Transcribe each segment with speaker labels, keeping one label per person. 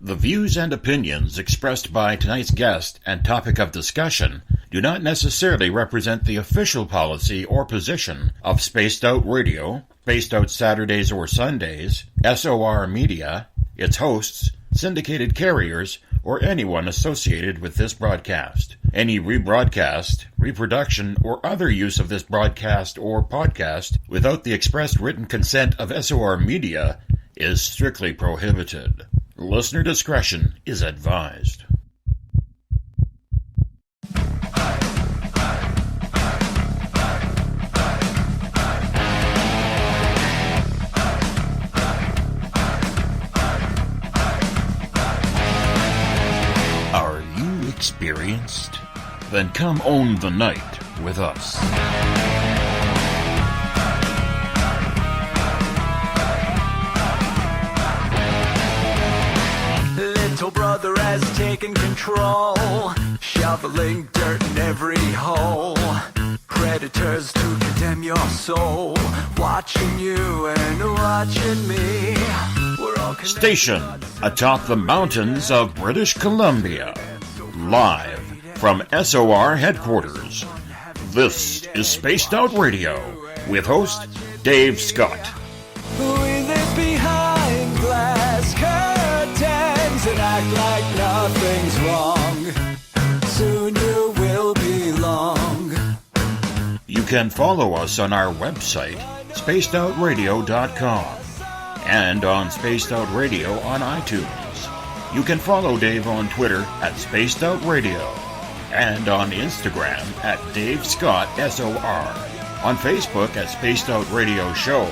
Speaker 1: The views and opinions expressed by tonight's guest and topic of discussion do not necessarily represent the official policy or position of Spaced Out Radio, Spaced Out Saturdays or Sundays, SOR Media, its hosts, syndicated carriers, or anyone associated with this broadcast. Any rebroadcast, reproduction, or other use of this broadcast or podcast without the express written consent of SOR Media is strictly prohibited. Listener discretion is advised. Are you experienced? Then come own the night with us.
Speaker 2: Little brother has taken control, shoveling dirt in every hole. Predators to condemn your soul, watching you and watching me. We're all
Speaker 1: Station atop the mountains of British Columbia, live from SOR headquarters. This is Spaced Out Radio with host Dave Scott.
Speaker 2: We live behind glass curtains and act like nothing's wrong. Soon you will belong.
Speaker 1: You can follow us on our website, spacedoutradio.com, and on Spaced Out Radio on iTunes. You can follow Dave on Twitter at Spaced Out Radio, and on Instagram at Dave Scott SOR, on Facebook at Spaced Out Radio Show,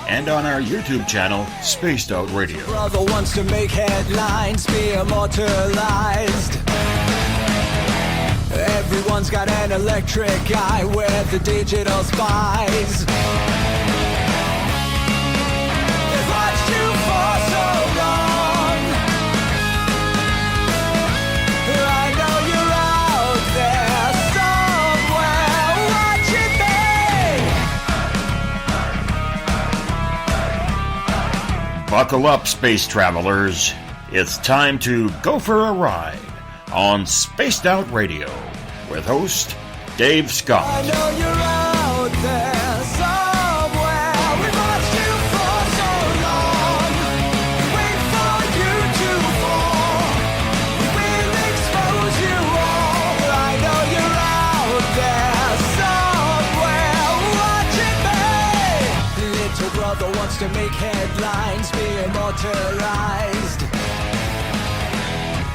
Speaker 1: and on our YouTube channel, Spaced Out Radio.
Speaker 2: Brother wants to make headlines, be immortalized. Everyone's got an electric eye with the digital spies. They've watched you for so long. I know you're out there somewhere watching me.
Speaker 1: Buckle up, space travelers. It's time to go for a ride on Spaced Out Radio with host Dave Scott.
Speaker 2: I know you're out there somewhere. We've watched you for so long. Wait for you to fall. We will expose you all. I know you're out there somewhere watching me. Little brother wants to make headlines, be immortalized.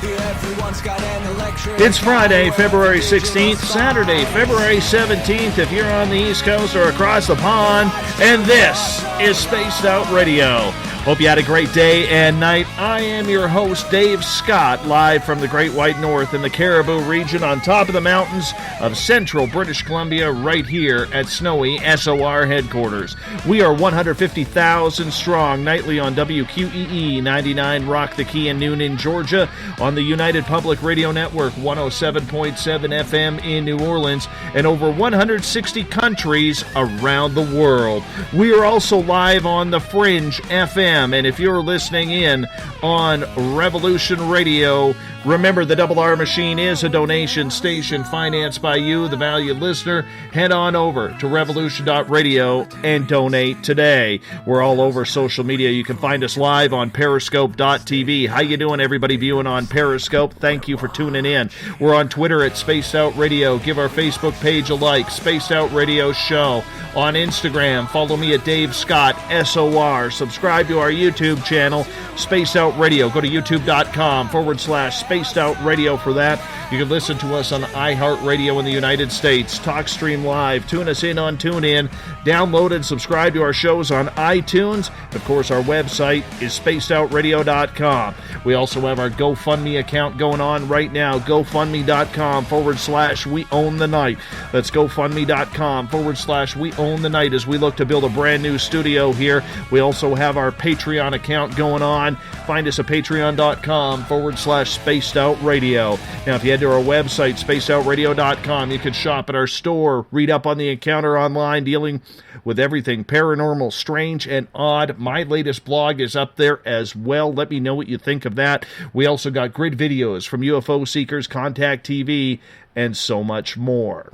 Speaker 2: Everyone's got an electric.
Speaker 3: It's Friday, February 16th, Saturday, February 17th, if you're on the East Coast or across the pond, and this is Spaced Out Radio. Hope you had a great day and night. I am your host, Dave Scott, live from the Great White North in the Caribou region on top of the mountains of central British Columbia, right here at snowy SOR headquarters. We are 150,000 strong nightly on WQEE 99 Rock the Key in Noonan, Georgia, on the United Public Radio Network 107.7 FM in New Orleans, and over 160 countries around the world. We are also live on the Fringe FM. And if you're listening in on Revolution Radio, remember the Double R Machine is a donation station financed by you, the valued listener. Head on over to revolution.radio and donate today. We're all over social media. You can find us live on periscope.tv. How you doing, everybody viewing on Periscope? Thank you for tuning in. We're on Twitter at Spaced Out Radio. Give our Facebook page a like, Spaced Out Radio Show. On Instagram, follow me at Dave Scott SOR. Subscribe to our YouTube channel, Spaced Out Radio. Go to youtube.com/Spaced Out Radio for that. You can listen to us on iHeartRadio in the United States, TalkStream Live, tune us in on TuneIn, download and subscribe to our shows on iTunes. Of course, our website is spacedoutradio.com. We also have our GoFundMe account going on right now, gofundme.com/We Own the Night. That's gofundme.com/We Own the Night as we look to build a brand new studio here. We also have our Patreon account going on. Find us at patreon.com/Spaced Spaced Out Radio. Now, if you head to our website, spacedoutradio.com, you can shop at our store, read up on the encounter online, dealing with everything paranormal, strange, and odd. My latest blog is up there as well. Let me know what you think of that. We also got great videos from UFO Seekers, Contact TV, and so much more.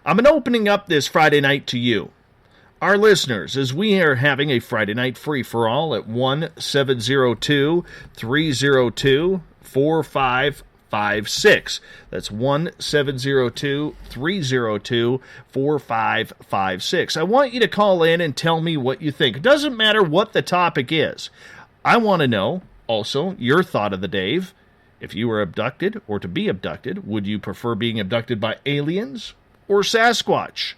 Speaker 3: I'm opening up this Friday night to you, our listeners, as we are having a Friday night free-for-all at 1-702-302-4556. That's 1-702-302-4556. I want you to call in and tell me what you think. It doesn't matter what the topic is. I want to know, also, your thought of the day. If you were abducted or to be abducted, would you prefer being abducted by aliens or Sasquatch?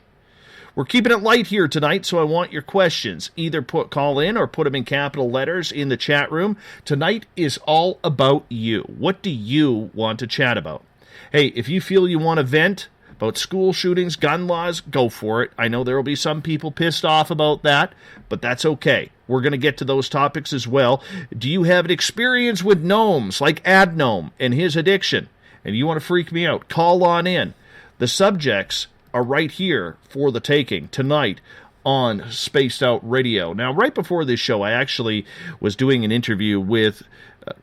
Speaker 3: We're keeping it light here tonight, so I want your questions. Either call in or put them in capital letters in the chat room. Tonight is all about you. What do you want to chat about? Hey, if you feel you want to vent about school shootings, gun laws, go for it. I know there will be some people pissed off about that, but that's okay. We're going to get to those topics as well. Do you have an experience with gnomes, like Adnome and his addiction, and you want to freak me out? Call on in. The subjects are right here for the taking tonight on Spaced Out Radio. Now, right before this show, I actually was doing an interview with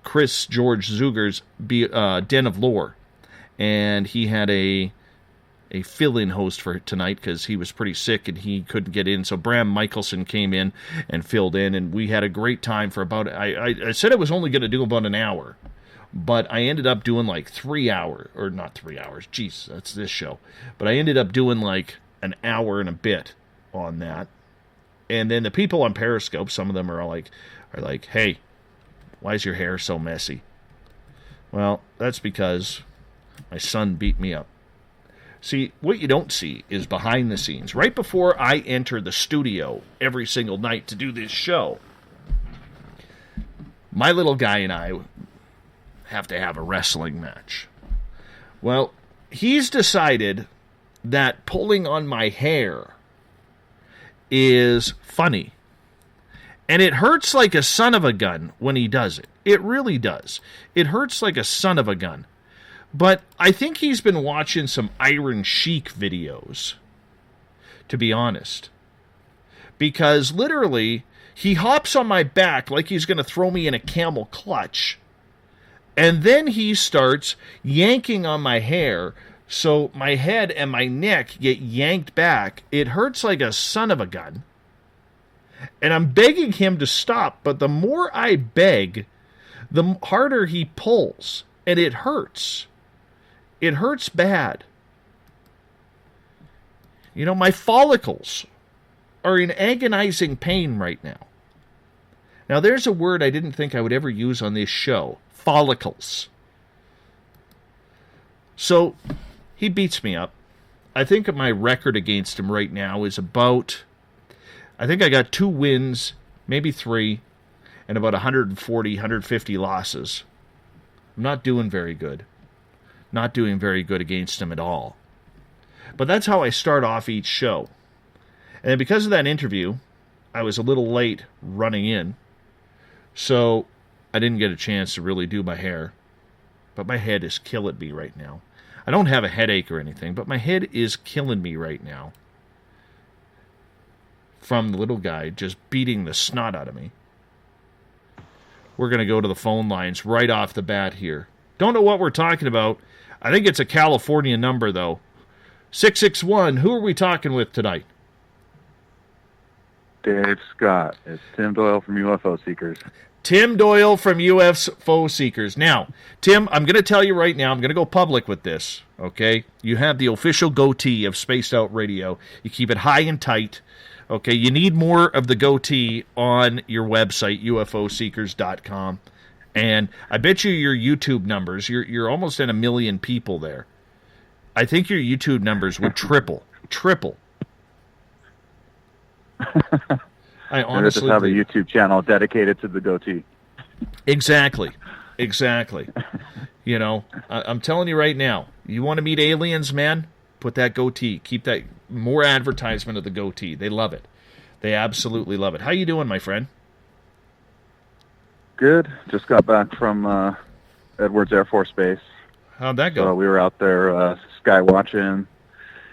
Speaker 3: Chris George Zuger's Den of Lore, and he had a fill-in host for tonight because he was pretty sick and he couldn't get in. So Bram Michelson came in and filled in, and we had a great time for about, I said I was only going to do about an hour, but I ended up doing like 3 hours, or not 3 hours, jeez, that's this show. But I ended up doing like an hour and a bit on that. And then the people on Periscope, some of them are like, hey, why is your hair so messy? Well, that's because my son beat me up. See, what you don't see is behind the scenes. Right before I enter the studio every single night to do this show, my little guy and I have to have a wrestling match. Well, he's decided that pulling on my hair is funny. And it hurts like a son of a gun when he does it. It really does. It hurts like a son of a gun. But I think he's been watching some Iron Sheik videos, to be honest. Because literally, he hops on my back like he's going to throw me in a camel clutch. And then he starts yanking on my hair, so my head and my neck get yanked back. It hurts like a son of a gun. And I'm begging him to stop, but the more I beg, the harder he pulls. And it hurts. It hurts bad. You know, my follicles are in agonizing pain right now. Now, there's a word I didn't think I would ever use on this show. Follicles. So, he beats me up. I think my record against him right now is about, I think I got 2 wins, maybe 3, and about 140, 150 losses. I'm not doing very good. Not doing very good against him at all. But that's how I start off each show. And because of that interview, I was a little late running in. So I didn't get a chance to really do my hair. But my head is killing me right now. I don't have a headache or anything, but my head is killing me right now. From the little guy just beating the snot out of me. We're going to go to the phone lines right off the bat here. Don't know what we're talking about. I think it's a California number, though. 661, who are we talking with tonight?
Speaker 4: Dave Scott. It's Tim Doyle from UFO Seekers.
Speaker 3: Tim Doyle from UFO Seekers. Now, Tim, I'm going to tell you right now, I'm going to go public with this, okay? You have the official goatee of Spaced Out Radio. You keep it high and tight, okay? You need more of the goatee on your website, ufoseekers.com. And I bet you your YouTube numbers, you're almost at 1 million people there. I think your YouTube numbers would triple. I honestly
Speaker 4: just have a YouTube channel dedicated to the goatee.
Speaker 3: Exactly. You know, I'm telling you right now, you want to meet aliens, man? Put that goatee. Keep that more advertisement of the goatee. They love it. They absolutely love it. How you doing, my friend?
Speaker 4: Good. Just got back from Edwards Air Force Base.
Speaker 3: How'd that
Speaker 4: So
Speaker 3: go?
Speaker 4: we were out there sky watching,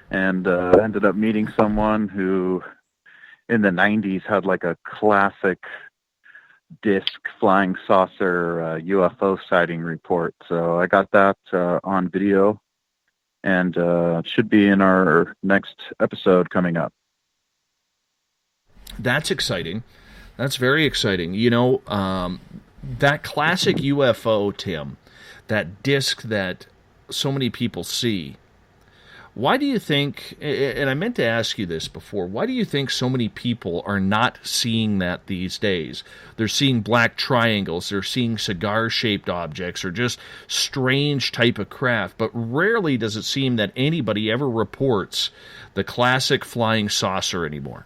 Speaker 4: and ended up meeting someone who in the 90s had like a classic disc flying saucer UFO sighting report. So I got that on video, and it should be in our next episode coming up.
Speaker 3: That's exciting. That's very exciting. You know, that classic UFO, Tim, that disc that so many people see, why do you think, and I meant to ask you this before, why do you think so many people are not seeing that these days? They're seeing black triangles, they're seeing cigar-shaped objects, or just strange type of craft, but rarely does it seem that anybody ever reports the classic flying saucer anymore.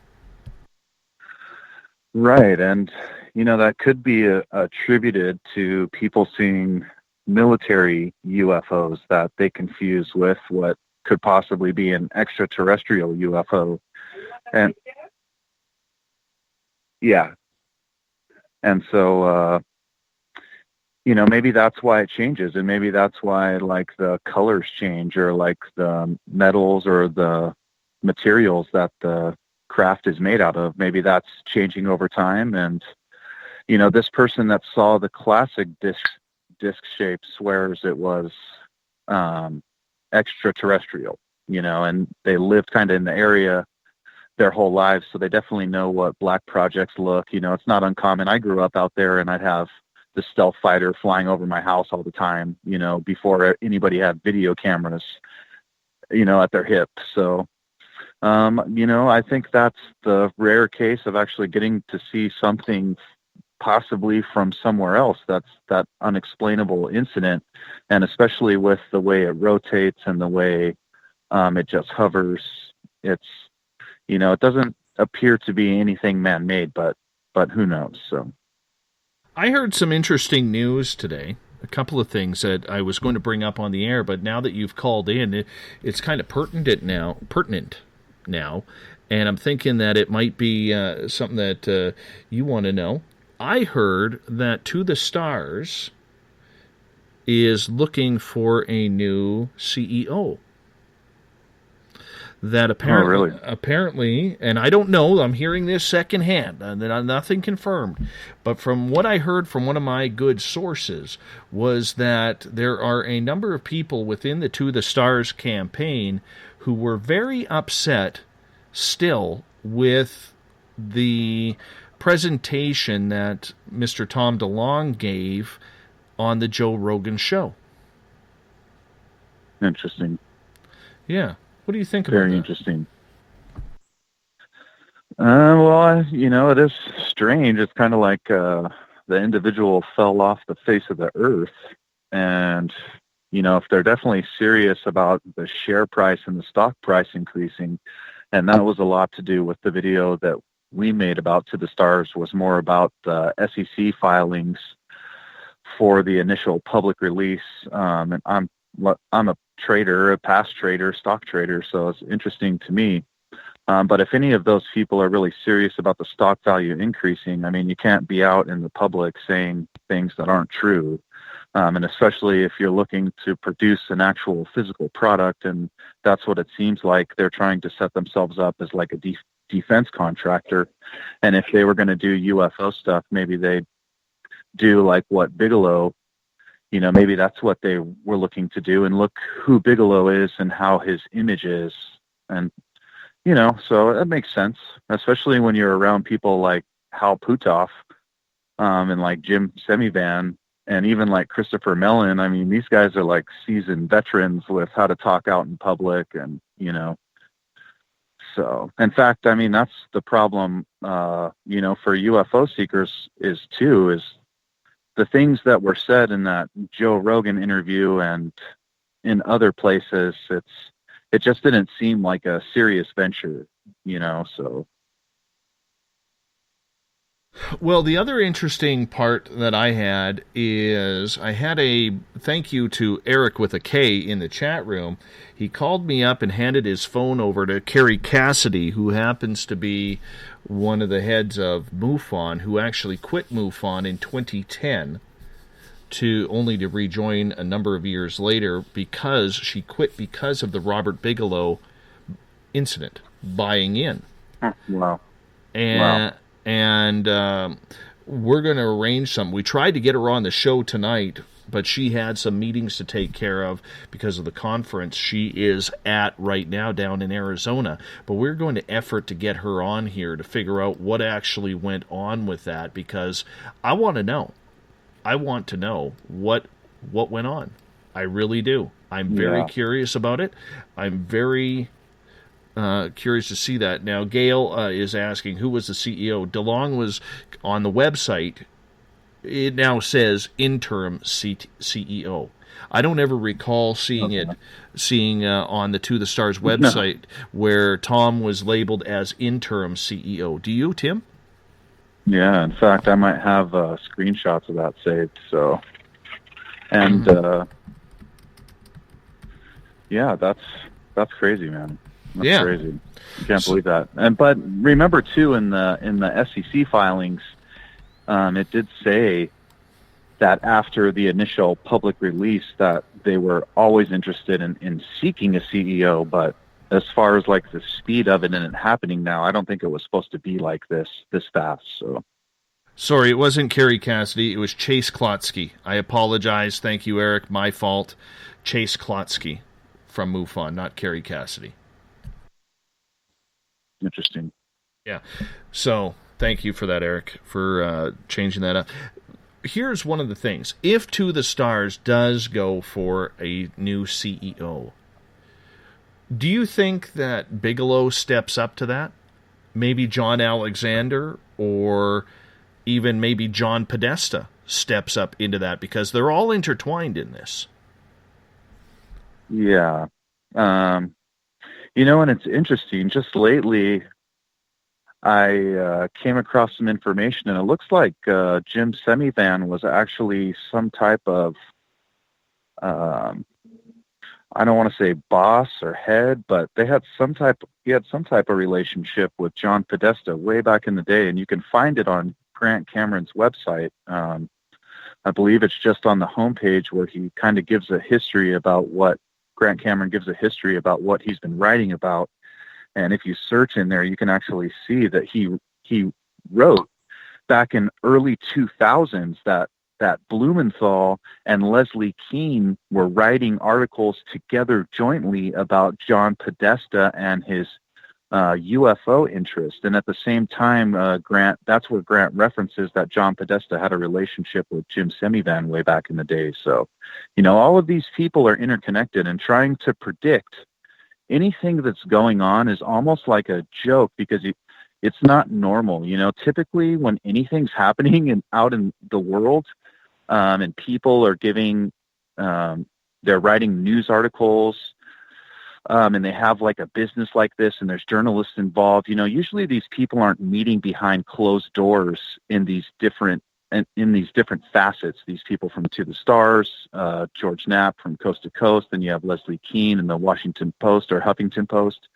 Speaker 4: Right, and that could be attributed to people seeing military UFOs that they confuse with what could possibly be an extraterrestrial UFO. And yeah. And so, maybe that's why it changes, and maybe that's why like the colors change, or like the metals or the materials that the craft is made out of. Maybe that's changing over time. And, this person that saw the classic disc shape swears it was extraterrestrial, and they lived kind of in the area their whole lives, so they definitely know what black projects look. It's not uncommon. I grew up out there, and I'd have the stealth fighter flying over my house all the time, before anybody had video cameras, at their hip. So, I think that's the rare case of actually getting to see something possibly from somewhere else. That's that unexplainable incident, and especially with the way it rotates and the way it just hovers. It's, it doesn't appear to be anything man-made, but who knows? So
Speaker 3: I heard some interesting news today. A couple of things that I was going to bring up on the air, but now that you've called in, it's kind of pertinent now, and I'm thinking that it might be something that you want to know. I heard that To the Stars is looking for a new CEO. That apparently, and I don't know, I'm hearing this secondhand, and nothing confirmed, but from what I heard from one of my good sources was that there are a number of people within the To the Stars campaign who were very upset still with the presentation that Mr. Tom DeLonge gave on the Joe Rogan show.
Speaker 4: Interesting.
Speaker 3: Yeah. What do you think about that?
Speaker 4: Very interesting. Well, it is strange. It's kind of like the individual fell off the face of the earth. And, if they're definitely serious about the share price and the stock price increasing, and that was a lot to do with the video that we made about To the Stars, was more about the SEC filings for the initial public release. And I'm a trader, a past trader, stock trader, so it's interesting to me. But if any of those people are really serious about the stock value increasing, you can't be out in the public saying things that aren't true. And especially if you're looking to produce an actual physical product, and that's what it seems like. They're trying to set themselves up as like a defense contractor. And if they were going to do UFO stuff, maybe they'd do like what Bigelow, maybe that's what they were looking to do, and look who Bigelow is and how his image is. And, so that makes sense, especially when you're around people like Hal Puthoff, and like Jim Semivan, and even like Christopher Mellon. These guys are like seasoned veterans with how to talk out in public, and, so in fact, that's the problem, for UFO seekers is the things that were said in that Joe Rogan interview and in other places. It just didn't seem like a serious venture, so.
Speaker 3: Well, the other interesting part that I had is I had a thank you to Eric with a K in the chat room. He called me up and handed his phone over to Kerry Cassidy, who happens to be one of the heads of MUFON, who actually quit MUFON in 2010. to rejoin a number of years later because she quit because of the Robert Bigelow incident, buying in.
Speaker 4: Wow.
Speaker 3: And we're going to arrange something. We tried to get her on the show tonight, but she had some meetings to take care of because of the conference she is at right now down in Arizona. But we're going to effort to get her on here to figure out what actually went on with that, because I want to know. I want to know what went on. I really do. I'm very curious about it. I'm very curious to see that. Now, Gail is asking, who was the CEO? DeLong was on the website. It now says interim CEO. I don't ever recall seeing on the To the Stars website where Tom was labeled as interim CEO. Do you, Tim?
Speaker 4: Yeah, in fact, I might have screenshots of that saved. So, and yeah, that's crazy, man. That's crazy. You can't believe that. But remember too, in the SEC filings, it did say that after the initial public release that they were always interested in seeking a CEO, but as far as like the speed of it and it happening now, I don't think it was supposed to be like this fast. So.
Speaker 3: Sorry, it wasn't Kerry Cassidy. It was Chase Klotsky. I apologize. Thank you, Eric. My fault. Chase Klotsky from MUFON, not Kerry Cassidy.
Speaker 4: Interesting.
Speaker 3: Yeah. So thank you for that, Eric, for changing that up. Here's one of the things. If To the Stars does go for a new CEO, do you think that Bigelow steps up to that? Maybe John Alexander, or even maybe John Podesta steps up into that, because they're all intertwined in this.
Speaker 4: Yeah. And it's interesting. Just lately, I came across some information, and it looks like Jim Semivan was actually some type of, I don't want to say boss or head, but he had some type of relationship with John Podesta way back in the day, and you can find it on Grant Cameron's website. I believe it's just on the homepage where he kind of gives a history about what Grant Cameron gives a history about what he's been writing about. And if you search in there, you can actually see that he wrote back in early 2000s that Blumenthal and Leslie Kean were writing articles together jointly about John Podesta and his UFO interest. And at the same time, that's where Grant references that John Podesta had a relationship with Jim Semivan way back in the day. So, all of these people are interconnected, and trying to predict anything that's going on is almost like a joke, because it's not normal. Typically when anything's happening out in the world, and people are they're writing news articles, and they have like a business like this, and there's journalists involved, usually these people aren't meeting behind closed doors in these different facets. These people from To the Stars, George Knapp from Coast to Coast, then you have Leslie Kean in the Washington Post or Huffington Post,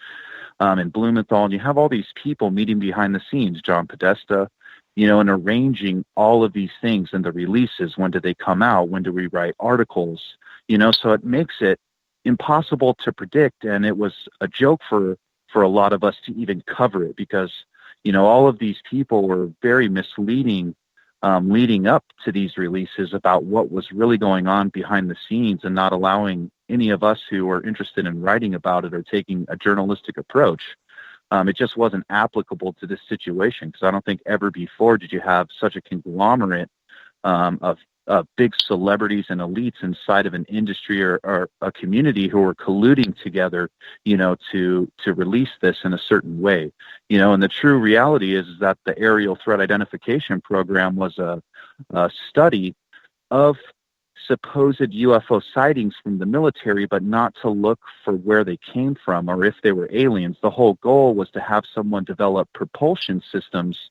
Speaker 4: and Blumenthal, and you have all these people meeting behind the scenes, John Podesta, and arranging all of these things and the releases. When do they come out? When do we write articles? So it makes it impossible to predict, and it was a joke for a lot of us to even cover it, because all of these people were very misleading leading up to these releases about what was really going on behind the scenes, and not allowing any of us who were interested in writing about it or taking a journalistic approach. It just wasn't applicable to this situation, because I don't think ever before did you have such a conglomerate of big celebrities and elites inside of an industry or a community who were colluding together, to release this in a certain way. And the true reality is that the Aerial Threat Identification Program was a study of supposed UFO sightings from the military, but not to look for where they came from or if they were aliens. The whole goal was to have someone develop propulsion systems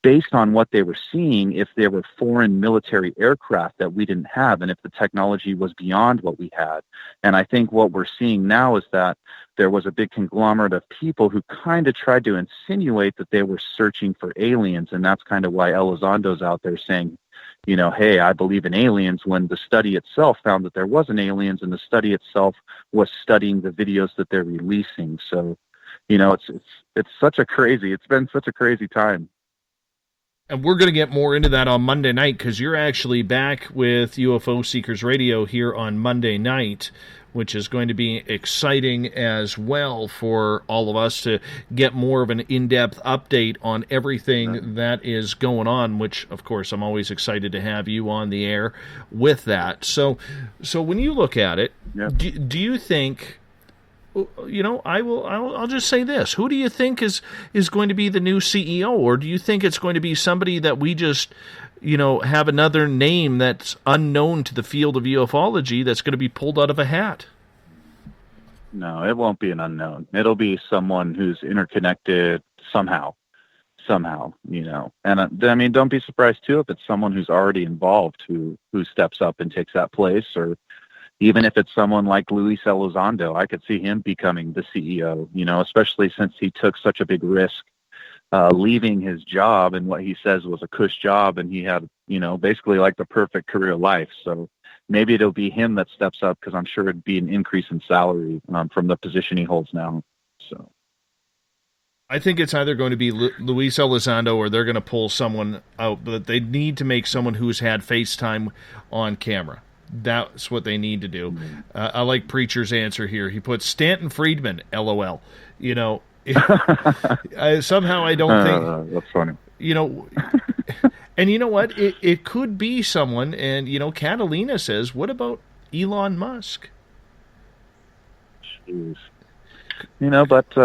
Speaker 4: based on what they were seeing, if there were foreign military aircraft that we didn't have, and if the technology was beyond what we had. And I think what we're seeing now is that there was a big conglomerate of people who kind of tried to insinuate that they were searching for aliens, and that's kind of why Elizondo's out there saying, hey, I believe in aliens, when the study itself found that there wasn't aliens, and the study itself was studying the videos that they're releasing. So, it's been such a crazy time.
Speaker 3: And we're going to get more into that on Monday night, because you're actually back with UFO Seekers Radio here on Monday night, which is going to be exciting as well for all of us to get more of an in-depth update on everything that is going on, which, of course, I'm always excited to have you on the air with that. So when you look at it, do you think... I'll just say this. Who do you think is going to be the new CEO? Or do you think it's going to be somebody that we just, have another name that's unknown to the field of ufology that's going to be pulled out of a hat?
Speaker 4: No, it won't be an unknown. It'll be someone who's interconnected somehow, And don't be surprised too if it's someone who's already involved who steps up and takes that place, or even if it's someone like Luis Elizondo. I could see him becoming the CEO, especially since he took such a big risk leaving his job and what he says was a cush job, and he had, basically like the perfect career life. So maybe it'll be him that steps up, because I'm sure it'd be an increase in salary from the position he holds now. So
Speaker 3: I think it's either going to be Luis Elizondo, or they're going to pull someone out, but they need to make someone who's had FaceTime on camera. That's what they need to do. I like Preacher's answer here. He puts Stanton Friedman, LOL. Somehow I don't think...
Speaker 4: That's funny.
Speaker 3: And you know what? It could be someone, and, Catalina says, what about Elon Musk?
Speaker 4: Jeez. But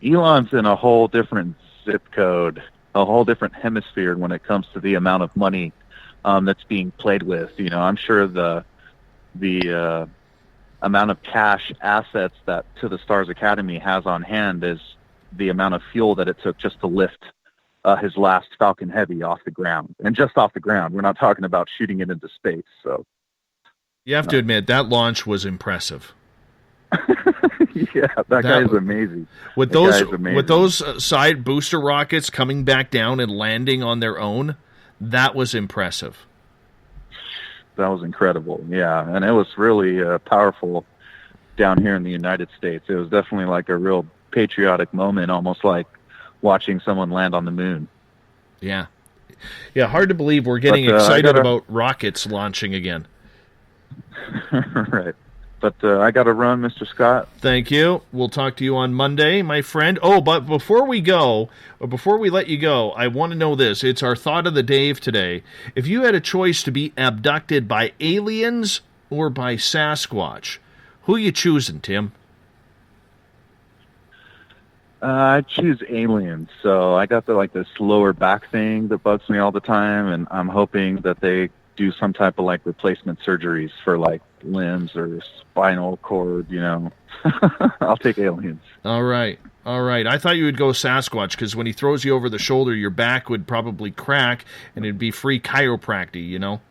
Speaker 4: Elon's in a whole different zip code, a whole different hemisphere when it comes to the amount of money that's being played with. I'm sure the amount of cash assets that To the Stars Academy has on hand is the amount of fuel that it took just to lift his last Falcon Heavy off the ground, and just off the ground. We're not talking about shooting it into space. So
Speaker 3: you have to admit that launch was impressive.
Speaker 4: Yeah, that guy is amazing.
Speaker 3: With those side booster rockets coming back down and landing on their own, that was impressive.
Speaker 4: That was incredible, yeah. And it was really powerful down here in the United States. It was definitely like a real patriotic moment, almost like watching someone land on the moon.
Speaker 3: Yeah. Yeah, hard to believe we're getting excited about rockets launching again.
Speaker 4: Right. But I got to run, Mr. Scott.
Speaker 3: Thank you. We'll talk to you on Monday, my friend. Oh, but before we let you go, I want to know this. It's our thought of the day today. If you had a choice to be abducted by aliens or by Sasquatch, who are you choosing, Tim?
Speaker 4: I choose aliens. So I got this lower back thing that bugs me all the time, and I'm hoping that they do some type of replacement surgeries for limbs or spinal cord, I'll take aliens. All right.
Speaker 3: I thought you would go Sasquatch, because when he throws you over the shoulder, your back would probably crack, and it'd be free chiropractic,
Speaker 4: Well,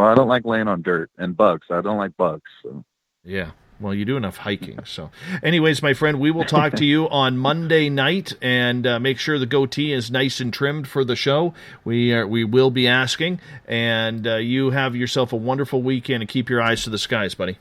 Speaker 4: I don't like laying on dirt and bugs. I don't like bugs. So.
Speaker 3: Yeah. Well, you do enough hiking. So, anyways, my friend, we will talk to you on Monday night, and make sure the goatee is nice and trimmed for the show. We will be asking, and you have yourself a wonderful weekend, and keep your eyes to the skies, buddy.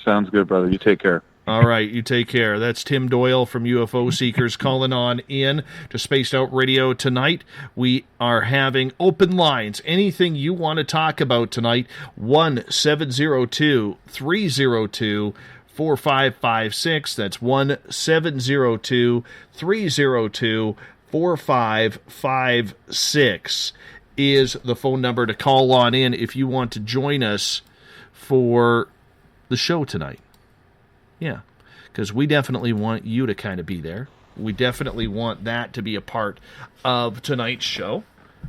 Speaker 4: Sounds good, brother. You take care.
Speaker 3: All right, you take care. That's Tim Doyle from UFO Seekers calling on in to Spaced Out Radio tonight. We are having open lines. Anything you want to talk about tonight, 1-702-302-4556. That's 1-702-302-4556 is the phone number to call on in if you want to join us for the show tonight. Yeah, because we definitely want you to kind of be there. We definitely want that to be a part of tonight's show.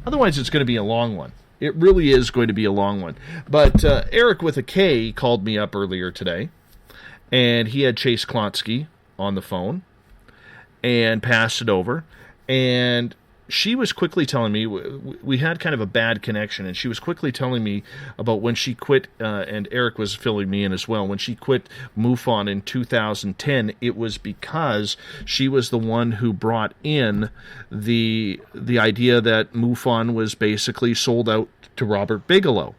Speaker 3: Otherwise, it's going to be a long one. It really is going to be a long one. But Eric with a K called me up earlier today, and he had Chase Klotsky on the phone and passed it over. And she was quickly telling me, we had kind of a bad connection, and she was quickly telling me about when she quit, and Eric was filling me in as well, when she quit MUFON in 2010, it was because she was the one who brought in the idea that MUFON was basically sold out to Robert Bigelow.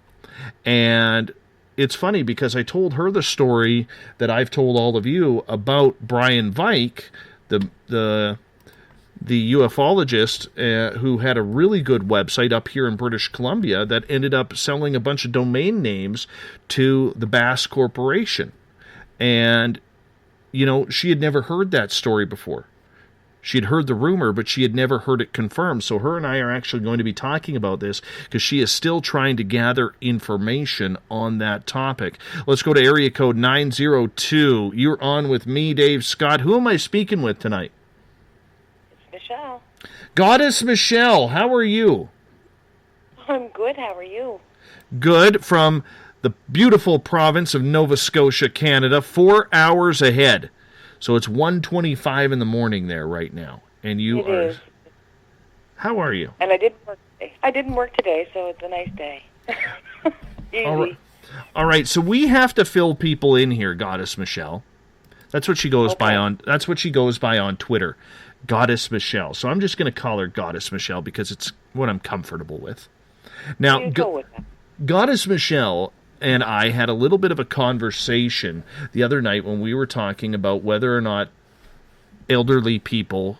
Speaker 3: And it's funny because I told her the story that I've told all of you about Brian Vike, the ufologist who had a really good website up here in British Columbia that ended up selling a bunch of domain names to the Bass Corporation. And, she had never heard that story before. She had heard the rumor, but she had never heard it confirmed. So her and I are actually going to be talking about this because she is still trying to gather information on that topic. Let's go to area code 902. You're on with me, Dave Scott. Who am I speaking with tonight?
Speaker 5: Michelle.
Speaker 3: Goddess Michelle, how are you?
Speaker 5: I'm good. How are you?
Speaker 3: Good, from the beautiful province of Nova Scotia, Canada, 4 hours ahead. So it's 1:25 in the morning there right now. And you
Speaker 5: It
Speaker 3: are...
Speaker 5: is.
Speaker 3: How are you?
Speaker 5: And I didn't work today. I didn't work today, so it's a nice day. Easy.
Speaker 3: All right, so we have to fill people in here, Goddess Michelle. That's what she goes by on. That's what she goes by on Twitter, Goddess Michelle. So I'm just going to call her Goddess Michelle because it's what I'm comfortable with. Now,
Speaker 5: You go with that.
Speaker 3: Goddess Michelle and I had a little bit of a conversation the other night when we were talking about whether or not elderly people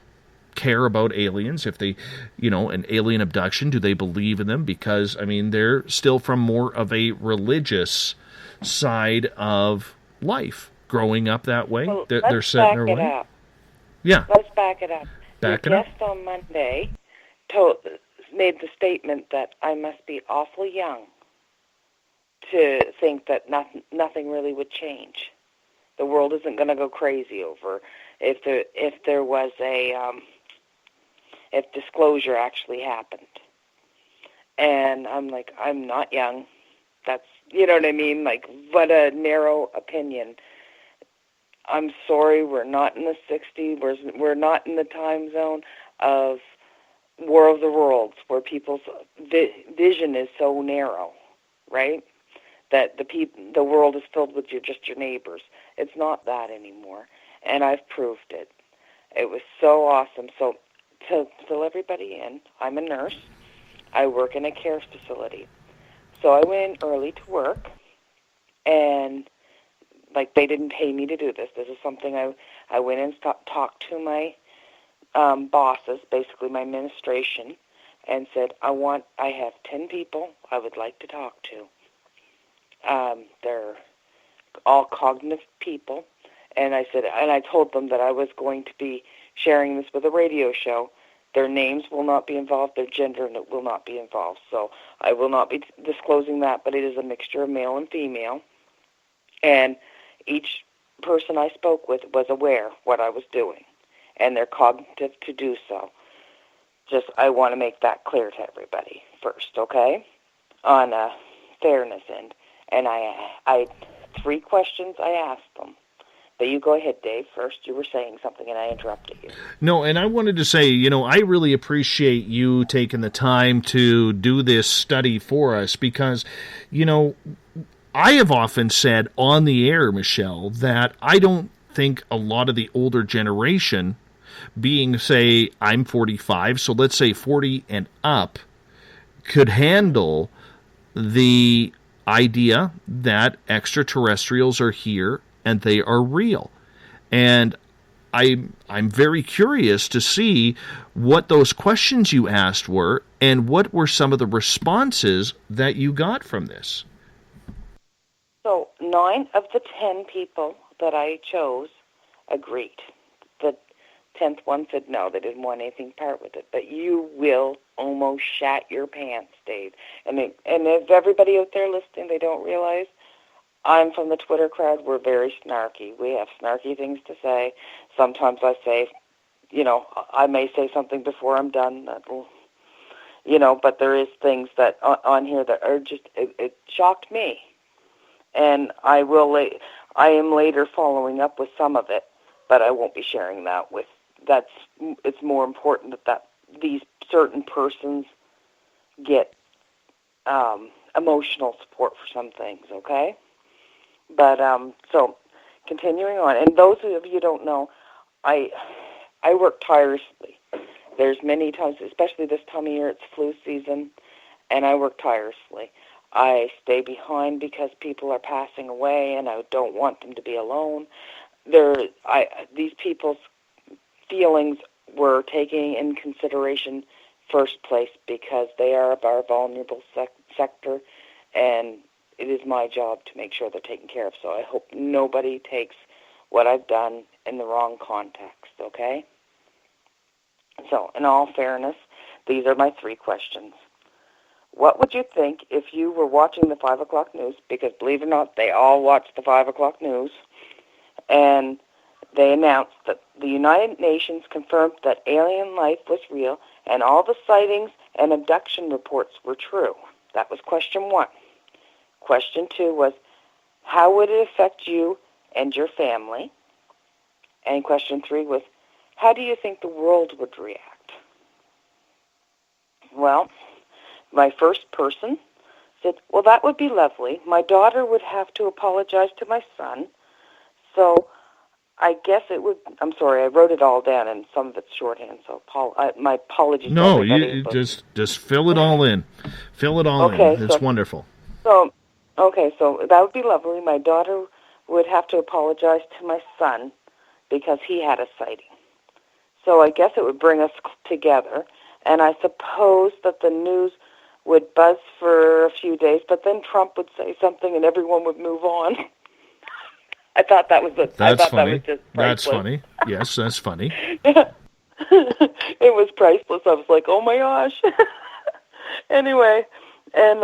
Speaker 3: care about aliens, if they, an alien abduction, do they believe in them? Because, they're still from more of a religious side of life, growing up that way.
Speaker 5: Well,
Speaker 3: They're set in their way.
Speaker 5: Up.
Speaker 3: Yeah.
Speaker 5: Let's back it up.
Speaker 3: Back it
Speaker 5: Your
Speaker 3: up.
Speaker 5: guest on Monday made the statement that I must be awful young to think that nothing really would change. The world isn't going to go crazy over if there was if disclosure actually happened. And I'm like, I'm not young. That's, you know what I mean? Like, what a narrow opinion. I'm sorry, we're not in the 60s. We're not in the time zone of War of the Worlds, where people's vision is so narrow, right? That the world is filled with just your neighbors. It's not that anymore, and I've proved it. It was so awesome. So to fill everybody in, I'm a nurse. I work in a care facility. So I went in early to work, and they didn't pay me to do this. This is something I went and talked to my bosses, basically my administration, and said, I have 10 people I would like to talk to. They're all cognitive people, and I told them that I was going to be sharing this with a radio show. Their names will not be involved, their gender will not be involved. So I will not be disclosing that, but it is a mixture of male and female. And each person I spoke with was aware what I was doing, and they're cognitive to do so. Just, I want to make that clear to everybody first, okay? On a fairness end. And I 3 questions I asked them. But you go ahead, Dave, first. You were saying something and I interrupted you.
Speaker 3: No, and I wanted to say, I really appreciate you taking the time to do this study for us because, I have often said on the air, Michelle, that I don't think a lot of the older generation, being, say, I'm 45, so let's say 40 and up, could handle the idea that extraterrestrials are here and they are real. And I'm very curious to see what those questions you asked were and what were some of the responses that you got from this.
Speaker 5: So 9 of the 10 people that I chose agreed. The 10th one said no, they didn't want anything part with it. But you will almost shat your pants, Dave. And if everybody out there listening, they don't realize, I'm from the Twitter crowd. We're very snarky. We have snarky things to say. Sometimes I say, I may say something before I'm done that'll, but there is things that on here that are just, it shocked me. And I am later following up with some of it, but I won't be sharing that with, it's more important that these certain persons get emotional support for some things, okay? But, so, continuing on, and those of you who don't know, I work tirelessly. There's many times, especially this time of year, it's flu season, and I work tirelessly. I stay behind because people are passing away, and I don't want them to be alone. These people's feelings were taken in consideration first place because they are of our vulnerable sector, and it is my job to make sure they're taken care of. So I hope nobody takes what I've done in the wrong context, okay? So, in all fairness, these are my 3 questions. What would you think if you were watching the 5 o'clock news, because believe it or not, they all watch the 5 o'clock news, and they announced that the United Nations confirmed that alien life was real and all the sightings and abduction reports were true? That was question 1. Question 2 was, how would it affect you and your family? And question 3 was, how do you think the world would react? Well, my first person said, well, that would be lovely. My daughter would have to apologize to my son. So I guess it would, I'm sorry, I wrote it all down and some of it's shorthand, so my apologies to
Speaker 3: No,
Speaker 5: everybody.
Speaker 3: you just fill it all in. Fill it all in. It's wonderful.
Speaker 5: So that would be lovely. My daughter would have to apologize to my son because he had a sighting. So I guess it would bring us together, and I suppose that the news would buzz for a few days, but then Trump would say something and everyone would move on. I thought that was
Speaker 3: That's funny.
Speaker 5: That was just priceless.
Speaker 3: That's funny. Yes, that's funny.
Speaker 5: It was priceless. I was like, oh my gosh. Anyway, and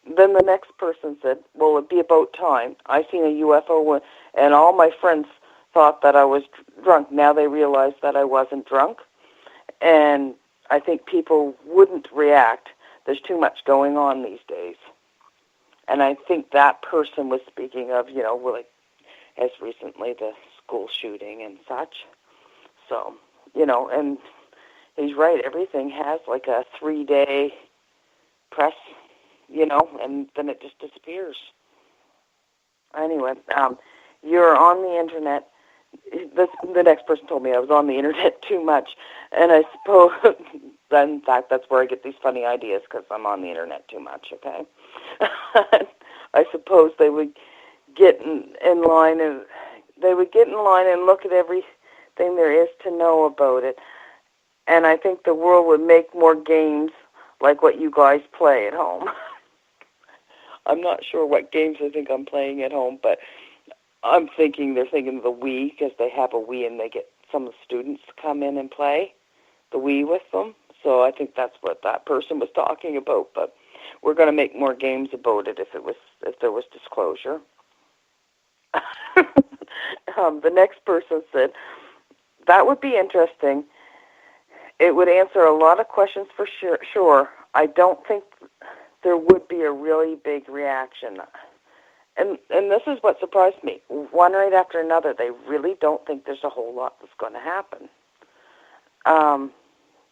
Speaker 5: then the next person said, well, it'd be about time. I seen a UFO, and all my friends thought that I was drunk. Now they realize that I wasn't drunk. And I think people wouldn't react. There's too much going on these days. And I think that person was speaking of, like, as recently the school shooting and such. So, and he's right. Everything has like a 3-day press, and then it just disappears. Anyway, you're on the internet. The next person told me I was on the internet too much, and I suppose, in fact, that's where I get these funny ideas, because I'm on the internet too much, okay? I suppose they would get in line and look at everything there is to know about it. And I think the world would make more games like what you guys play at home. I'm not sure what games I think I'm playing at home, but I'm thinking they're thinking of the Wii, because they have a Wii and they get some of the students to come in and play the Wii with them. So I think that's what that person was talking about. But we're going to make more games about it if there was disclosure. The next person said, that would be interesting. It would answer a lot of questions for sure. I don't think there would be a really big reaction. And this is what surprised me. One right after another, they really don't think there's a whole lot that's going to happen.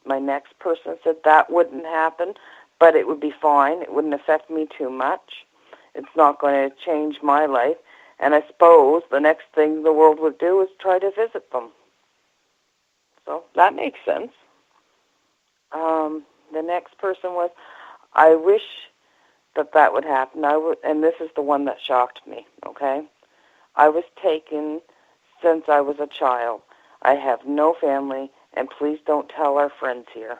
Speaker 5: My next person said that wouldn't happen, but it would be fine. It wouldn't affect me too much. It's not going to change my life. And I suppose the next thing the world would do is try to visit them. So that makes sense. The next person was, I wish that would happen. And this is the one that shocked me, okay? I was taken since I was a child. I have no family, and please don't tell our friends here.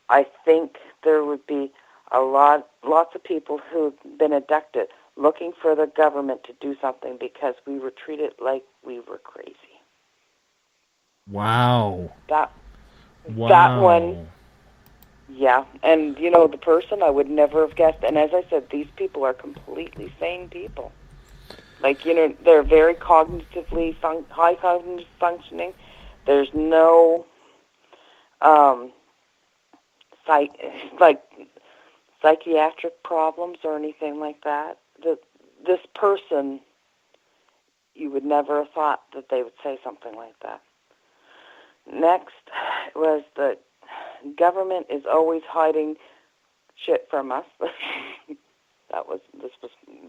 Speaker 5: I think there would be lots of people who've been abducted looking for the government to do something because we were treated like we were crazy.
Speaker 3: Wow.
Speaker 5: That one, yeah. And, the person I would never have guessed. And as I said, these people are completely sane people. Like, they're very cognitively, high cognitive functioning. There's no, psychiatric problems or anything like that. This person, you would never have thought that they would say something like that. Next was government is always hiding shit from us.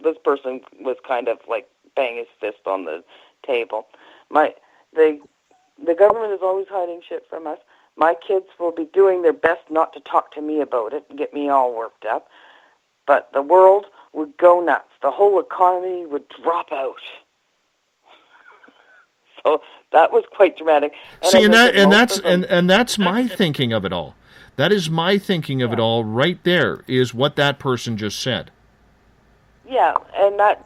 Speaker 5: This person was kind of like banging his fist on the table. The government is always hiding shit from us. My kids will be doing their best not to talk to me about it and get me all worked up. But the world would go nuts. The whole economy would drop out. So that was quite dramatic.
Speaker 3: See, and that's my thinking of it all. That is my thinking of it all. Right there is what that person just said.
Speaker 5: Yeah,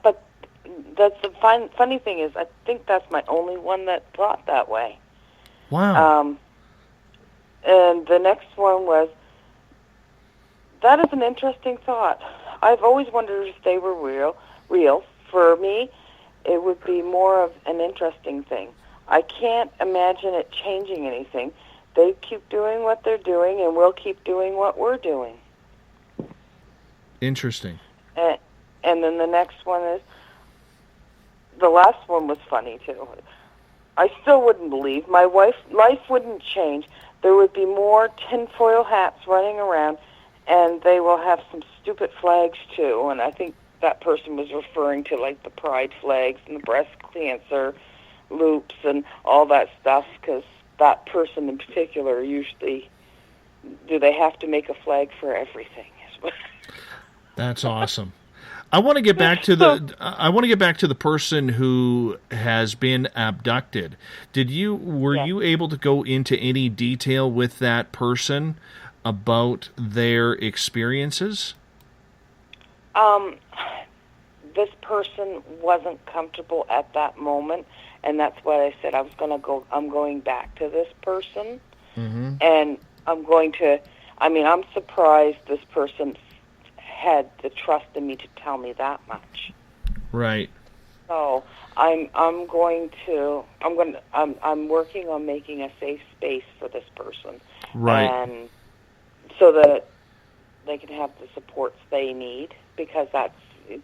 Speaker 5: but that's the funny thing is, I think that's my only one that thought that way.
Speaker 3: Wow.
Speaker 5: And the next one was, that is an interesting thought. I've always wondered if they were real. For me, it would be more of an interesting thing. I can't imagine it changing anything. They keep doing what they're doing, and we'll keep doing what we're doing.
Speaker 3: Interesting.
Speaker 5: And then the next one is, the last one was funny, too. I still wouldn't believe. My life wouldn't change. There would be more tinfoil hats running around, and they will have some stupid flags, too. And I think that person was referring to, like, the pride flags and the breast cancer loops and all that stuff, because that person in particular usually, do they have to make a flag for everything?
Speaker 3: That's awesome. I want to get back to the person who has been abducted. Were you able to go into any detail with that person about their experiences?
Speaker 5: This person wasn't comfortable at that moment, and that's what I said. I'm going back to this person, and I'm surprised this person had the trust in me to tell me that much.
Speaker 3: Right.
Speaker 5: So I'm working on making a safe space for this person.
Speaker 3: Right.
Speaker 5: And so that they can have the supports they need, because that's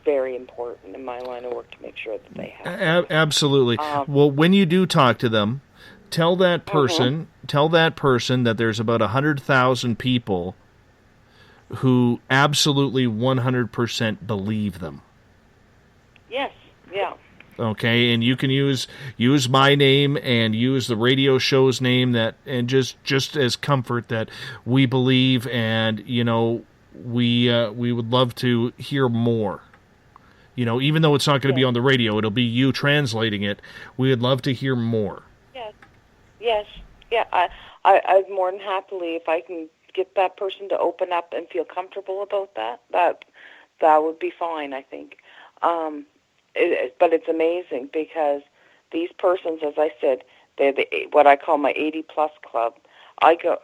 Speaker 5: very important in my line of work to make sure that they have.
Speaker 3: Absolutely. Well, when you do talk to them, tell that person that there's about 100,000 people who absolutely 100% believe them.
Speaker 5: Yes, yeah.
Speaker 3: Okay, and you can use my name and use the radio show's name, and just as comfort that we believe, and we would love to hear more. Even though it's not going to be on the radio, it'll be you translating it. We would love to hear more.
Speaker 5: Yes, yeah. I'd more than happily, if I can get that person to open up and feel comfortable about that would be fine, I think. But it's amazing, because these persons, as I said, they're what I call my 80-plus club. I go,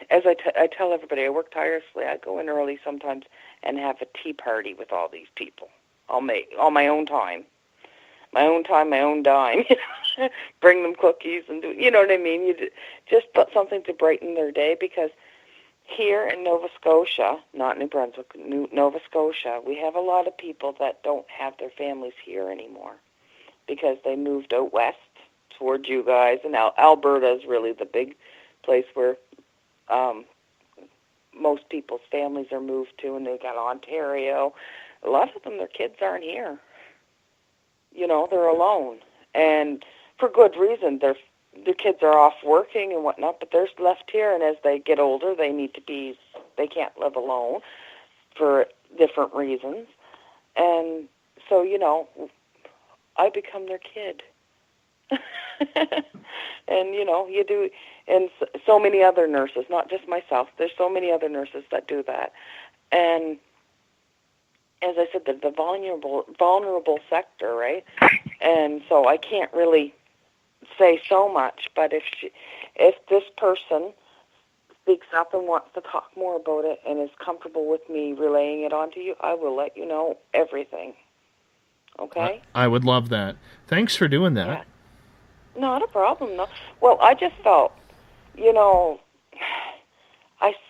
Speaker 5: as I tell everybody, I work tirelessly. I go in early sometimes and have a tea party with all these people. I'll make all my own time, my own dime. Bring them cookies and do, you know what I mean? You just put something to brighten their day, because here in Nova Scotia, not New Brunswick, Nova Scotia, we have a lot of people that don't have their families here anymore, because they moved out west towards you guys, and Alberta is really the big place where most people's families are moved to, and they got Ontario. A lot of them, their kids aren't here. They're alone, and for good reason. Their kids are off working and whatnot, but they're left here, and as they get older, they can't live alone for different reasons. And so, I become their kid. And, you do, and so many other nurses, not just myself, there's so many other nurses that do that. And as I said, the vulnerable sector, right? And so I can't really say so much, but if this person speaks up and wants to talk more about it and is comfortable with me relaying it on to you, I will let you know everything. Okay?
Speaker 3: I would love that. Thanks for doing that.
Speaker 5: Yeah. Not a problem. No. Well, I just felt, I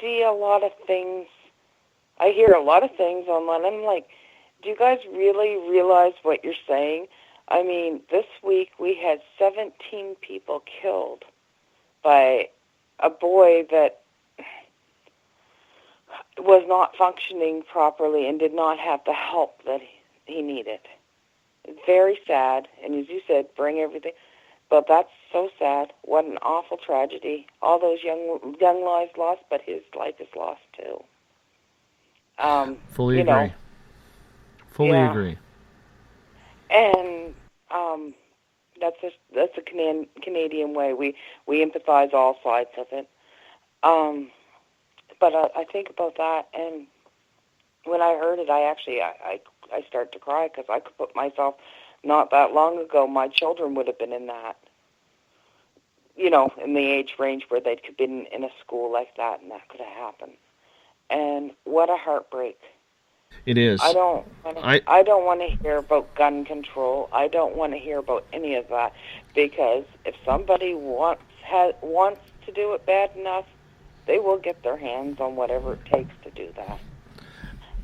Speaker 5: see a lot of things. I hear a lot of things online. I'm like, do you guys really realize what you're saying? I mean, this week we had 17 people killed by a boy that was not functioning properly and did not have the help that he needed. Very sad, and as you said, bring everything. But that's so sad. What an awful tragedy. All those young lives lost, but his life is lost too.
Speaker 3: Fully agree. Fully agree.
Speaker 5: And that's a Canadian way. We empathize all sides of it. But I think about that, and when I heard it, I started to cry because I could put myself. Not that long ago, my children would have been in that, in the age range where they'd been in a school like that, and that could have happened. And what a heartbreak.
Speaker 3: It is.
Speaker 5: I don't want to hear about gun control. I don't want to hear about any of that, because if somebody wants to do it bad enough, they will get their hands on whatever it takes to do that.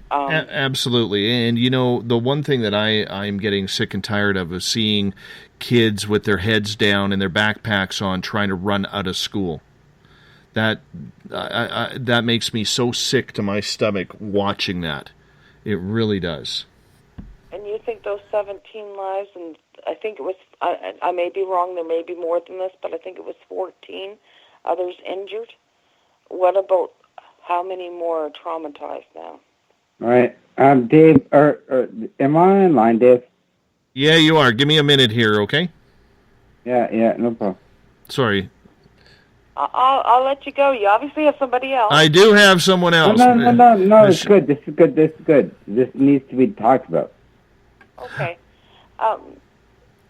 Speaker 3: Absolutely. And, the one thing that I'm getting sick and tired of is seeing kids with their heads down and their backpacks on trying to run out of school. That makes me so sick to my stomach watching that. It really does.
Speaker 5: And you think those 17 lives, and I think it was, I may be wrong, there may be more than this, but I think it was 14 others injured. What about how many more are traumatized now?
Speaker 6: All right. Dave, am I online, Dave?
Speaker 3: Yeah, you are. Give me a minute here, okay?
Speaker 6: Yeah, no problem.
Speaker 3: Sorry.
Speaker 5: I'll let you go. You obviously have somebody else.
Speaker 3: I do have someone else.
Speaker 6: No, it's good. This is good. This needs to be talked about.
Speaker 5: Okay.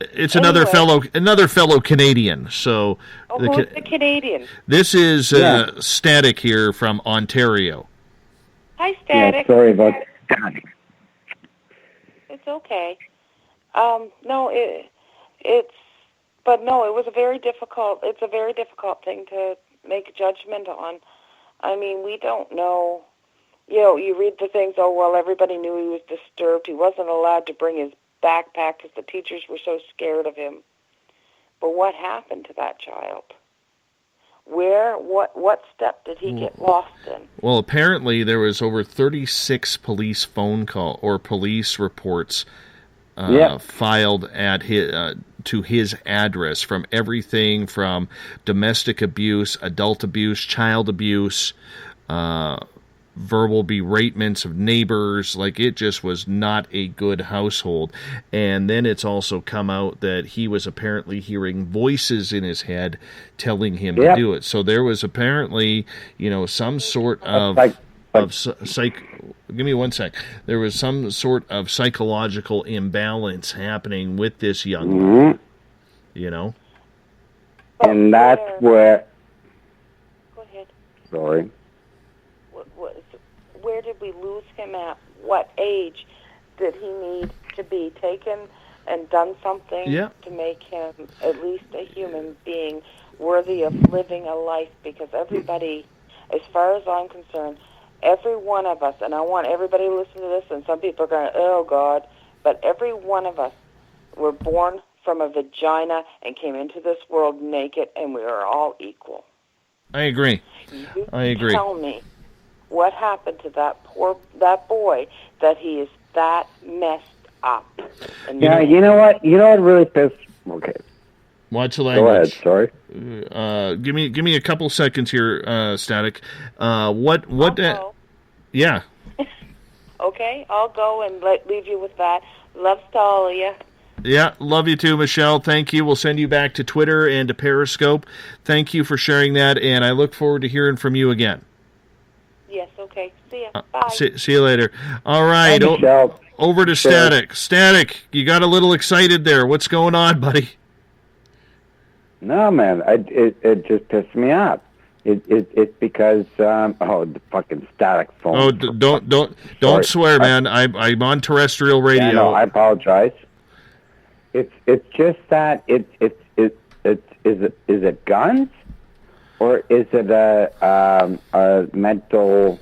Speaker 3: It's another fellow Canadian. So
Speaker 5: who's the Canadian?
Speaker 3: This is Static here from Ontario.
Speaker 5: Hi, Static.
Speaker 6: Yeah, sorry about Static.
Speaker 5: It's okay. It was a very difficult. It's a very difficult thing to make a judgment on. I mean, we don't know. You read the things. Oh well, everybody knew he was disturbed. He wasn't allowed to bring his backpack because the teachers were so scared of him. But what happened to that child? What step did he get lost in?
Speaker 3: Well, apparently there was over 36 police phone call or police reports filed at to his address, from everything from domestic abuse, adult abuse, child abuse, verbal beratements of neighbors. Like, it just was not a good household. And then it's also come out that he was apparently hearing voices in his head telling him to do it. So there was apparently, some sort of give me one sec. There was some sort of psychological imbalance happening with this young man,
Speaker 6: And that's where...
Speaker 5: Go ahead.
Speaker 6: Sorry.
Speaker 5: Where did we lose him at? What age did he need to be taken and done something to make him at least a human being worthy of living a life? Because everybody, as far as I'm concerned, every one of us, and I want everybody to listen to this, and some people are going, oh, God, but every one of us were born from a vagina and came into this world naked, and we are all equal.
Speaker 3: I agree.
Speaker 5: Tell me what happened to that boy that he is that messed up. And
Speaker 6: you know what? You know what really pissed... Okay.
Speaker 3: Watch the language.
Speaker 6: Go ahead, sorry.
Speaker 3: Give me a couple seconds here, Static. Yeah.
Speaker 5: Okay, I'll go and leave you with that. Loves to all of you.
Speaker 3: Yeah, love you too, Michelle. Thank you. We'll send you back to Twitter and to Periscope. Thank you for sharing that, and I look forward to hearing from you again.
Speaker 5: Yes, okay. See ya. Bye.
Speaker 3: See you later. All right. Over to Static. Static, you got a little excited there. What's going on, buddy?
Speaker 6: No, man. It just pissed me off. It's because the fucking Static phone.
Speaker 3: Oh, don't swear, man. I'm on terrestrial radio.
Speaker 6: Yeah, no, I apologize. It's just that is it guns? Or is it a mental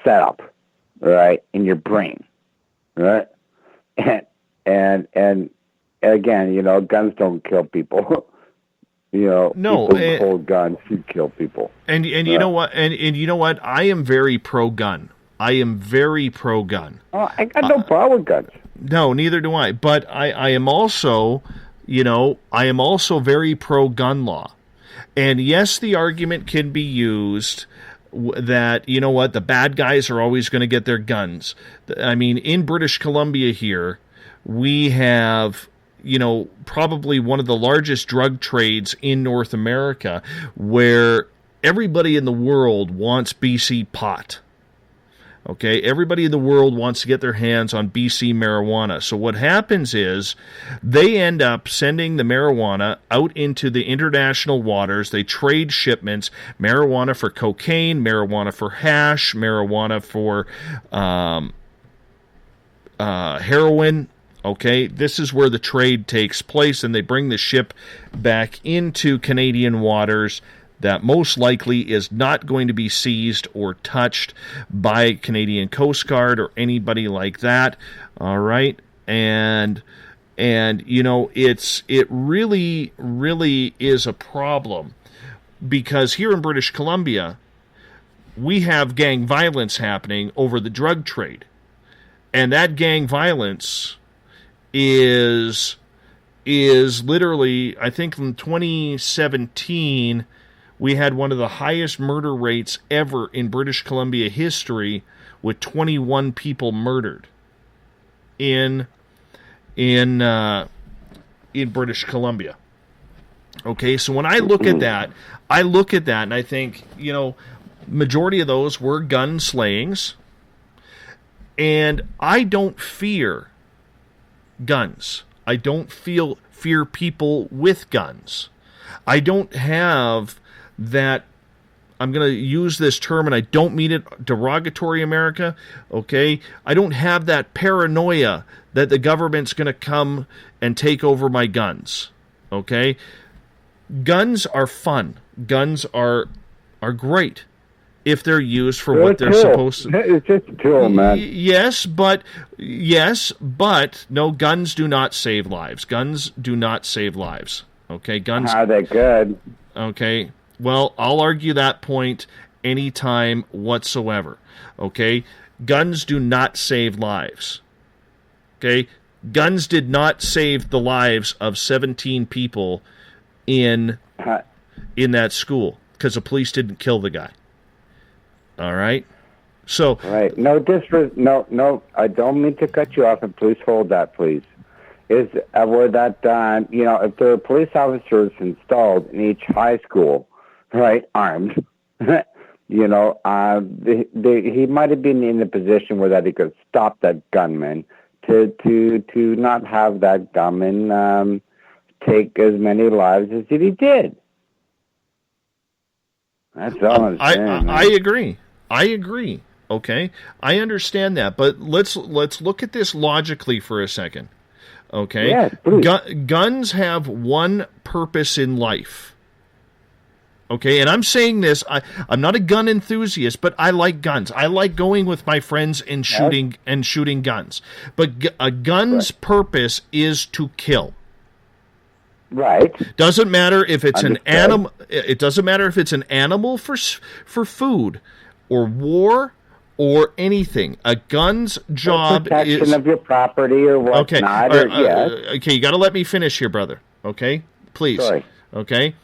Speaker 6: setup, right, in your brain, right? And again, guns don't kill people. people
Speaker 3: No,
Speaker 6: who hold guns should kill people.
Speaker 3: And you know what? And you know what? I am very pro-gun. I am very pro-gun.
Speaker 6: Oh, I got no problem with guns.
Speaker 3: No, neither do I. But I am also, very pro-gun law. And yes, the argument can be used that, you know what, the bad guys are always going to get their guns. I mean, in British Columbia here, we have, probably one of the largest drug trades in North America, where everybody in the world wants BC pot. Okay, everybody in the world wants to get their hands on BC marijuana. So what happens is they end up sending the marijuana out into the international waters. They trade shipments, marijuana for cocaine, marijuana for hash, marijuana for heroin. Okay, this is where the trade takes place, and they bring the ship back into Canadian waters that most likely is not going to be seized or touched by Canadian Coast Guard or anybody like that. All right, and it really is a problem, because here in British Columbia we have gang violence happening over the drug trade, and that gang violence is literally, I think in 2017, we had one of the highest murder rates ever in British Columbia history, with 21 people murdered in British Columbia. Okay, so when I look at that and I think, majority of those were gun slayings, and I don't fear guns. I don't fear people with guns. I don't have that, I'm going to use this term and I don't mean it derogatory, America, okay? I don't have that paranoia that the government's going to come and take over my guns, okay? Guns are fun. Guns are great if they're used for what they're supposed to.
Speaker 6: It's just a tool, man.
Speaker 3: Yes, but no, guns do not save lives. Guns do not save lives. Okay, guns.
Speaker 6: How they good?
Speaker 3: Okay, well, I'll argue that point anytime whatsoever. Okay, guns do not save lives. Okay, guns did not save the lives of 17 people in that school, because the police didn't kill the guy. All right. So.
Speaker 6: Right. No. I don't mean to cut you off, and please hold that, please. Is where that if there are police officers installed in each high school, right, armed, he might have been in a position where that he could stop that gunman to not have that gunman take as many lives as he did. That's all I'm saying.
Speaker 3: I agree. Okay, I understand that, but let's look at this logically for a second. Okay,
Speaker 6: yes,
Speaker 3: guns have one purpose in life. Okay, and I'm saying this. I'm not a gun enthusiast, but I like guns. I like going with my friends and shooting guns. But a gun's purpose is to kill.
Speaker 6: Right.
Speaker 3: Doesn't matter if it's an animal. It doesn't matter if it's an animal for food, or war, or anything. A gun's job
Speaker 6: protection
Speaker 3: is
Speaker 6: of your property or whatnot.
Speaker 3: Okay, you got to let me finish here, brother. Okay, please.
Speaker 6: Sorry.
Speaker 3: Okay.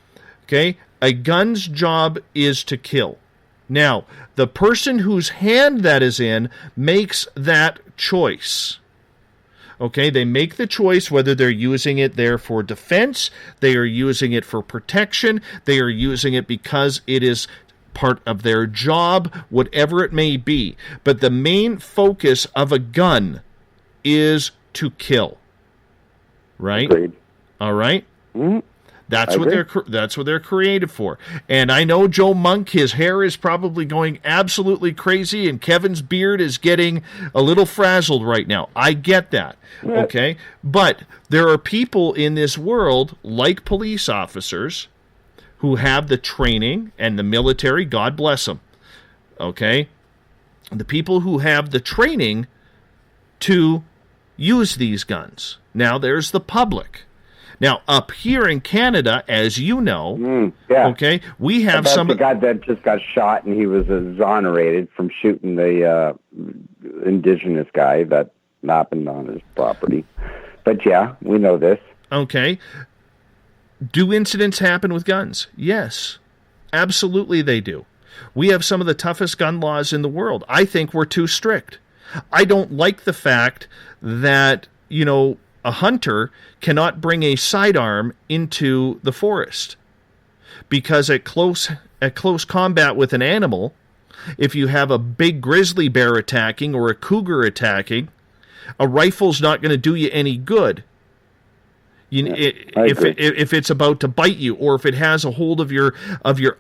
Speaker 3: A gun's job is to kill. Now, the person whose hand that is in makes that choice. Okay, they make the choice whether they're using it there for defense, they are using it for protection, they are using it because it is part of their job, whatever it may be. But the main focus of a gun is to kill. Right?
Speaker 6: Agreed.
Speaker 3: All right?
Speaker 6: Mm-hmm.
Speaker 3: That's what they're created for. And I know Joe Monk, his hair is probably going absolutely crazy, and Kevin's beard is getting a little frazzled right now. I get that. Okay? But there are people in this world, like police officers, who have the training, and the military, God bless them. Okay? The people who have the training to use these guns. Now there's the public. Now, up here in Canada, as you know,
Speaker 6: yeah.
Speaker 3: okay, we have
Speaker 6: About
Speaker 3: some
Speaker 6: the guy that just got shot and he was exonerated from shooting the indigenous guy that happened on his property. But yeah, we know this.
Speaker 3: Okay. Do incidents happen with guns? Yes. Absolutely they do. We have some of the toughest gun laws in the world. I think we're too strict. I don't like the fact that, a hunter cannot bring a sidearm into the forest. Because at close combat with an animal, if you have a big grizzly bear attacking or a cougar attacking, a rifle's not going to do you any good. If it's about to bite you, or if it has a hold of your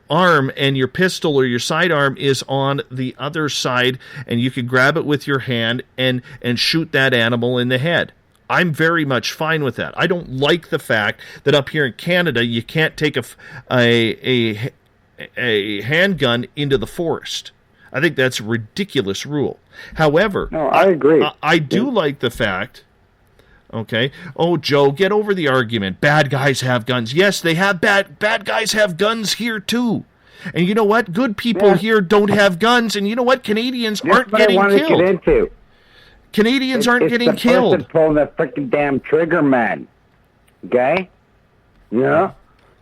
Speaker 3: arm and your pistol or your sidearm is on the other side, and you can grab it with your hand and shoot that animal in the head. I'm very much fine with that. I don't like the fact that up here in Canada you can't take a handgun into the forest. I think that's a ridiculous rule. However,
Speaker 6: no, I agree.
Speaker 3: I do like the fact. Okay. Oh, Joe, get over the argument. Bad guys have guns. Yes, they have bad guys have guns here too. And you know what? Good people here don't have guns. And you know what? Canadians aren't getting killed.
Speaker 6: To get into.
Speaker 3: Canadians aren't getting killed.
Speaker 6: It's the person pulling the freaking damn trigger, man. Okay? You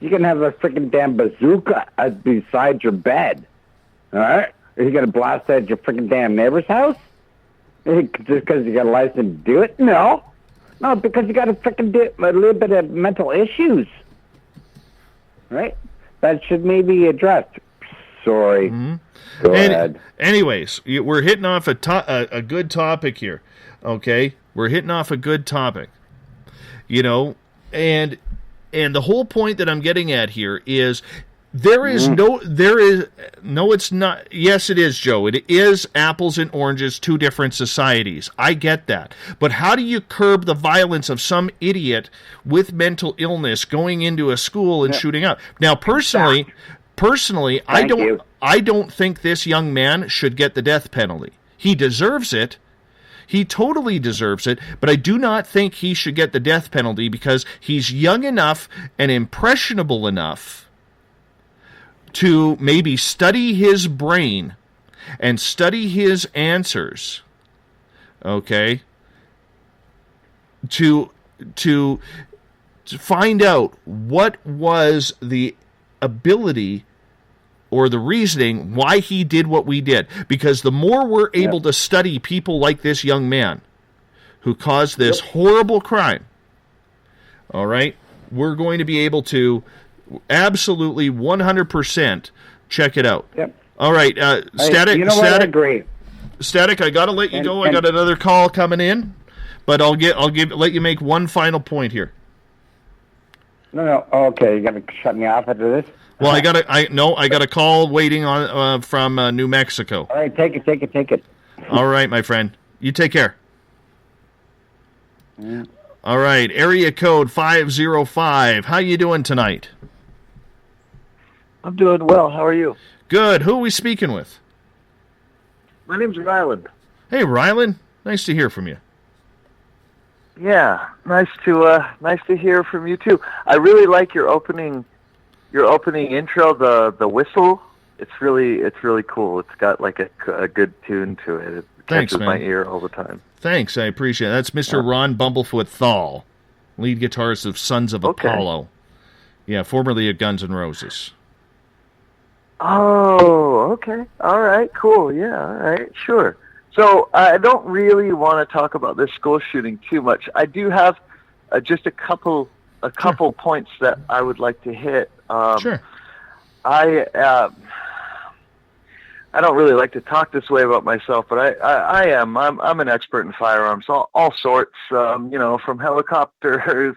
Speaker 6: can have a freaking damn bazooka beside your bed. All right? Are you going to blast that at your freaking damn neighbor's house? Just because you got a license to do it? No, because you got to freaking do a little bit of mental issues. Right? That should maybe addressed. Sorry.
Speaker 3: Mm-hmm.
Speaker 6: Go ahead.
Speaker 3: Anyways, we're hitting off a good topic here. Okay? We're hitting off a good topic. And the whole point that I'm getting at here is it's not. Yes, it is, Joe. It is apples and oranges, two different societies. I get that. But how do you curb the violence of some idiot with mental illness going into a school and shooting up? Now, personally, I don't think this young man should get the death penalty. He deserves it. He totally deserves it, but I do not think he should get the death penalty because he's young enough and impressionable enough to maybe study his brain and study his answers, okay, to find out what was the ability or the reasoning why he did what we did. Because the more we're able to study people like this young man who caused this horrible crime, all right, we're going to be able to absolutely 100% check it out.
Speaker 6: Yep.
Speaker 3: All right, Static.
Speaker 6: You know what? I agree.
Speaker 3: Static, I got to let you go. I got another call coming in, but I'll let you make one final point here.
Speaker 6: No. Okay, you're gonna shut me off after this.
Speaker 3: Well, I got a call waiting on from New Mexico.
Speaker 6: All right, take it.
Speaker 3: All right, my friend. You take care.
Speaker 6: Yeah.
Speaker 3: All right, area code 505. How you doing tonight?
Speaker 7: I'm doing well. How are you?
Speaker 3: Good. Who are we speaking with?
Speaker 7: My name's Ryland.
Speaker 3: Hey, Ryland. Nice to hear from you.
Speaker 7: Yeah, nice to hear from you too. I really like your opening intro, the whistle. It's really cool. It's got like a good tune to it. It
Speaker 3: Thanks,
Speaker 7: catches
Speaker 3: man.
Speaker 7: my ear all the time.
Speaker 3: Thanks, I appreciate it. That's Mr. Ron Bumblefoot THAL, lead guitarist of Sons of Apollo. Yeah, formerly of Guns N' Roses.
Speaker 7: Oh, okay. All right, cool. Yeah, all right, sure. So I don't really want to talk about this school shooting too much. I do have just a couple points that I would like to hit.
Speaker 3: Sure.
Speaker 7: I don't really like to talk this way about myself, but I'm an expert in firearms, all sorts, from helicopters,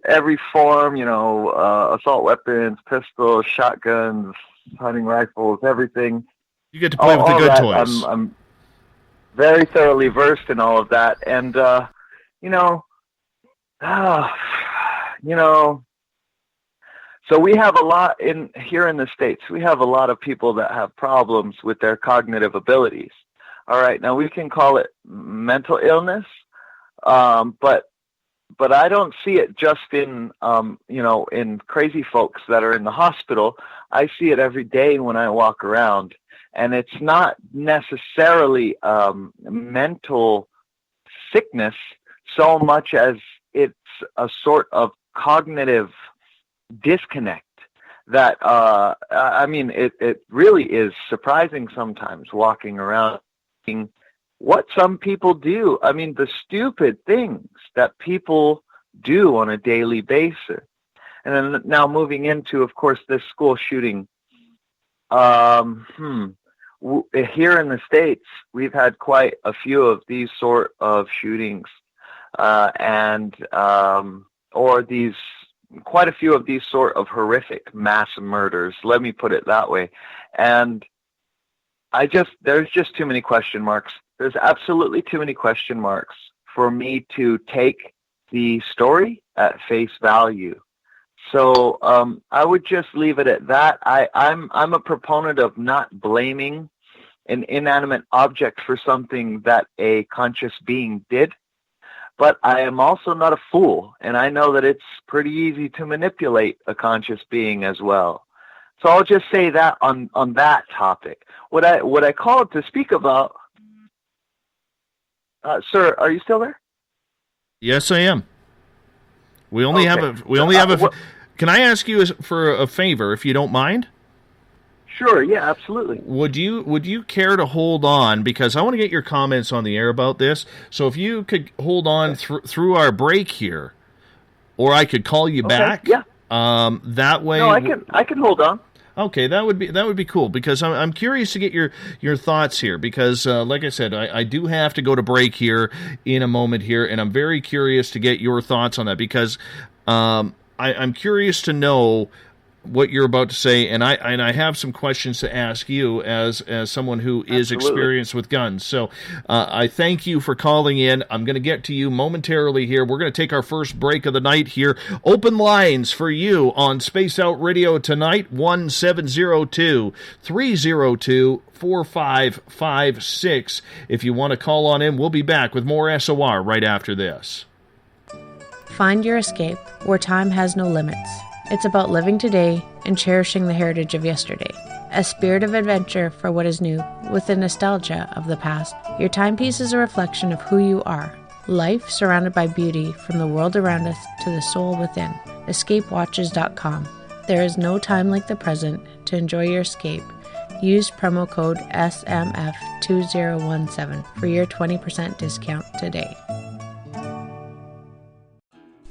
Speaker 7: every form, assault weapons, pistols, shotguns, hunting rifles, everything.
Speaker 3: You get to play with the good toys.
Speaker 7: I'm very thoroughly versed in all of that, and so we have a lot here in the States. We have a lot of people that have problems with their cognitive abilities. All right, now we can call it mental illness, but but I don't see it just in, in crazy folks that are in the hospital. I see it every day when I walk around, and it's not necessarily mental sickness so much as it's a sort of cognitive disconnect that, it really is surprising sometimes walking around what some people do. I mean, the stupid things that people do on a daily basis. And then now moving into, of course, this school shooting. Here in the States, we've had quite a few of these sort of shootings, quite a few of these sort of horrific mass murders. Let me put it that way. And there's just too many question marks. There's absolutely too many question marks for me to take the story at face value. So I would just leave it at that. I'm a proponent of not blaming an inanimate object for something that a conscious being did. But I am also not a fool, and I know that it's pretty easy to manipulate a conscious being as well. So I'll just say that on that topic. What I called to speak about, sir, are you still there?
Speaker 3: Yes, I am. We only have a. Can I ask you for a favor, if you don't mind?
Speaker 7: Sure. Yeah, absolutely.
Speaker 3: Would you care to hold on, because I want to get your comments on the air about this. So if you could hold on through our break here, or I could call you back.
Speaker 7: Yeah.
Speaker 3: That way.
Speaker 7: No, I can hold on.
Speaker 3: Okay, that would be cool, because I'm curious to get your thoughts here, because like I said, I do have to go to break here in a moment here, and I'm very curious to get your thoughts on that, because I'm curious to know what you're about to say, and I have some questions to ask you as someone who is experienced with guns. So I thank you for calling in. I'm going to get to you momentarily here. We're going to take our first break of the night here. Open lines for you on Spaced Out Radio tonight, 1-702-302-4556. If you want to call on in, we'll be back with more SOR right after this.
Speaker 8: Find your escape where time has no limits. It's about living today and cherishing the heritage of yesterday. A spirit of adventure for what is new, with the nostalgia of the past. Your timepiece is a reflection of who you are. Life surrounded by beauty from the world around us to the soul within. EscapeWatches.com. There is no time like the present to enjoy your escape. Use promo code SMF2017 for your 20% discount today.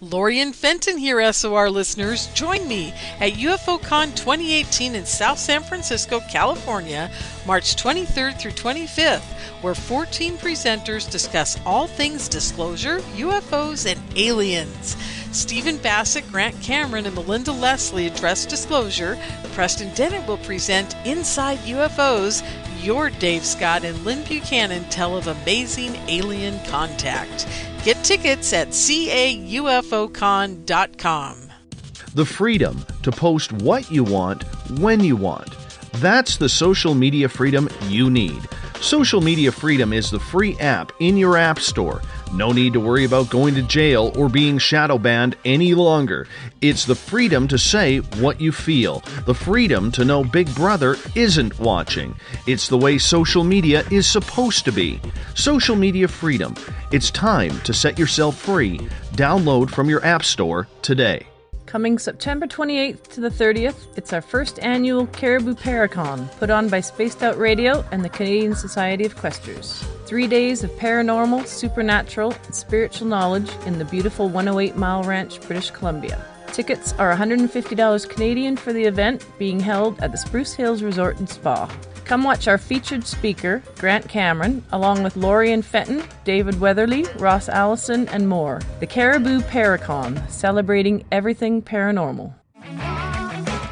Speaker 9: Lori and Fenton here, SOR listeners. Join me at UFOCon 2018 in South San Francisco, California, March 23rd through 25th, where 14 presenters discuss all things disclosure, UFOs, and aliens. Stephen Bassett, Grant Cameron, and Melinda Leslie address disclosure. Preston Dennett will present Inside UFOs. Your Dave Scott and Lynn Buchanan tell of amazing alien contact. Get tickets at caufocon.com.
Speaker 3: The freedom to post what you want, when you want. That's the social media freedom you need. Social Media Freedom is the free app in your app store. No need to worry about going to jail or being shadow banned any longer. It's the freedom to say what you feel. The freedom to know Big Brother isn't watching. It's the way social media is supposed to be. Social Media Freedom. It's time to set yourself free. Download from your app store today.
Speaker 10: Coming September 28th to the 30th, it's our first annual Caribou Paracon, put on by Spaced Out Radio and the Canadian Society of Questers. 3 days of paranormal, supernatural, and spiritual knowledge in the beautiful 108 Mile Ranch, British Columbia. Tickets are $150 Canadian for the event, being held at the Spruce Hills Resort and Spa. Come watch our featured speaker, Grant Cameron, along with Laurie and Fenton, David Weatherly, Ross Allison, and more. The Caribou Paracon, celebrating everything paranormal.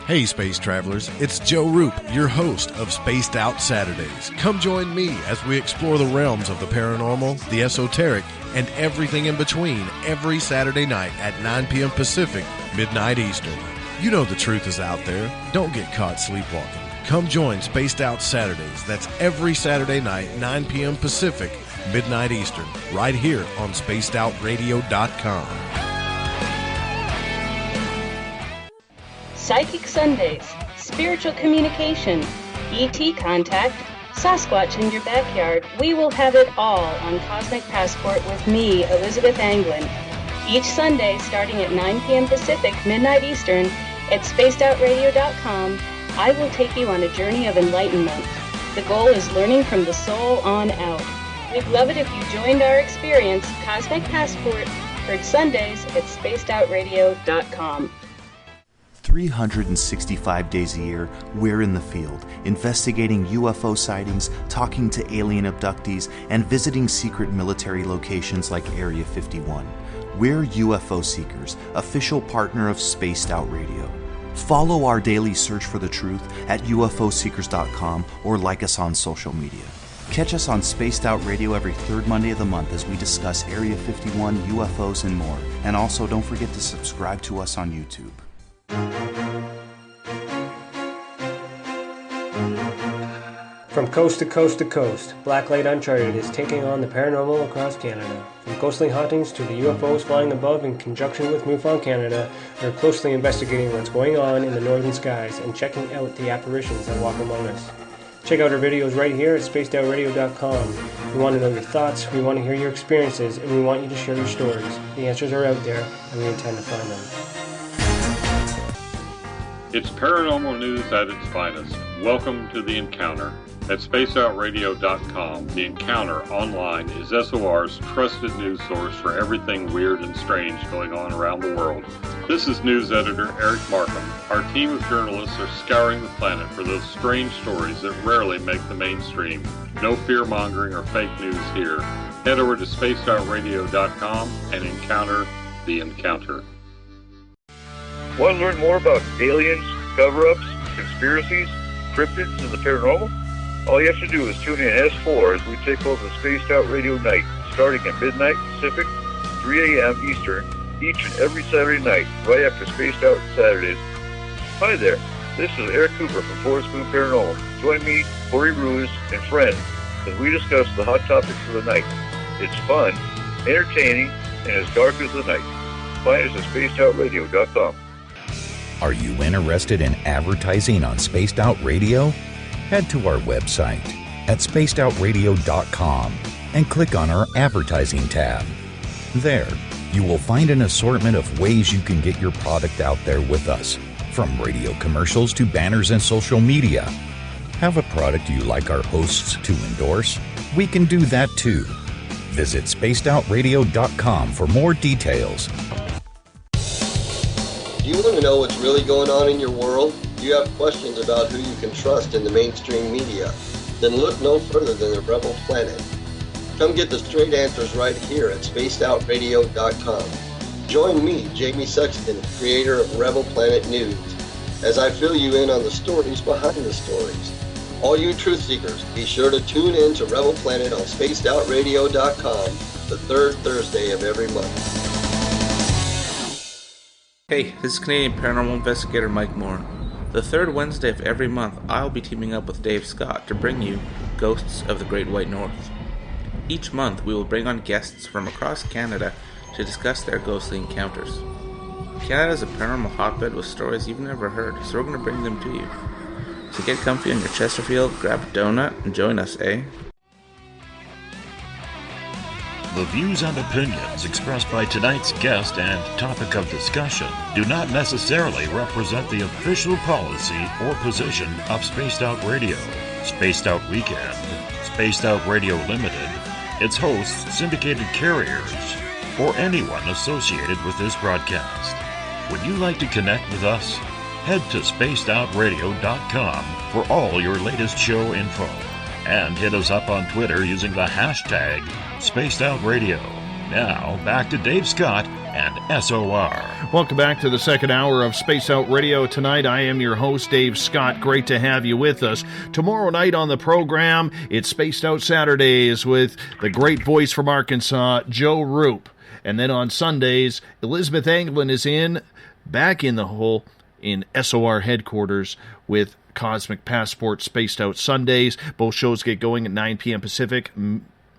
Speaker 11: Hey, space travelers, it's Joe Roop, your host of Spaced Out Saturdays. Come join me as we explore the realms of the paranormal, the esoteric, and everything in between every Saturday night at 9 p.m. Pacific, midnight Eastern. You know the truth is out there. Don't get caught sleepwalking. Come join Spaced Out Saturdays. That's every Saturday night, 9 p.m. Pacific, midnight Eastern, right here on spacedoutradio.com.
Speaker 12: Psychic Sundays, spiritual communication, ET contact, Sasquatch in your backyard. We will have it all on Cosmic Passport with me, Elizabeth Anglin. Each Sunday, starting at 9 p.m. Pacific, midnight Eastern, at spacedoutradio.com, I will take you on a journey of enlightenment. The goal is learning from the soul on out. We'd love it if you joined our experience. Cosmic Passport, heard Sundays at spacedoutradio.com.
Speaker 13: 365 days a year, we're in the field, investigating UFO sightings, talking to alien abductees, and visiting secret military locations like Area 51. We're UFO Seekers, official partner of Spaced Out Radio. Follow our daily search for the truth at ufoseekers.com or like us on social media. Catch us on Spaced Out Radio every third Monday of the month as we discuss Area 51, UFOs, and more. And also, don't forget to subscribe to us on YouTube.
Speaker 14: From coast to coast to coast, Blacklight Uncharted is taking on the paranormal across Canada. From ghostly hauntings to the UFOs flying above in conjunction with MUFON Canada, we're closely investigating what's going on in the northern skies and checking out the apparitions that walk among us. Check out our videos right here at spacedoutradio.com. We want to know your thoughts, we want to hear your experiences, and we want you to share your stories. The answers are out there, and we intend to find them.
Speaker 15: It's paranormal news at its finest. Welcome to The Encounter. At spacedoutradio.com, The Encounter online is SOR's trusted news source for everything weird and strange going on around the world. This is news editor Eric Markham. Our team of journalists are scouring the planet for those strange stories that rarely make the mainstream. No fear-mongering or fake news here. Head over to spacedoutradio.com and encounter The Encounter.
Speaker 16: Want to learn more about aliens, cover-ups, conspiracies, cryptids, and the paranormal? All you have to do is tune in S4 as we take over the Spaced Out Radio night, starting at midnight Pacific, 3 a.m. Eastern, each and every Saturday night, right after Spaced Out Saturdays. Hi there, this is Eric Cooper from Forest Moon Paranormal. Join me, Corey Ruiz, and friends as we discuss the hot topics of the night. It's fun, entertaining, and as dark as the night. Find us at spacedoutradio.com.
Speaker 17: Are you interested in advertising on Spaced Out Radio? Head to our website at spacedoutradio.com and click on our advertising tab. There, you will find an assortment of ways you can get your product out there with us, from radio commercials to banners and social media. Have a product you like our hosts to endorse? We can do that too. Visit spacedoutradio.com for more details.
Speaker 18: Do you want to know what's really going on in your world? Do you have questions about who you can trust in the mainstream media? Then look no further than the Rebel Planet. Come get the straight answers right here at spacedoutradio.com. Join me, Jamie Sexton, creator of Rebel Planet News, as I fill you in on the stories behind the stories. All you truth seekers, be sure to tune in to Rebel Planet on spacedoutradio.com the third Thursday of every month.
Speaker 19: Hey, this is Canadian Paranormal Investigator Mike Moore. The third Wednesday of every month, I'll be teaming up with Dave Scott to bring you Ghosts of the Great White North. Each month, we will bring on guests from across Canada to discuss their ghostly encounters. Canada is a paranormal hotbed with stories you've never heard, so we're going to bring them to you. So get comfy on your Chesterfield, grab a donut, and join us, eh?
Speaker 1: The views and opinions expressed by tonight's guest and topic of discussion do not necessarily represent the official policy or position of Spaced Out Radio, Spaced Out Weekend, Spaced Out Radio Limited, its hosts, syndicated carriers, or anyone associated with this broadcast. Would you like to connect with us? Head to spacedoutradio.com for all your latest show info. And hit us up on Twitter using the hashtag SpacedOutRadio. Now, back to Dave Scott and SOR.
Speaker 3: Welcome back to the second hour of Spaced Out Radio. Tonight, I am your host, Dave Scott. Great to have you with us. Tomorrow night on the program, it's Spaced Out Saturdays with the great voice from Arkansas, Joe Roop. And then on Sundays, Elizabeth Anglin is back in the hole in SOR headquarters with Cosmic Passport Spaced Out Sundays. Both shows get going at 9 p.m. Pacific,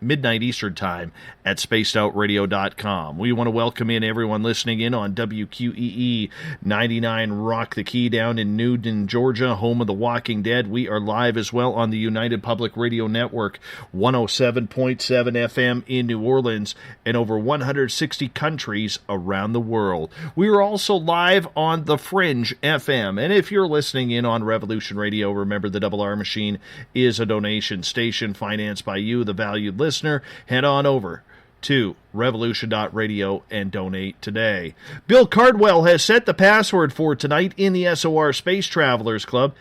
Speaker 3: midnight Eastern Time at spacedoutradio.com. We want to welcome in everyone listening in on WQEE 99 Rock the Key down in Newton, Georgia, home of The Walking Dead. We are live as well on the United Public Radio Network, 107.7 FM in New Orleans, and over 160 countries around the world. We are also live on The Fringe FM, and if you're listening in on Revolution Radio, remember the Double R Machine is a donation station financed by you, the valued listener. Head on over to revolution.radio and donate today. Bill Cardwell has set the password for tonight in the SOR Space Travelers Club.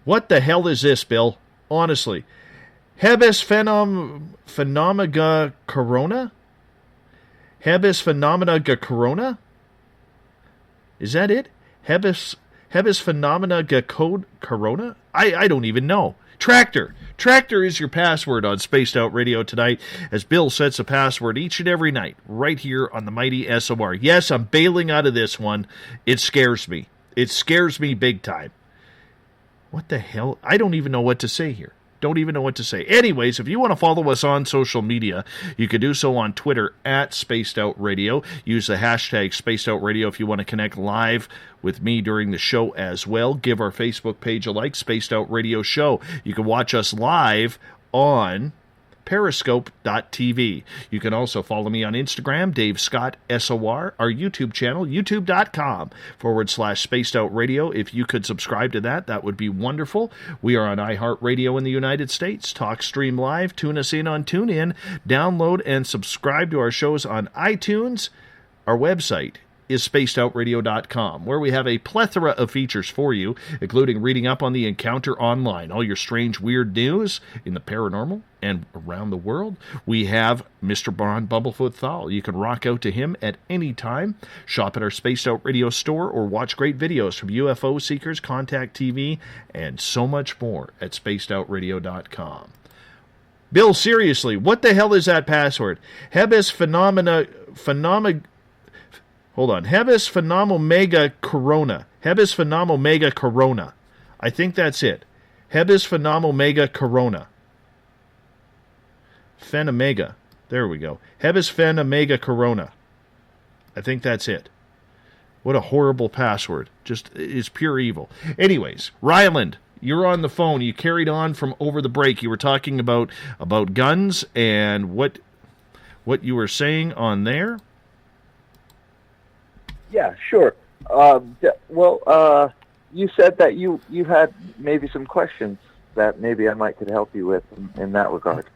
Speaker 3: What the hell is this, Bill? Honestly. Hebes phenomena corona? Hebes phenomena corona? Is that it? Hebes phenomena corona? I don't even know. Tractor is your password on Spaced Out Radio tonight, as Bill sets a password each and every night right here on the mighty SOR. Yes, I'm bailing out of this one. It scares me. It scares me big time. What the hell? I don't even know what to say here. Don't even know what to say. Anyways, if you want to follow us on social media, you can do so on Twitter at Spaced Out Radio. Use the hashtag Spaced Out Radio if you want to connect live with me during the show as well. Give our Facebook page a like, Spaced Out Radio Show. You can watch us live on periscope.tv. You can also follow me on Instagram, Dave Scott SOR, our YouTube channel, youtube.com/Spaced Out Radio. If you could subscribe to that, that would be wonderful. We are on iHeartRadio in the United States, TalkStream Live, tune us in on TuneIn, download and subscribe to our shows on iTunes. Our website is spacedoutradio.com, where we have a plethora of features for you, including reading up on the encounter online, all your strange, weird news in the paranormal and around the world. We have Mr. Bumblefoot THAL. You can rock out to him at any time, shop at our Spaced Out Radio store, or watch great videos from UFO seekers, Contact TV, and so much more at spacedoutradio.com. Bill, seriously, what the hell is that password? Hebes Hold on. Hebes phenomomega corona. Hebes phenomomega corona. I think that's it. Hebes phenomomega corona. Phenomega. There we go. Hebes phenomega corona. I think that's it. What a horrible password. Just, it's pure evil. Anyways, Ryland, you're on the phone. You carried on from over the break. You were talking about guns and what you were saying on there.
Speaker 7: Yeah, sure. You said that you had maybe some questions that maybe I might could help you with in that regard.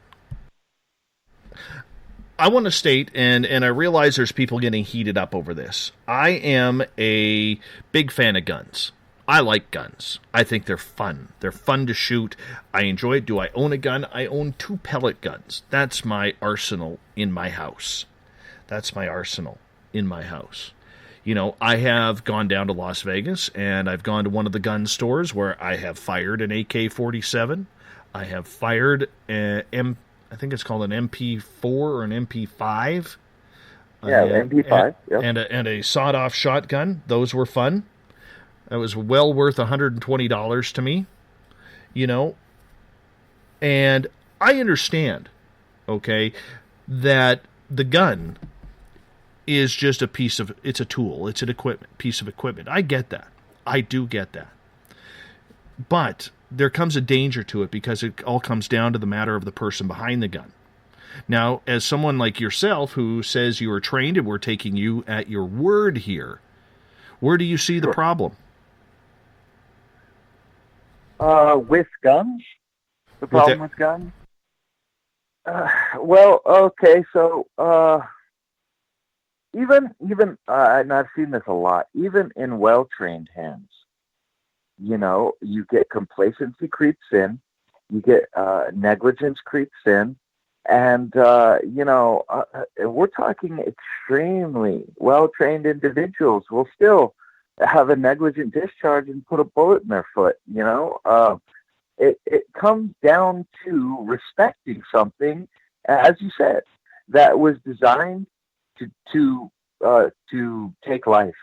Speaker 3: I want to state, and I realize there's people getting heated up over this. I am a big fan of guns. I like guns. I think they're fun. They're fun to shoot. I enjoy it. Do I own a gun? I own 2 pellet guns. That's my arsenal in my house. You know, I have gone down to Las Vegas, and I've gone to one of the gun stores where I have fired an AK-47. I have fired I think it's called an MP4 or an MP5.
Speaker 7: Yeah, MP5. Yep.
Speaker 3: And a sawed-off shotgun. Those were fun. That was well worth $120 to me. You know, and I understand, okay, that the gun is just it's a tool, it's an piece of equipment. I get that. I do get that. But there comes a danger to it because it all comes down to the matter of the person behind the gun. Now, as someone like yourself who says you are trained and we're taking you at your word here, where do you see the problem?
Speaker 7: With guns? The problem with guns? Well, okay, so even and I've seen this a lot, even in well-trained hands, you know, you get complacency creeps in, you get negligence creeps in, and, you know, we're talking extremely well-trained individuals will still have a negligent discharge and put a bullet in their foot, you know. It comes down to respecting something, as you said, that was designed to take life.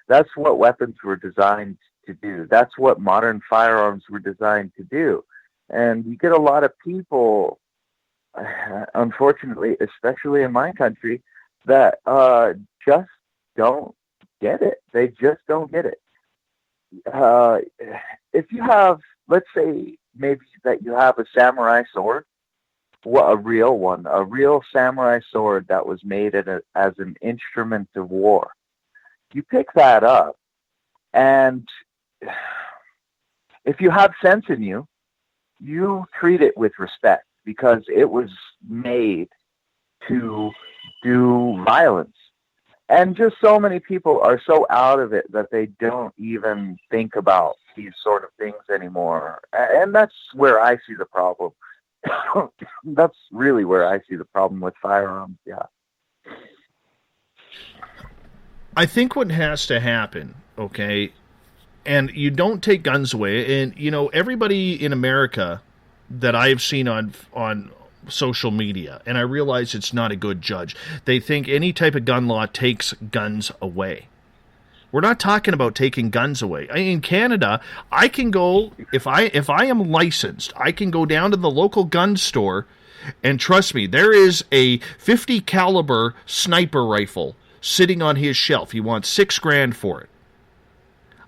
Speaker 7: That's what weapons were designed to do. That's what modern firearms were designed to do. And you get a lot of people
Speaker 4: unfortunately, especially in my country, that just don't get it. They just don't get it. If you have, let's say, maybe that you have a samurai sword, a real one, a real samurai sword that was made as an instrument of war. You pick that up, and if you have sense in you, you treat it with respect because it was made to do violence. And just so many people are so out of it that they don't even think about these sort of things anymore. And that's where I see the problem. That's really where I see the problem with firearms, yeah.
Speaker 3: I think what has to happen, okay, and you don't take guns away, and, everybody in America that I've seen on social media, and I realize it's not a good judge, they think any type of gun law takes guns away. We're not talking about taking guns away. In Canada, I can go, if I am licensed, I can go down to the local gun store, and trust me, there is a .50 caliber sniper rifle sitting on his shelf. He wants $6,000 for it.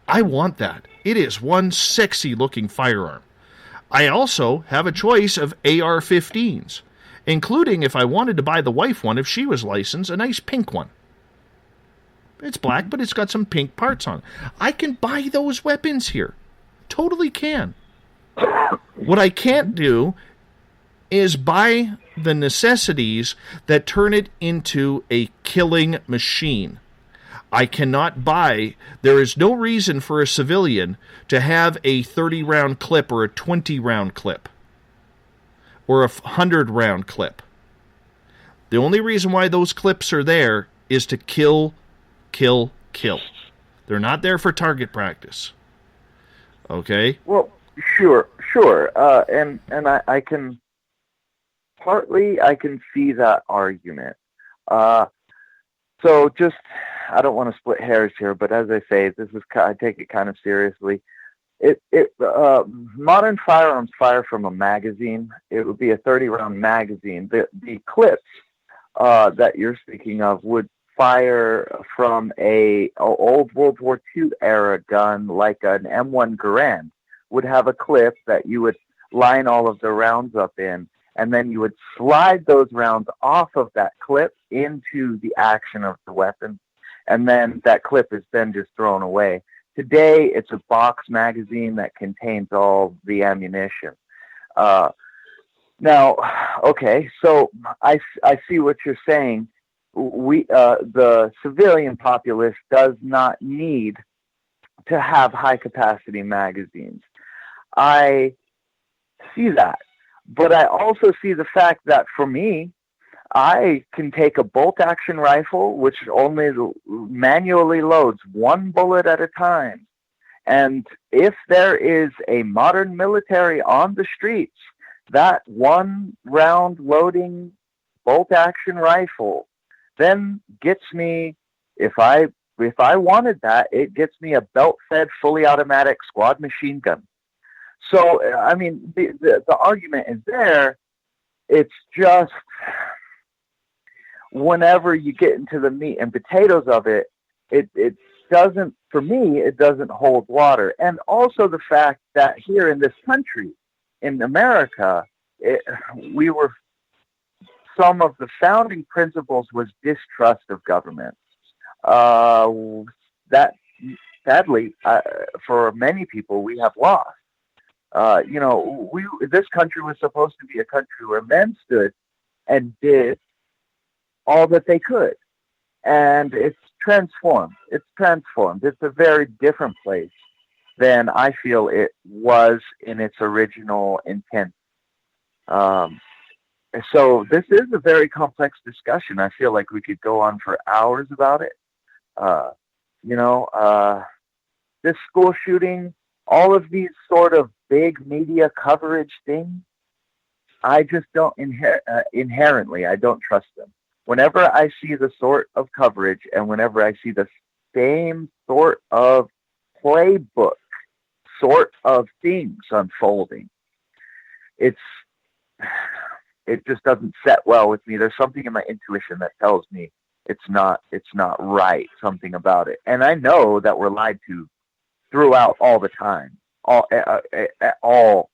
Speaker 3: I want that. It is one sexy looking firearm. I also have a choice of AR-15s, including, if I wanted to buy the wife one, if she was licensed, a nice pink one. It's black, but it's got some pink parts on it. I can buy those weapons here. Totally can. What I can't do is buy the necessities that turn it into a killing machine. I cannot buy, there is no reason for a civilian to have a 30-round clip or a 20-round clip or a 100-round clip. The only reason why those clips are there is to kill. They're not there for target practice. Okay?
Speaker 4: Well, sure. And I can see that argument. So just, I don't want to split hairs here, but as I say, I take it kind of seriously. Modern firearms fire from a magazine. It would be a 30-round magazine. The clips that you're speaking of would fire from a old World War II era gun, like an M1 Garand, would have a clip that you would line all of the rounds up in, and then you would slide those rounds off of that clip into the action of the weapon, and then that clip is then just thrown away. Today, it's a box magazine that contains all the ammunition. Now, okay, so I see what you're saying. The civilian populace does not need to have high-capacity magazines. I see that. But I also see the fact that for me, I can take a bolt-action rifle, which only manually loads one bullet at a time. And if there is a modern military on the streets, that one-round loading bolt-action rifle then gets me, if I wanted that, it gets me a belt-fed, fully automatic squad machine gun. So, I mean, the argument is there. It's just whenever you get into the meat and potatoes of it, it doesn't, for me, it doesn't hold water. And also the fact that here in this country, in America, some of the founding principles was distrust of government. That, sadly, for many people, we have lost. This country was supposed to be a country where men stood and did all that they could. And it's transformed. It's a very different place than I feel it was in its original intent. So this is a very complex discussion. I feel like we could go on for hours about it. This school shooting, all of these sort of big media coverage things, I just don't inherently, I don't trust them. Whenever I see the sort of coverage and whenever I see the same sort of playbook sort of things unfolding,
Speaker 7: it just doesn't set well with me. There's something in my intuition that tells me it's not right, something about it. And I know that we're lied to throughout all the time, all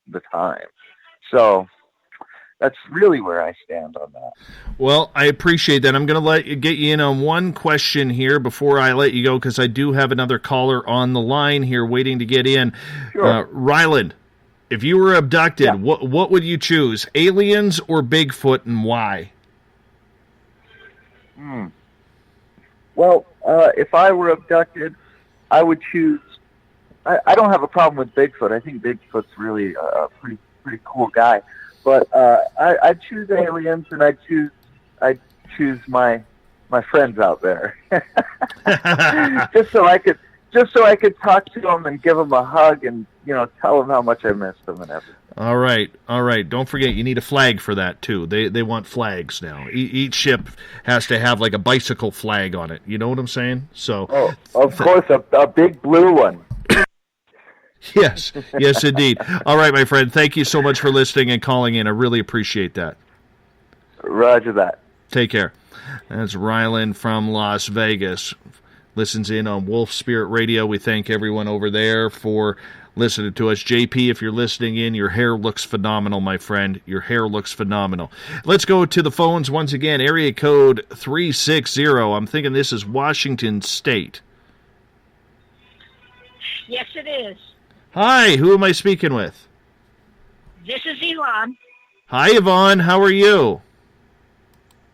Speaker 7: the time. So that's really where I stand on that.
Speaker 3: Well, I appreciate that. I'm going to get you in on one question here before I let you go, because I do have another caller on the line here waiting to get in.
Speaker 7: Sure.
Speaker 3: Ryland, if you were abducted, what would you choose, aliens or Bigfoot, and why?
Speaker 7: Well, if I were abducted, I would choose. I don't have a problem with Bigfoot. I think Bigfoot's really a pretty cool guy. But I'd choose aliens, and I'd choose my friends out there, just so I could talk to them and give them a hug and tell them how much I miss them and everything.
Speaker 3: All right. Don't forget, you need a flag for that too. They want flags now. Each ship has to have like a bicycle flag on it. You know what I'm saying? So,
Speaker 7: of course, a big blue one.
Speaker 3: Yes, indeed. All right, my friend. Thank you so much for listening and calling in. I really appreciate that.
Speaker 7: Roger that.
Speaker 3: Take care. That's Ryland from Las Vegas. Listens in on Wolf Spirit Radio. We thank everyone over there for listening to us. JP, if you're listening in, your hair looks phenomenal, my friend. Your hair looks phenomenal. Let's go to the phones once again. Area code 360. I'm thinking this is Washington State.
Speaker 20: Yes, it is.
Speaker 3: Hi, who am I speaking with?
Speaker 20: This is Yvonne.
Speaker 3: Hi, Yvonne. How are you?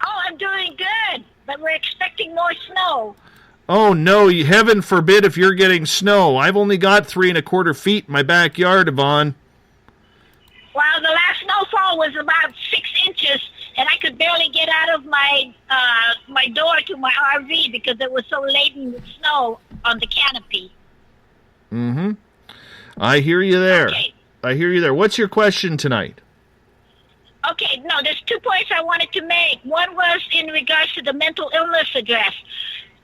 Speaker 20: Oh, I'm doing good, but we're expecting more snow.
Speaker 3: Oh, no, heaven forbid if you're getting snow. I've only got 3¼ feet in my backyard, Yvonne.
Speaker 20: Well, the last snowfall was about 6 inches, and I could barely get out of my door to my RV because it was so laden with snow on the canopy.
Speaker 3: Mm-hmm. I hear you there.
Speaker 20: Okay.
Speaker 3: What's your question tonight?
Speaker 20: Okay, no, there's 2 points I wanted to make. One was in regards to the mental illness address.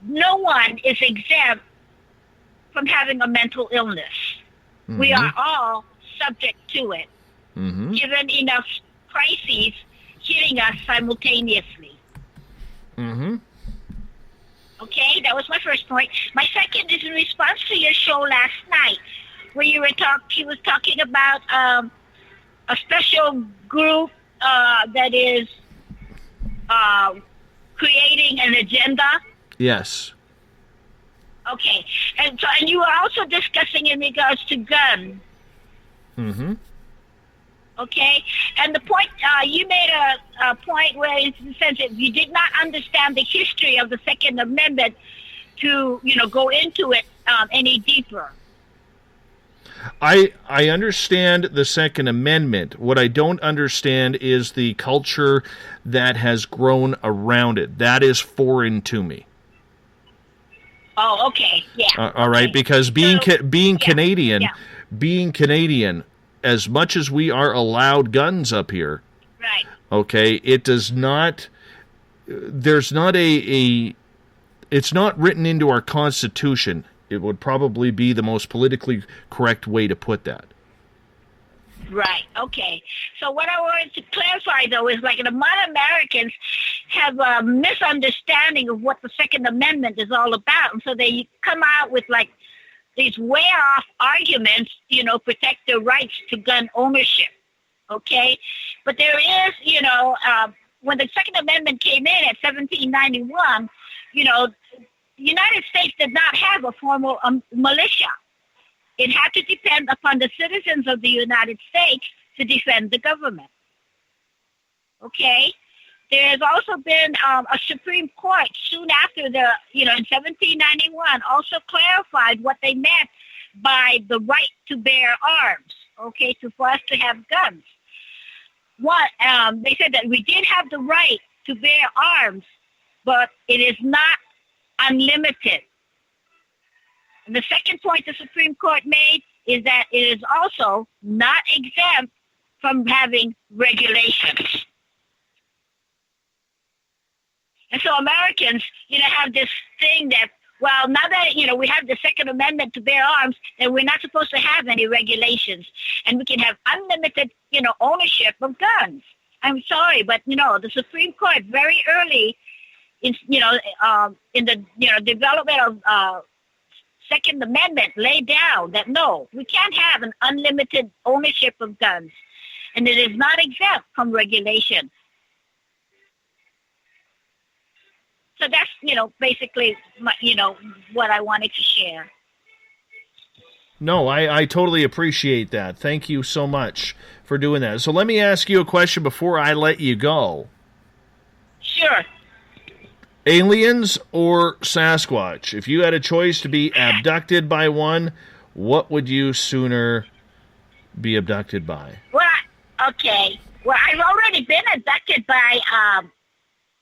Speaker 20: No one is exempt from having a mental illness. Mm-hmm. We are all subject to it, given enough crises hitting us simultaneously.
Speaker 3: Mm-hmm.
Speaker 20: Okay, that was my first point. My second is in response to your show last night, where you was talking about a special group that is creating an agenda.
Speaker 3: Yes.
Speaker 20: Okay, and you were also discussing in regards to guns.
Speaker 3: Mm-hmm.
Speaker 20: Okay, and the point you made a point where it says that you did not understand the history of the Second Amendment to go into it any deeper.
Speaker 3: I understand the Second Amendment. What I don't understand is the culture that has grown around it. That is foreign to me.
Speaker 20: Oh, okay, yeah.
Speaker 3: All right, because being Canadian, as much as we are allowed guns up here,
Speaker 20: right?
Speaker 3: Okay, it does not. There's not it's not written into our Constitution. It would probably be the most politically correct way to put that.
Speaker 20: Right, okay. So what I wanted to clarify, though, is like a lot of Americans have a misunderstanding of what the Second Amendment is all about. And so they come out with, like, these way-off arguments, protect their rights to gun ownership, okay? But there is, when the Second Amendment came in at 1791, the United States did not have a formal militia. It had to depend upon the citizens of the United States to defend the government. Okay? There has also been a Supreme Court soon after in 1791 also clarified what they meant by the right to bear arms, okay, for us to have guns. They said that we did have the right to bear arms, but it is not unlimited. And the second point the Supreme Court made is that it is also not exempt from having regulations. And so Americans, have this thing that, well, now that, we have the Second Amendment to bear arms, then we're not supposed to have any regulations. And we can have unlimited, ownership of guns. I'm sorry, but the Supreme Court very early in in the development of Second Amendment laid down that no, we can't have an unlimited ownership of guns, and it is not exempt from regulation. So that's basically what I wanted to share.
Speaker 3: No, I totally appreciate that. Thank you so much for doing that. So let me ask you a question before I let you go.
Speaker 20: Sure.
Speaker 3: Aliens or Sasquatch? If you had a choice to be abducted by one, what would you sooner be abducted by?
Speaker 20: Well, okay. Well, I've already been abducted by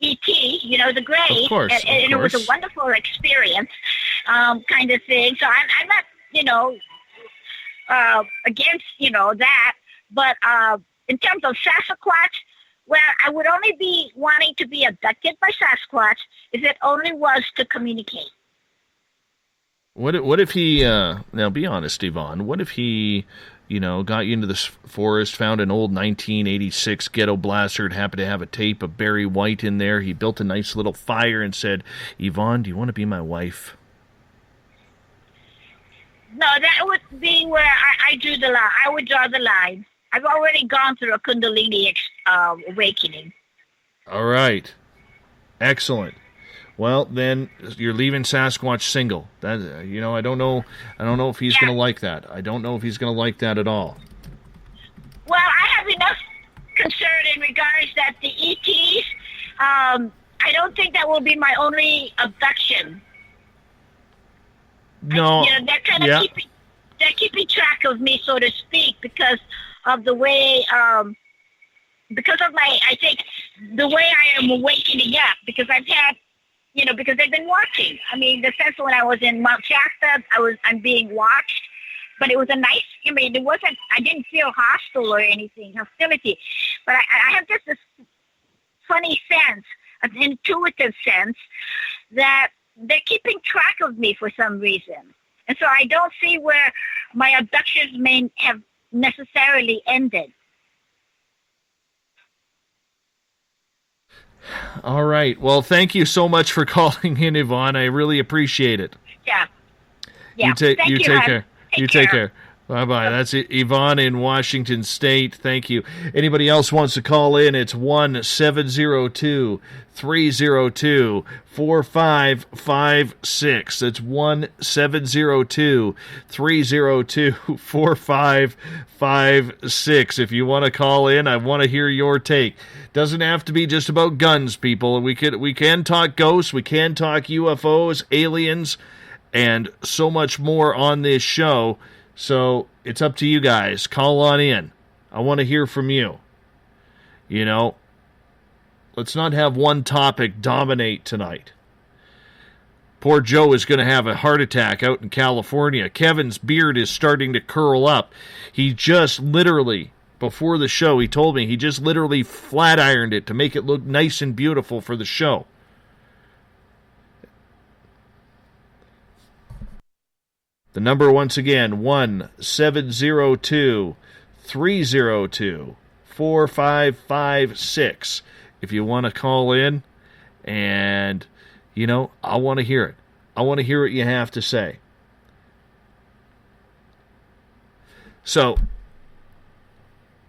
Speaker 20: E.T., the Gray.
Speaker 3: Of course,
Speaker 20: and it was a wonderful experience, kind of thing. So I'm not, against, that. But in terms of Sasquatch, well, I would only be wanting to be abducted by Sasquatch if it only was to communicate.
Speaker 3: What if he, now be honest, Yvonne, what if he, got you into this forest, found an old 1986 ghetto blaster, and happened to have a tape of Barry White in there, he built a nice little fire and said, Yvonne, do you want to be my wife?
Speaker 20: No, that would be where I drew the line. I would draw the line. I've already gone through a Kundalini awakening.
Speaker 3: All right. Excellent. Well, then you're leaving Sasquatch single. That I don't know if he's going to like that. I don't know if he's going to like that at all.
Speaker 20: Well, I have enough concern in regards that the ETs. I don't think that will be my only abduction.
Speaker 3: No.
Speaker 20: They're kind of keeping track of me, so to speak, because of the way, because of I think the way I am awakening up, because I've had, because they've been watching. I mean, the sense when I was in Mount Shasta, I'm being watched, but it was a nice, I didn't feel hostile or anything, hostility, but I have just this funny sense, an intuitive sense that they're keeping track of me for some reason. And so I don't see where my abductions may have necessarily ended.
Speaker 3: All right. Well, thank you so much for calling in, Yvonne. I really appreciate it.
Speaker 20: Yeah.
Speaker 3: You take care. Take care. Bye-bye.
Speaker 20: Yep.
Speaker 3: That's Yvonne in Washington State. Thank you. Anybody else wants to call in, it's 1-702-302-4556. That's 1-702-302-4556. If you want to call in, I want to hear your take. Doesn't have to be just about guns, people. We can talk ghosts, we can talk UFOs, aliens, and so much more on this show. So it's up to you guys. Call on in. I want to hear from you. Let's not have one topic dominate tonight. Poor Joe is going to have a heart attack out in California. Kevin's beard is starting to curl up. He just literally, before the show, he told me he just literally flat ironed it to make it look nice and beautiful for the show. The number, once again, 1-702-302-4556. If you want to call in, and, I want to hear it. I want to hear what you have to say. So,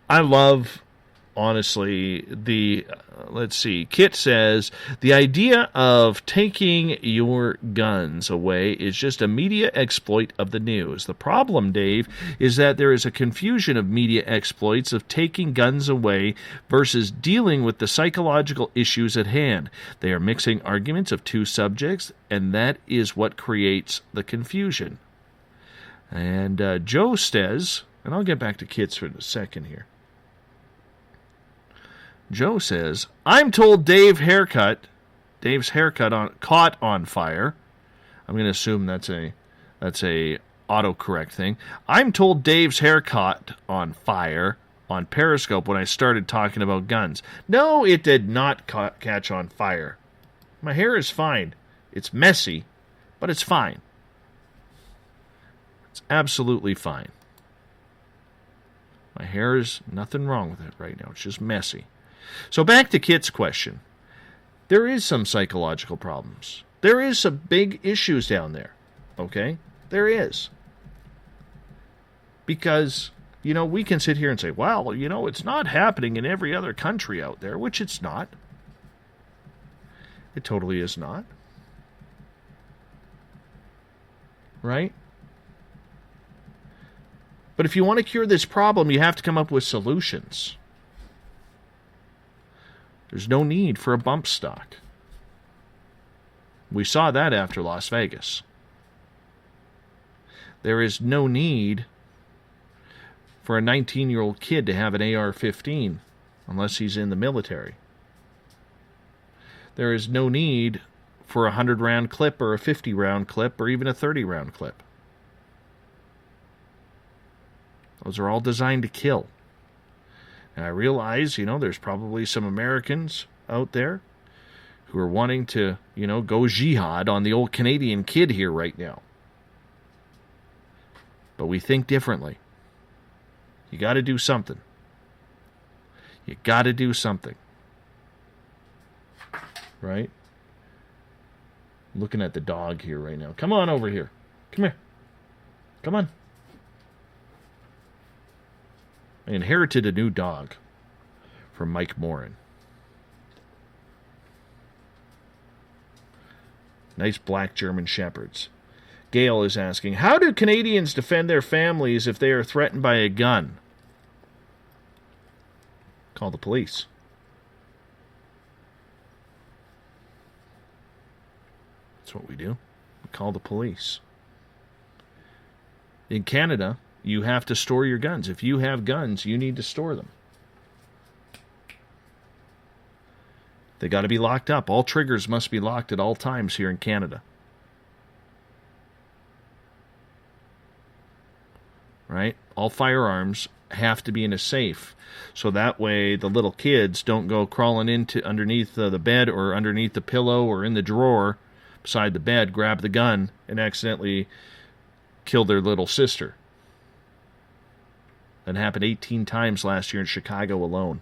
Speaker 3: I love, honestly, let's see, Kit says, the idea of taking your guns away is just a media exploit of the news. The problem, Dave, is that there is a confusion of media exploits of taking guns away versus dealing with the psychological issues at hand. They are mixing arguments of two subjects, and that is what creates the confusion. And Joe says, and I'll get back to Kit's for a second here. Joe says, I'm told Dave's haircut caught on fire. I'm going to assume that's a autocorrect thing. I'm told Dave's hair caught on fire on Periscope when I started talking about guns. No, it did not catch on fire. My hair is fine. It's messy, but it's fine. It's absolutely fine. My hair is nothing wrong with it right now. It's just messy. So back to Kit's question. There is some psychological problems. There is some big issues down there. Okay? There is. Because, we can sit here and say, well, it's not happening in every other country out there, which it's not. It totally is not. Right? But if you want to cure this problem, you have to come up with solutions. There's no need for a bump stock. We saw that after Las Vegas. There is no need for a 19-year-old kid to have an AR-15 unless he's in the military. There is no need for a 100-round clip or a 50-round clip or even a 30-round clip. Those are all designed to kill. And I realize, there's probably some Americans out there who are wanting to, go jihad on the old Canadian kid here right now. But we think differently. You got to do something. You got to do something. Right? Looking at the dog here right now. Come on over here. Come here. Come on. I inherited a new dog from Mike Morin. Nice black German Shepherds. Gail is asking, how do Canadians defend their families if they are threatened by a gun? Call the police. That's what we do. We call the police. In Canada, you have to store your guns. If you have guns, you need to store them. They got to be locked up. All triggers must be locked at all times here in Canada. Right? All firearms have to be in a safe. So that way the little kids don't go crawling into underneath the bed or underneath the pillow or in the drawer beside the bed, grab the gun, and accidentally kill their little sister. That happened 18 times last year in Chicago alone.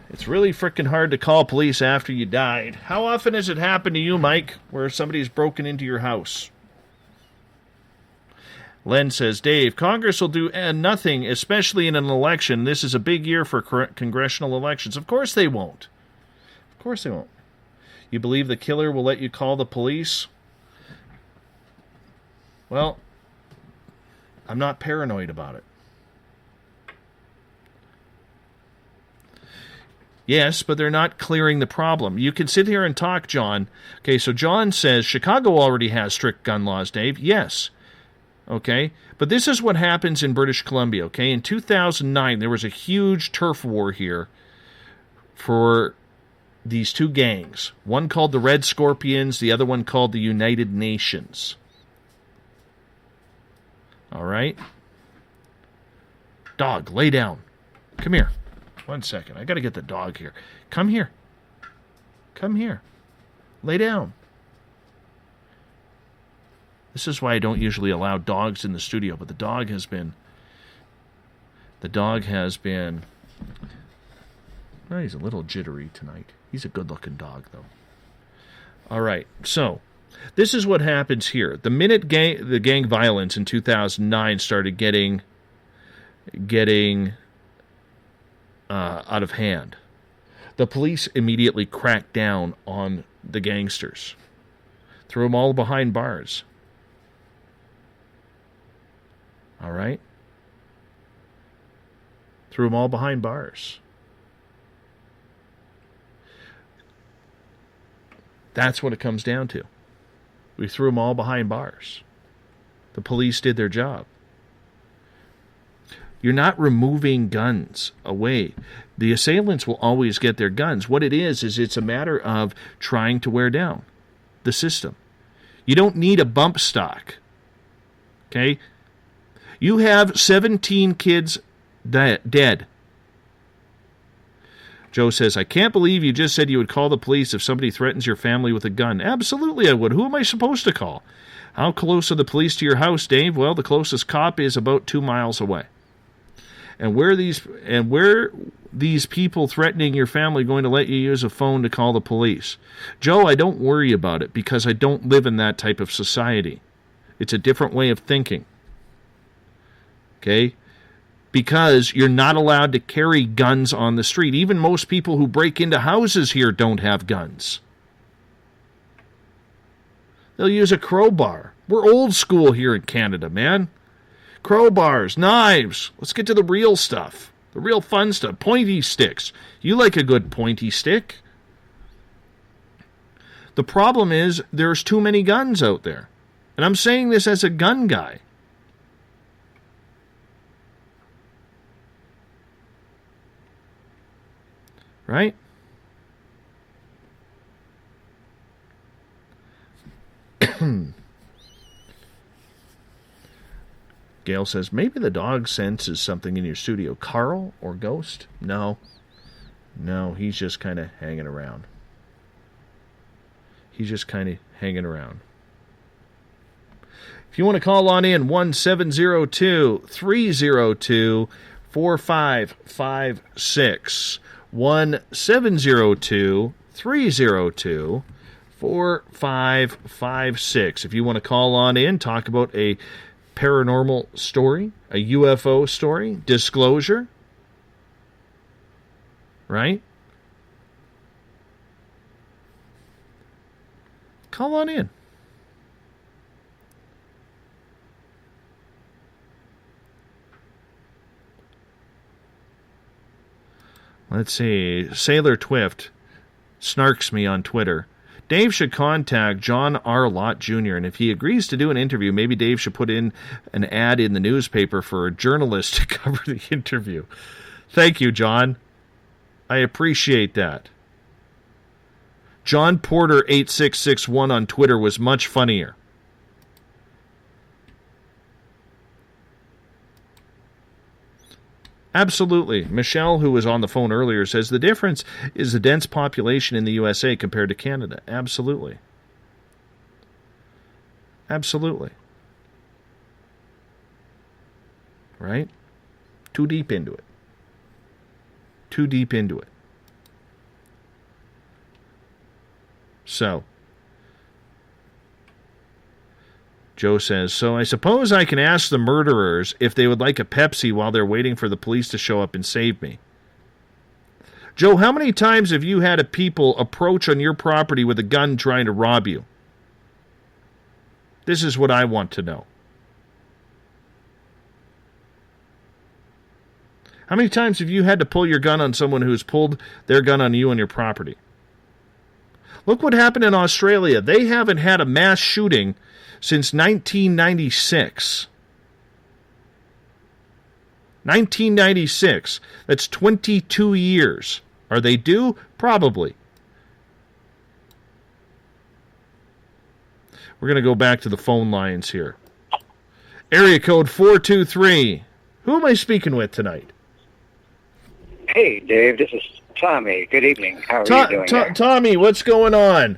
Speaker 3: It's really frickin' hard to call police after you died. How often has it happened to you, Mike, where somebody's broken into your house? Len says, Dave, Congress will do nothing, especially in an election. This is a big year for congressional elections. Of course they won't. Of course they won't. You believe the killer will let you call the police? Well, I'm not paranoid about it. Yes, but they're not clearing the problem. You can sit here and talk, John. Okay, so John says Chicago already has strict gun laws, Dave. Yes. Okay, but this is what happens in British Columbia, okay? In 2009, there was a huge turf war here for these two gangs. One called the Red Scorpions, the other one called the United Nations. All right? Dog, lay down. Come here. 1 second. I got to get the dog here. Come here. Come here. Lay down. This is why I don't usually allow dogs in the studio, but the dog has been... Well, he's a little jittery tonight. He's a good-looking dog, though. All right, so this is what happens here. The minute the gang violence in 2009 started getting out of hand, the police immediately cracked down on the gangsters. Threw them all behind bars. All right? Threw them all behind bars. That's what it comes down to. We threw them all behind bars. The police did their job. You're not removing guns away. The assailants will always get their guns. What it is it's a matter of trying to wear down the system. You don't need a bump stock. Okay? You have 17 kids dead. Joe says, I can't believe you just said you would call the police if somebody threatens your family with a gun. Absolutely I would. Who am I supposed to call? How close are the police to your house, Dave? Well, the closest cop is about 2 miles away. And where these people threatening your family going to let you use a phone to call the police? Joe, I don't worry about it because I don't live in that type of society. It's a different way of thinking. Okay? Because you're not allowed to carry guns on the street. Even most people who break into houses here don't have guns. They'll use a crowbar. We're old school here in Canada, man. Crowbars, knives. Let's get to the real stuff. The real fun stuff. Pointy sticks. You like a good pointy stick. The problem is there's too many guns out there. And I'm saying this as a gun guy. Right? Gail says, maybe the dog senses something in your studio. Carl or Ghost? No, he's just kind of hanging around. If you want to call on in, 1-702-302-4556. 1-702-302-4556. If you want to call on in, talk about a paranormal story, a UFO story, disclosure, right? Call on in. Let's see. Sailor Twift snarks me on Twitter. Dave should contact John R. Lott Jr., and if he agrees to do an interview, maybe Dave should put in an ad in the newspaper for a journalist to cover the interview. Thank you, John. I appreciate that. John Porter 8661 on Twitter was much funnier. Absolutely. Michelle, who was on the phone earlier, says the difference is the dense population in the USA compared to Canada. Absolutely. Absolutely. Right? Too deep into it. So, Joe says, so I suppose I can ask the murderers if they would like a Pepsi while they're waiting for the police to show up and save me. Joe, how many times have you had a people approach on your property with a gun trying to rob you? This is what I want to know. How many times have you had to pull your gun on someone who's pulled their gun on you on your property? Look what happened in Australia. They haven't had a mass shooting since 1996. 1996. That's 22 years. Are they due? Probably. We're going to go back to the phone lines here. Area code 423. Who am I speaking with tonight?
Speaker 21: Hey, Dave. This is Tommy. Good evening. How are you doing?
Speaker 3: Tommy, what's going on?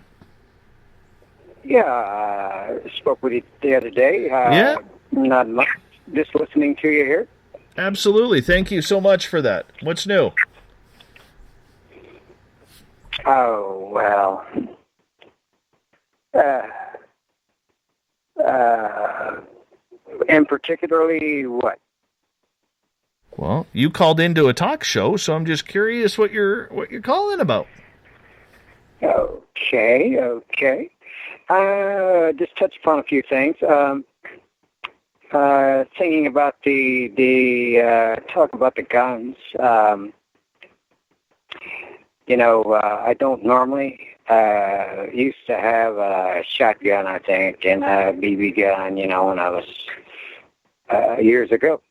Speaker 21: Yeah, I spoke with you the other day.
Speaker 3: Yeah?
Speaker 21: Not much. Just listening to you here.
Speaker 3: Absolutely. Thank you so much for that. What's new?
Speaker 21: Oh, well. And particularly what?
Speaker 3: Well, you called into a talk show, so I'm just curious what you're calling about.
Speaker 21: Okay. Just touch upon a few things. Thinking about the talk about the guns. I don't normally. Used to have a shotgun, I think, and a BB gun, when I was years ago.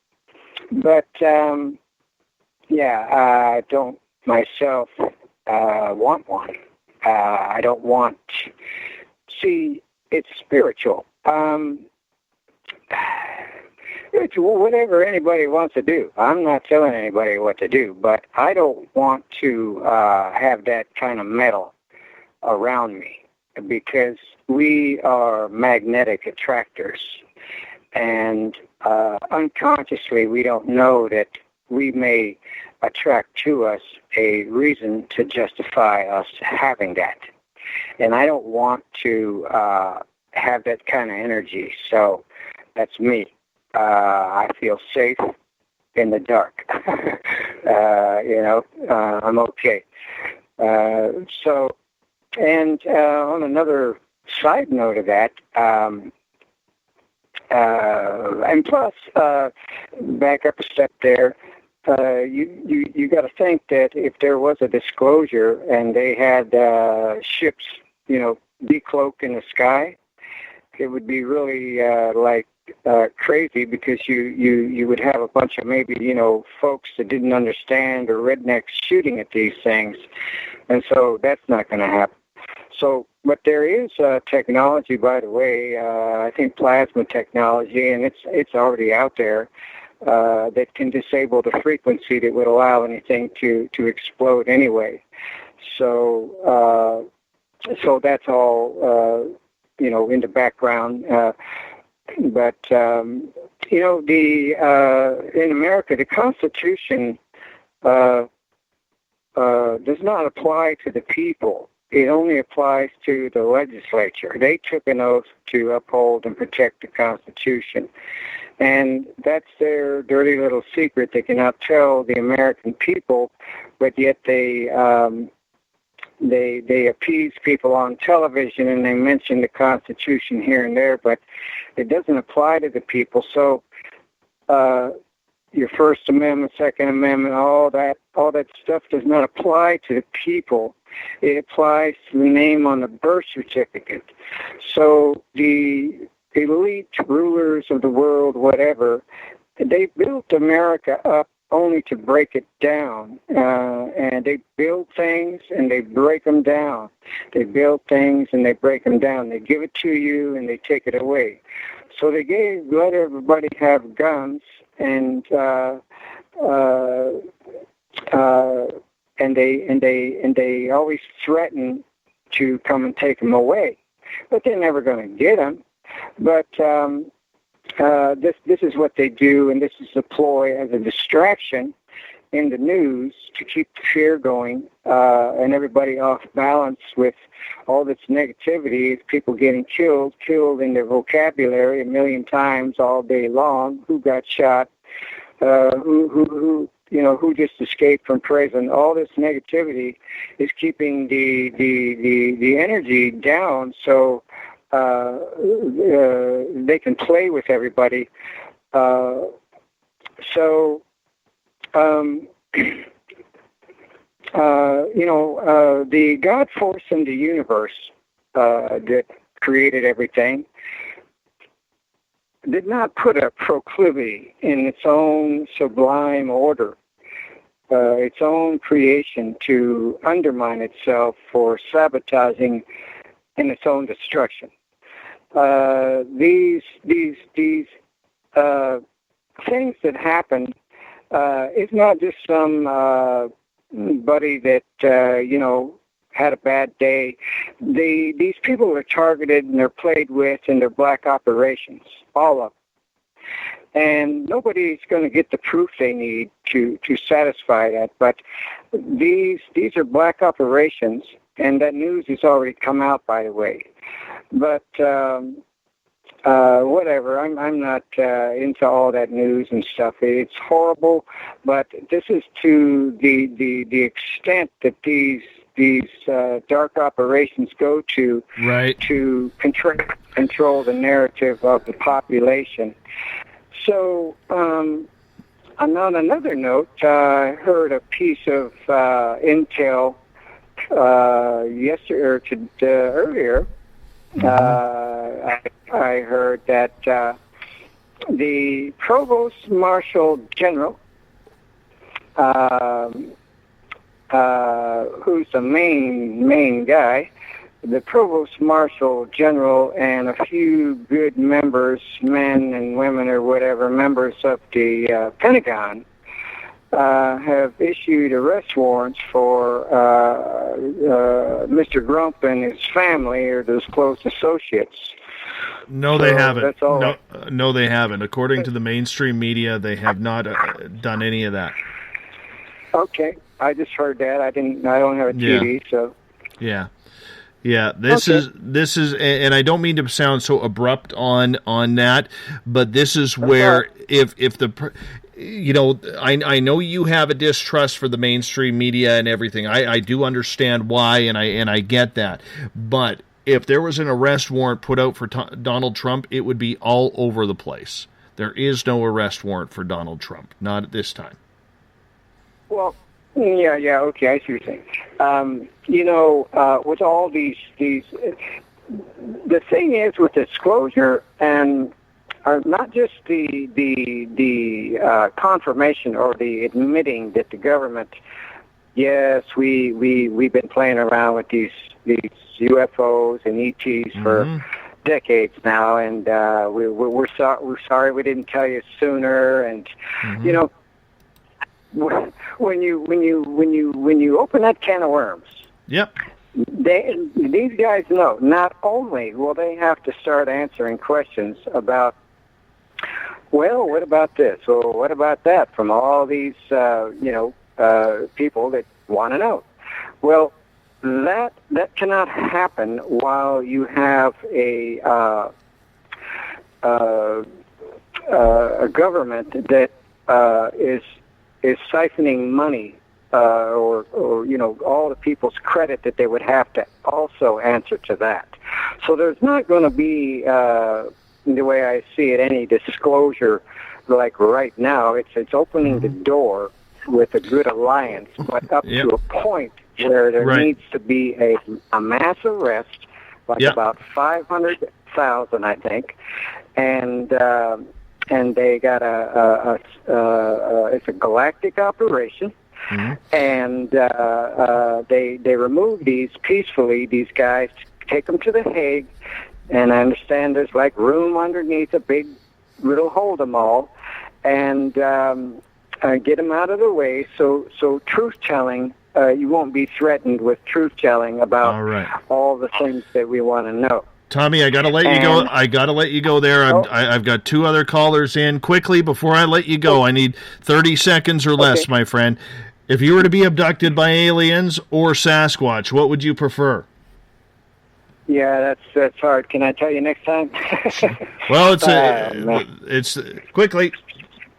Speaker 21: But, I don't myself want one. I don't want... See, it's spiritual. Spiritual, whatever anybody wants to do. I'm not telling anybody what to do, but I don't want to have that kind of metal around me. because we are magnetic attractors. And unconsciously, we don't know that we may attract to us a reason to justify us having that. And I don't want to have that kind of energy. So that's me. I feel safe in the dark. I'm okay. And on another side note of that, and plus, back up a step there, you got to think that if there was a disclosure and they had ships, decloaked in the sky, it would be really crazy, because you would have a bunch of maybe folks that didn't understand, or rednecks shooting at these things, and so that's not going to happen. So, but there is technology, by the way. I think plasma technology, and it's already out there, that can disable the frequency that would allow anything to explode anyway. So that's all in the background. But in America, the Constitution does not apply to the people. It only applies to the legislature. They took an oath to uphold and protect the Constitution. And that's their dirty little secret they cannot tell the American people, but yet they appease people on television, and they mention the Constitution here and there, but it doesn't apply to the people. So your First Amendment, Second Amendment, all that stuff does not apply to the people. It applies to the name on the birth certificate. So the elite rulers of the world, whatever, they built America up only to break it down. And they build things and they break them down. They build things and they break them down. They give it to you and they take it away. So they let everybody have guns, and they always threaten to come and take them away, but they're never going to get them. But this is what they do, and this is a ploy as a distraction in the news to keep the fear going, and everybody off balance with all this negativity. People getting killed in their vocabulary 1 million times all day long. Who got shot? Who just escaped from prison? All this negativity is keeping the energy down, so they can play with everybody. The God force in the universe that created everything did not put a proclivity in its own sublime order, its own creation, to undermine itself for sabotaging in its own destruction. These things that happen is not just some buddy that had a bad day. These people are targeted and they're played with, and they're black operations, all of them. And nobody's going to get the proof they need to satisfy that. But these are black operations, and that news has already come out, by the way. But whatever. I'm not into all that news and stuff. It's horrible, but this is to the extent that these dark operations go to,
Speaker 3: right,
Speaker 21: to control the narrative of the population. So, on another note, I heard a piece of intel earlier. I heard that the Provost Marshal General, who's the main guy, the Provost Marshal General, and a few good members, men and women or whatever, members of the Pentagon, have issued arrest warrants for Mr. Grump and his family or his close associates.
Speaker 3: No,
Speaker 21: So
Speaker 3: they haven't.
Speaker 21: that's all
Speaker 3: No, they haven't. According to the mainstream media, they have not done any of that.
Speaker 21: Okay, I just heard that. I don't have a TV, so.
Speaker 3: Yeah. This is, and I don't mean to sound so abrupt on that, but this is where if the, I know you have a distrust for the mainstream media and everything. I do understand why, and I get that, but if there was an arrest warrant put out for Donald Trump, it would be all over the place. There is no arrest warrant for Donald Trump, not at this time.
Speaker 21: Well, yeah, okay, I see what you're saying. With all these, the thing is with disclosure and not just the confirmation or the admitting that the government, yes, we've been playing around with these UFOs and ETs for decades now, and we're sorry we didn't tell you sooner, and when you open that can of worms,
Speaker 3: yep,
Speaker 21: these guys know not only will they have to start answering questions about, well, what about this or what about that from all these people that want to know. Well, that cannot happen while you have a government that is siphoning money or all the people's credit that they would have to also answer to that. So there's not going to be, the way I see it, any disclosure like right now. It's opening the door with a good alliance, but up to a point where there needs to be a mass arrest, like about 500,000, I think, and they got it's a galactic operation, and they remove these peacefully. These guys take them to the Hague, and I understand there's like room underneath a big little hold-em all, and get them out of the way. So truth-telling. You won't be threatened with truth-telling about all the things that we want to know.
Speaker 3: Tommy, I gotta let you go. I gotta let you go there. I've got two other callers in. Quickly, before I let you go, I need 30 seconds or less, my friend. If you were to be abducted by aliens or Sasquatch, what would you prefer?
Speaker 21: Yeah, that's hard. Can I tell you next time?
Speaker 3: Well, it's quickly.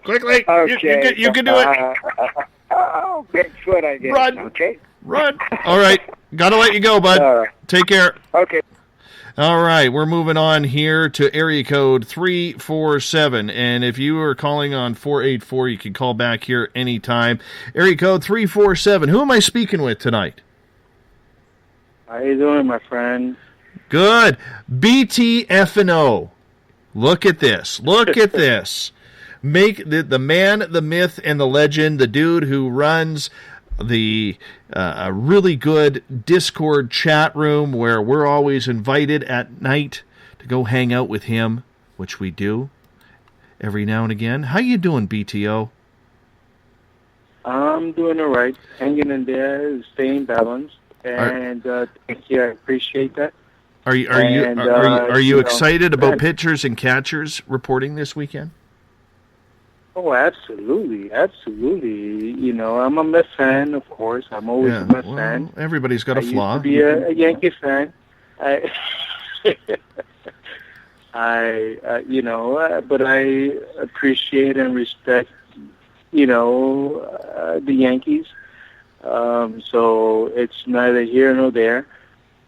Speaker 21: Okay,
Speaker 3: you can do it.
Speaker 21: Bigfoot, I guess.
Speaker 3: Run.
Speaker 21: Okay.
Speaker 3: Run. All right. Gotta let you go, bud.
Speaker 21: All right.
Speaker 3: Take care.
Speaker 21: Okay.
Speaker 3: All right. We're moving on here to area code 347. And if you are calling on 484, you can call back here anytime. Area code 347. Who am I speaking with tonight?
Speaker 2: How you doing, my friend?
Speaker 3: Good. BTFNO. Look at this. Look at this. Make the man, the myth, and the legend, the dude who runs the really good Discord chat room where we're always invited at night to go hang out with him, which we do every now and again. How you doing, BTO?
Speaker 2: I'm doing all right. Hanging in there, staying balanced, and thank you. I appreciate that.
Speaker 3: Are you excited about pitchers and catchers reporting this weekend?
Speaker 2: Oh, absolutely. I'm a Mets fan, of course. I'm always a Mets fan.
Speaker 3: Everybody's got a flaw.
Speaker 2: I used to be a Yankee fan. But I appreciate and respect, the Yankees. So it's neither here nor there.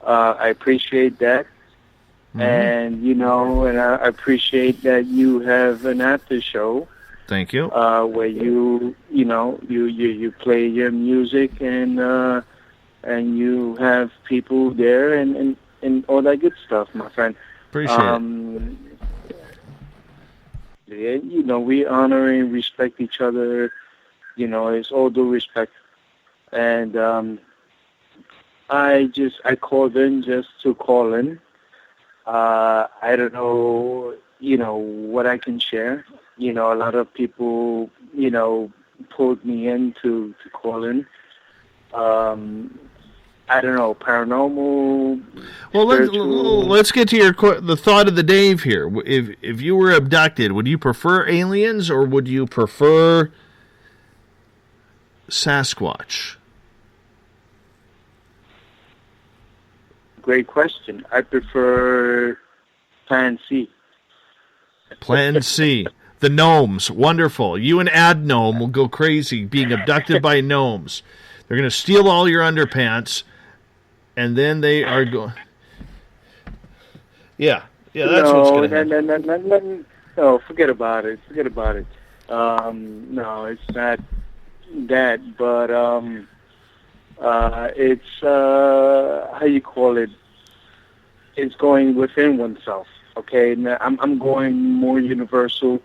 Speaker 2: I appreciate that. And, and I appreciate that you have an after show.
Speaker 3: Thank you.
Speaker 2: Where you play your music and you have people there and all that good stuff, my friend.
Speaker 3: Appreciate
Speaker 2: it. We honor and respect each other. It's all due respect. And I called in just to call in. I don't know, what I can share. A lot of people, pulled me in to call in. I don't know, paranormal.
Speaker 3: Well,
Speaker 2: spiritual.
Speaker 3: let's get to the thought of the day here. If you were abducted, would you prefer aliens or would you prefer Sasquatch?
Speaker 2: Great question. I prefer Plan C.
Speaker 3: Plan C. The gnomes. Wonderful. You and Ad Gnome will go crazy being abducted by gnomes. They're going to steal all your underpants, and then they are going... Yeah, that's what's going to happen.
Speaker 2: No, forget about it. No, it's not that, but it's, how you call it, it's going within oneself, okay? Now, I'm going more universal.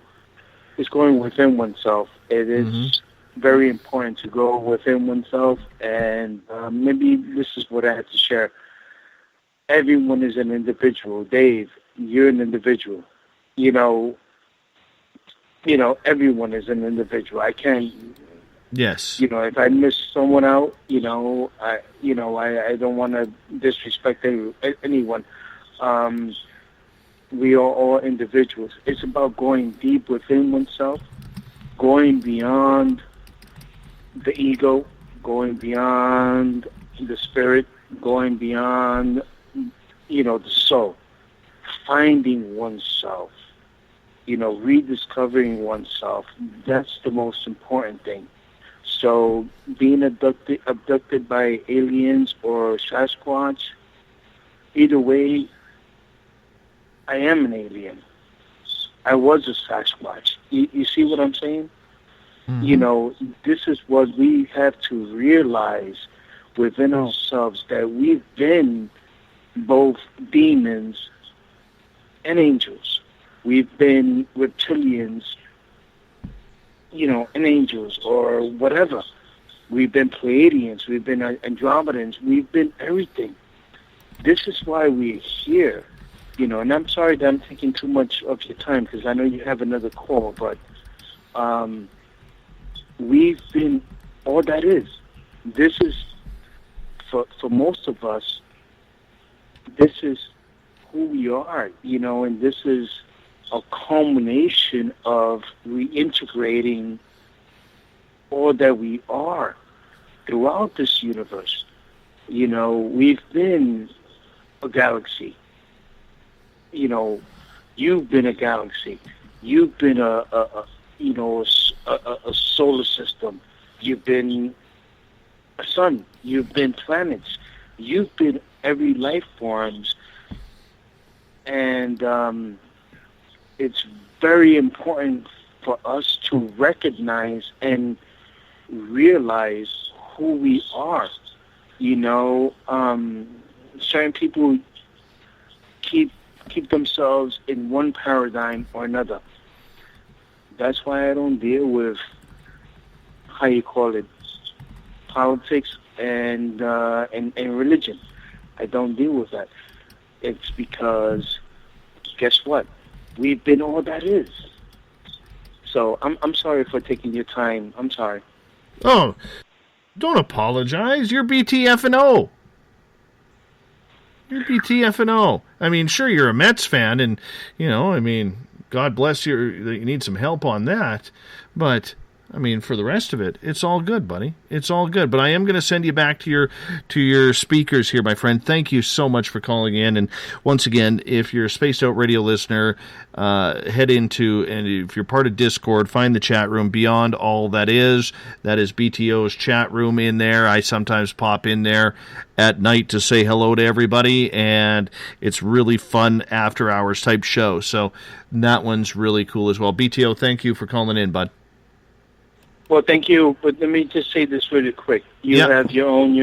Speaker 2: It's going within oneself. It is very important to go within oneself, and maybe this is what I have to share. Everyone is an individual. Dave, you're an individual. You know, everyone is an individual. I can't...
Speaker 3: Yes.
Speaker 2: If I miss someone out, I don't want to disrespect anyone. We are all individuals. It's about going deep within oneself, going beyond the ego, going beyond the spirit, going beyond, the soul, finding oneself, rediscovering oneself. That's the most important thing. So being abducted by aliens or Sasquatch, either way, I am an alien. I was a Sasquatch. You see what I'm saying? This is what we have to realize within ourselves, that we've been both demons and angels. We've been reptilians, and angels or whatever. We've been Pleiadians. We've been Andromedans. We've been everything. This is why we're here. And I'm sorry that I'm taking too much of your time because I know you have another call, but we've been all that is. This is, for most of us, this is who we are, and this is a culmination of reintegrating all that we are throughout this universe. We've been a galaxy. You've been a galaxy. You've been a solar system. You've been a sun. You've been planets. You've been every life forms. And it's very important for us to recognize and realize who we are. Certain people keep themselves in one paradigm or another. That's why I don't deal with, how you call it, politics and religion. I don't deal with that. It's because, guess what? We've been all that is. So I'm sorry for taking your time. I'm sorry.
Speaker 3: Oh, don't apologize. You're BTF&O. You're BTF&O. I mean, sure, you're a Mets fan, and, God bless you, you need some help on that. But, for the rest of it, it's all good, buddy. It's all good. But I am going to send you back to your speakers here, my friend. Thank you so much for calling in. And once again, if you're a Spaced Out Radio listener, head into, and if you're part of Discord, find the chat room Beyond All That Is. That is BTO's chat room in there. I sometimes pop in there at night to say hello to everybody, and it's really fun after hours type show. So that one's really cool as well. BTO, thank you for calling in, bud.
Speaker 2: Well, thank you, but let me just say this really quick. You have your own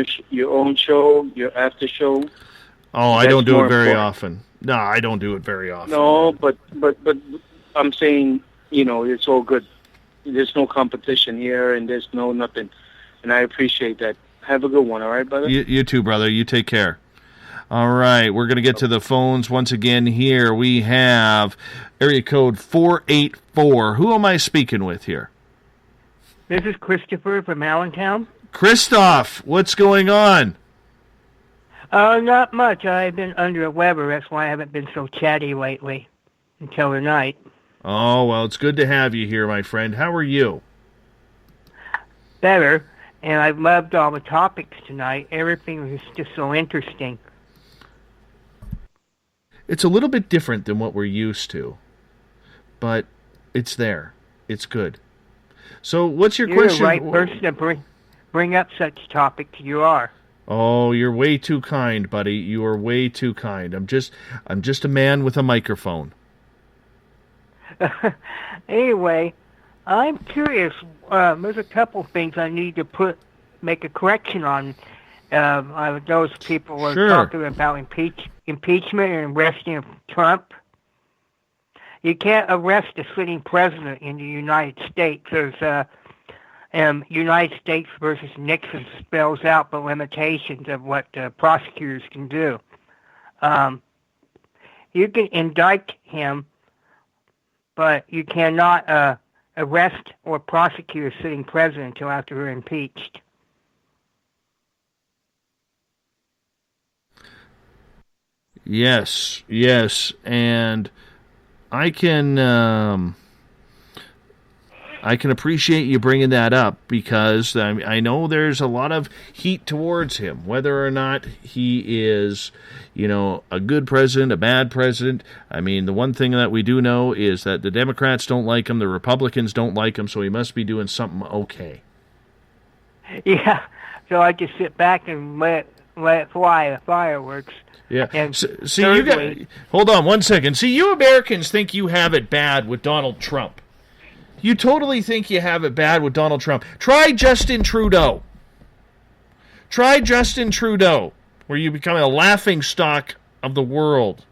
Speaker 2: show, your after show.
Speaker 3: Oh, I don't do it very often. No, I don't do it very often.
Speaker 2: No, but I'm saying, it's all good. There's no competition here, and there's no nothing, and I appreciate that. Have a good one, all right, brother?
Speaker 3: You too, brother. You take care. All right, we're going to get to the phones once again here. We have area code 484. Who am I speaking with here?
Speaker 5: This is Christopher from Allentown.
Speaker 3: Christoph, what's going on?
Speaker 5: Not much. I've been under the weather. That's why I haven't been so chatty lately until tonight.
Speaker 3: Oh, well, it's good to have you here, my friend. How are you?
Speaker 5: Better. And I've loved all the topics tonight. Everything was just so interesting.
Speaker 3: It's a little bit different than what we're used to, but it's there. It's good. So what's your question?
Speaker 5: You're the right person to bring up such topics. You are.
Speaker 3: Oh, you're way too kind, buddy. You are way too kind. I'm just a man with a microphone.
Speaker 5: Anyway, I'm curious. There's a couple things I need to make a correction on. Those people were talking about impeachment and arresting Trump. You can't arrest a sitting president in the United States. There's United States versus Nixon spells out the limitations of what prosecutors can do. You can indict him, but you cannot arrest or prosecute a sitting president until after they're impeached.
Speaker 3: Yes, and I can appreciate you bringing that up because I know there's a lot of heat towards him, whether or not he is, a good president, a bad president. I mean, the one thing that we do know is that the Democrats don't like him, the Republicans don't like him, so he must be doing something okay.
Speaker 5: Yeah, so I just sit back and let it fly, the fireworks.
Speaker 3: Yeah.
Speaker 5: And
Speaker 3: see, hold on 1 second. See, you Americans think you have it bad with Donald Trump. You totally think you have it bad with Donald Trump. Try Justin Trudeau. Where you become a laughingstock of the world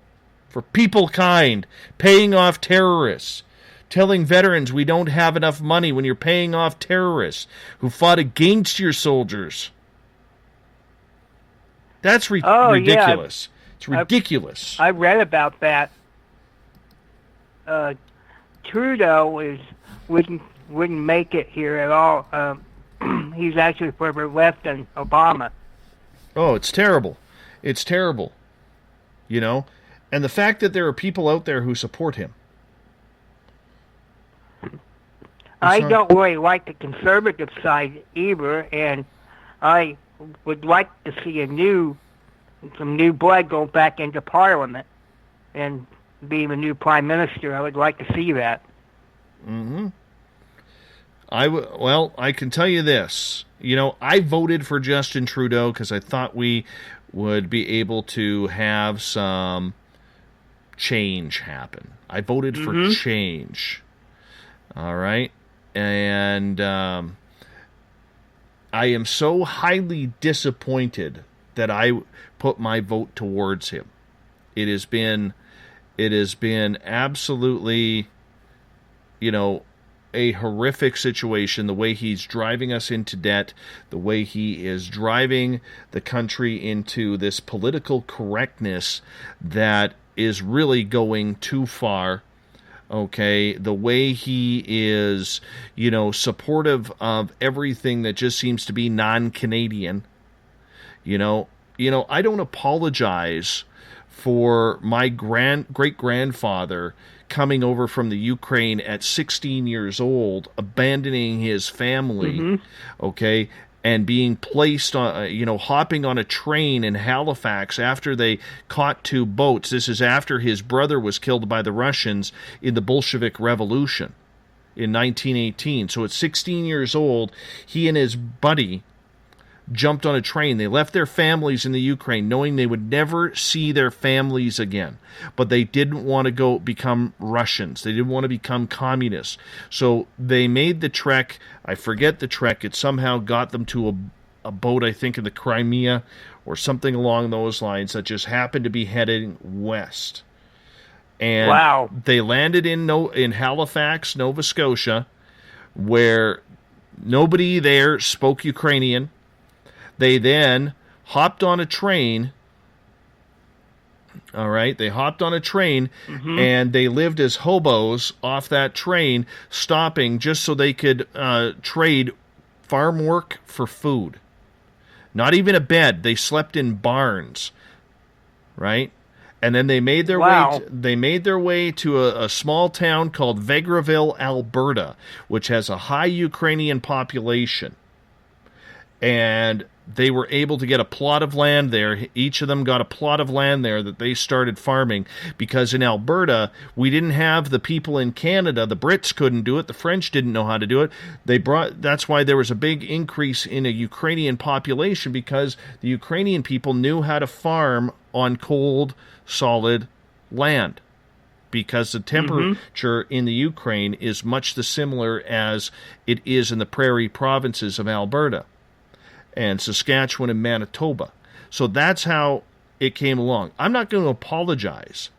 Speaker 3: for people kind, paying off terrorists, telling veterans we don't have enough money when you're paying off terrorists who fought against your soldiers. That's ridiculous. Yeah, it's ridiculous.
Speaker 5: I read about that. Trudeau wouldn't make it here at all. He's actually further left than Obama.
Speaker 3: Oh, it's terrible. It's terrible. And the fact that there are people out there who support him.
Speaker 5: I don't really like the conservative side either, and I would like to see some new blood go back into Parliament and be the new Prime Minister. I would like to see that.
Speaker 3: Mm-hmm. I can tell you this. I voted for Justin Trudeau because I thought we would be able to have some change happen. I voted for change. All right? And I am so highly disappointed that I put my vote towards him. It has been absolutely, a horrific situation, the way he's driving us into debt, the way he is driving the country into this political correctness that is really going too far. Okay, the way he is, supportive of everything that just seems to be non-Canadian. I don't apologize for my great-grandfather coming over from the Ukraine at 16 years old, abandoning his family, okay, and being placed on, hopping on a train in Halifax after they caught 2 boats. This is after his brother was killed by the Russians in the Bolshevik Revolution in 1918. So at 16 years old, he and his buddy jumped on a train. They left their families in the Ukraine knowing they would never see their families again. But they didn't want to go become Russians. They didn't want to become communists. So they made the trek. I forget the trek. It somehow got them to a boat, I think, in the Crimea or something along those lines that just happened to be heading west. And they landed in Halifax, Nova Scotia, where nobody there spoke Ukrainian. They then hopped on a train All right, they hopped on a train and they lived as hobos off that train, stopping just so they could trade farm work for food. Not even a bed. They slept in barns, right? And then they made their way to a small town called Vegreville, Alberta, which has a high Ukrainian population. And they were able to get a plot of land there. Each of them got a plot of land there that they started farming, because in Alberta, we didn't have the people in Canada. The Brits couldn't do it. The French didn't know how to do it. That's why there was a big increase in a Ukrainian population, because the Ukrainian people knew how to farm on cold, solid land, because the temperature in the Ukraine is much the similar as it is in the prairie provinces of Alberta and Saskatchewan and Manitoba. So that's how it came along. I'm not going to apologize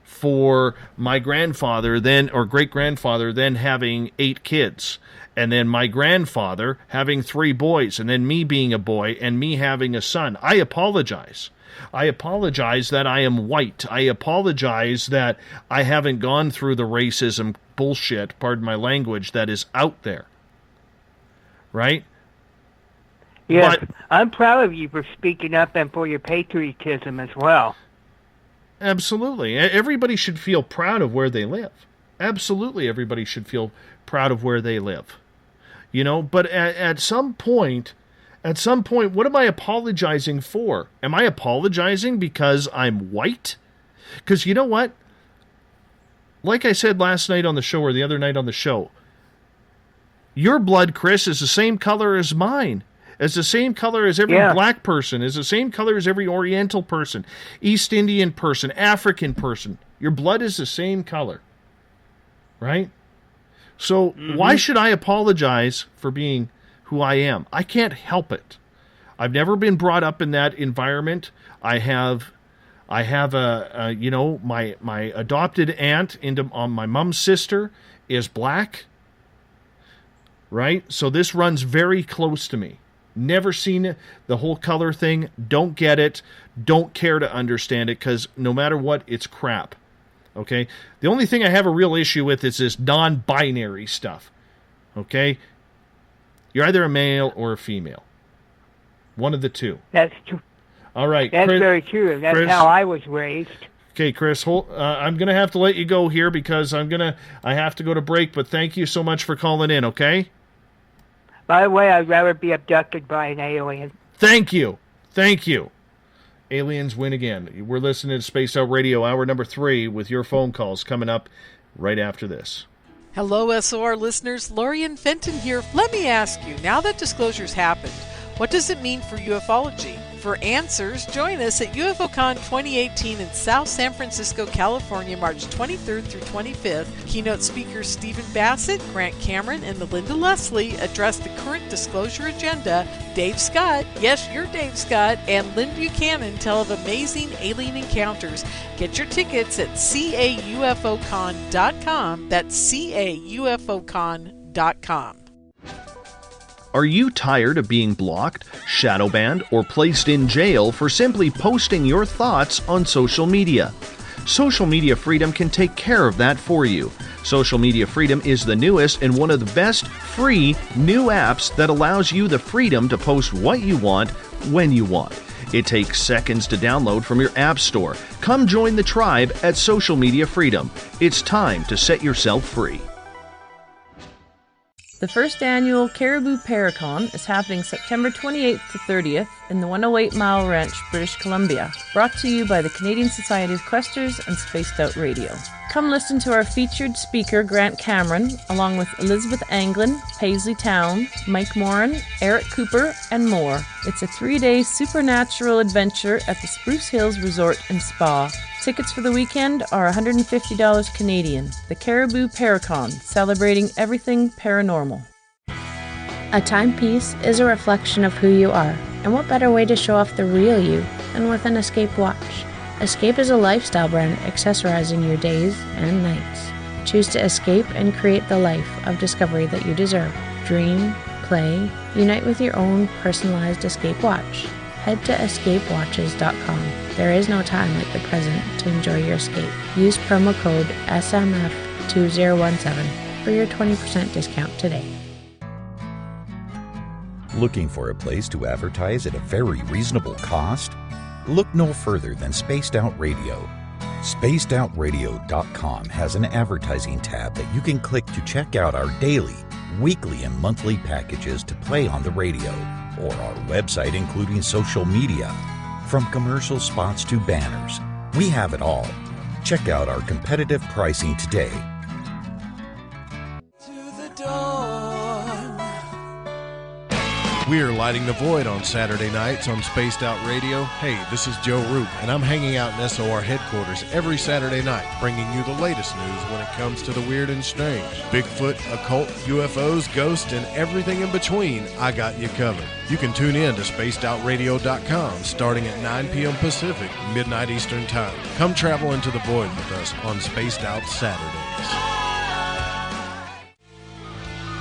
Speaker 3: for my grandfather then, or great-grandfather then, having 8 kids, and then my grandfather having 3 boys, and then me being a boy and me having a son. I apologize. I apologize that I am white. I apologize that I haven't gone through the racism bullshit, pardon my language, that is out there. Right?
Speaker 5: Yes, but I'm proud of you for speaking up and for your patriotism as well.
Speaker 3: Absolutely. Everybody should feel proud of where they live. Absolutely, everybody should feel proud of where they live. You know, but at some point, what am I apologizing for? Am I apologizing because I'm white? Because you know what? Like I said last night on the show, or the other night on the show, your blood, Chris, is the same color as mine. It's the same color as every black person. It's the same color as every Oriental person, East Indian person, African person. Your blood is the same color. Right? So why should I apologize for being who I am? I can't help it. I've never been brought up in that environment. I have my adopted aunt on my mom's sister is black. Right? So this runs very close to me. Never seen the whole color thing. Don't get it. Don't care to understand it, because no matter what, it's crap. Okay? The only thing I have a real issue with is this non-binary stuff. Okay? You're either a male or a female. One of the two.
Speaker 5: That's true.
Speaker 3: All right.
Speaker 5: That's very true. That's how I was raised.
Speaker 3: Okay, Chris, I'm going to have to let you go here because I have to go to break, but thank you so much for calling in, okay?
Speaker 5: By the way, I'd rather be abducted by an alien.
Speaker 3: Thank you. Thank you. Aliens win again. We're listening to Spaced Out Radio, hour number 3, with your phone calls coming up right after this.
Speaker 9: Hello, SOR listeners. Lorian Fenton here. Let me ask you, now that disclosure's happened, what does it mean for ufology? For answers, join us at UFOCon 2018 in South San Francisco, California, March 23rd through 25th. Keynote speakers Stephen Bassett, Grant Cameron, and Melinda Leslie address the current disclosure agenda. Dave Scott, yes, you're Dave Scott, and Lynn Buchanan tell of amazing alien encounters. Get your tickets at caufocon.com. That's caufocon.com.
Speaker 3: Are you tired of being blocked, shadow banned, or placed in jail for simply posting your thoughts on social media? Social Media Freedom can take care of that for you. Social Media Freedom is the newest and one of the best free new apps that allows you the freedom to post what you want, when you want. It takes seconds to download from your app store. Come join the tribe at Social Media Freedom. It's time to set yourself free.
Speaker 10: The first annual Caribou Paracon is happening September 28th to 30th in the 108 Mile Ranch, British Columbia. Brought to you by the Canadian Society of Questers and Spaced Out Radio. Come listen to our featured speaker, Grant Cameron, along with Elizabeth Anglin, Paisley Town, Mike Moran, Eric Cooper, and more. It's a 3-day supernatural adventure at the Spruce Hills Resort and Spa. Tickets for the weekend are $150 Canadian. The Caribou Paracon, celebrating everything paranormal.
Speaker 8: A timepiece is a reflection of who you are, and what better way to show off the real you than with an Escape watch? Escape is a lifestyle brand accessorizing your days and nights. Choose to escape and create the life of discovery that you deserve. Dream, play, unite with your own personalized Escape watch. head to escapewatches.com. There is no time like the present to enjoy your escape. Use promo code SMF2017 for your 20% discount today.
Speaker 17: Looking for a place to advertise at a very reasonable cost? Look no further than Spaced Out Radio. SpacedOutRadio.com has an advertising tab that you can click to check out our daily, weekly, and monthly packages to play on the radio, or our website including social media. From commercial spots to banners, we have it all. Check out our competitive pricing today.
Speaker 11: We are lighting the void on Saturday nights on Spaced Out Radio. Hey, this is Joe Roop, and I'm hanging out in SOR headquarters every Saturday night, bringing you the latest news when it comes to the weird and strange. Bigfoot, occult, UFOs, ghosts, and everything in between, I got you covered. You can tune in to SpacedOutRadio.com starting at 9 p.m. Pacific, midnight Eastern Time. Come travel into the void with us on Spaced Out Saturdays.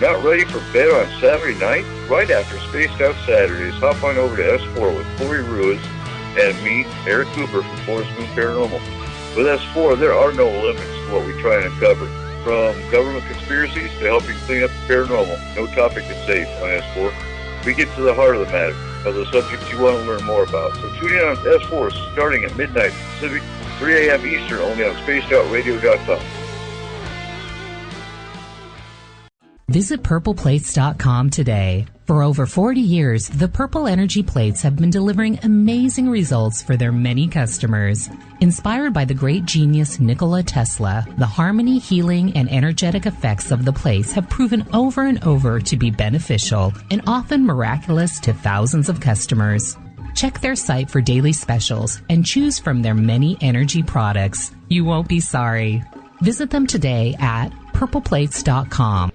Speaker 16: Not ready for bed on Saturday night? Right after Spaced Out Saturdays, hop on over to S4 with Corey Ruiz and me, Eric Cooper from Forest Moon Paranormal. With S4, there are no limits to what we try and uncover. From government conspiracies to helping clean up the paranormal, no topic is safe on S4. We get to the heart of the matter, of the subjects you want to learn more about. So tune in on S4 starting at midnight Pacific, 3 a.m. Eastern, only on SpacedOutRadio.com.
Speaker 6: Visit purpleplates.com today. For over 40 years, the Purple Energy Plates have been delivering amazing results for their many customers. Inspired by the great genius Nikola Tesla, the harmony, healing, and energetic effects of the plates have proven over and over to be beneficial and often miraculous to thousands of customers. Check their site for daily specials and choose from their many energy products. You won't be sorry. Visit them today at purpleplates.com.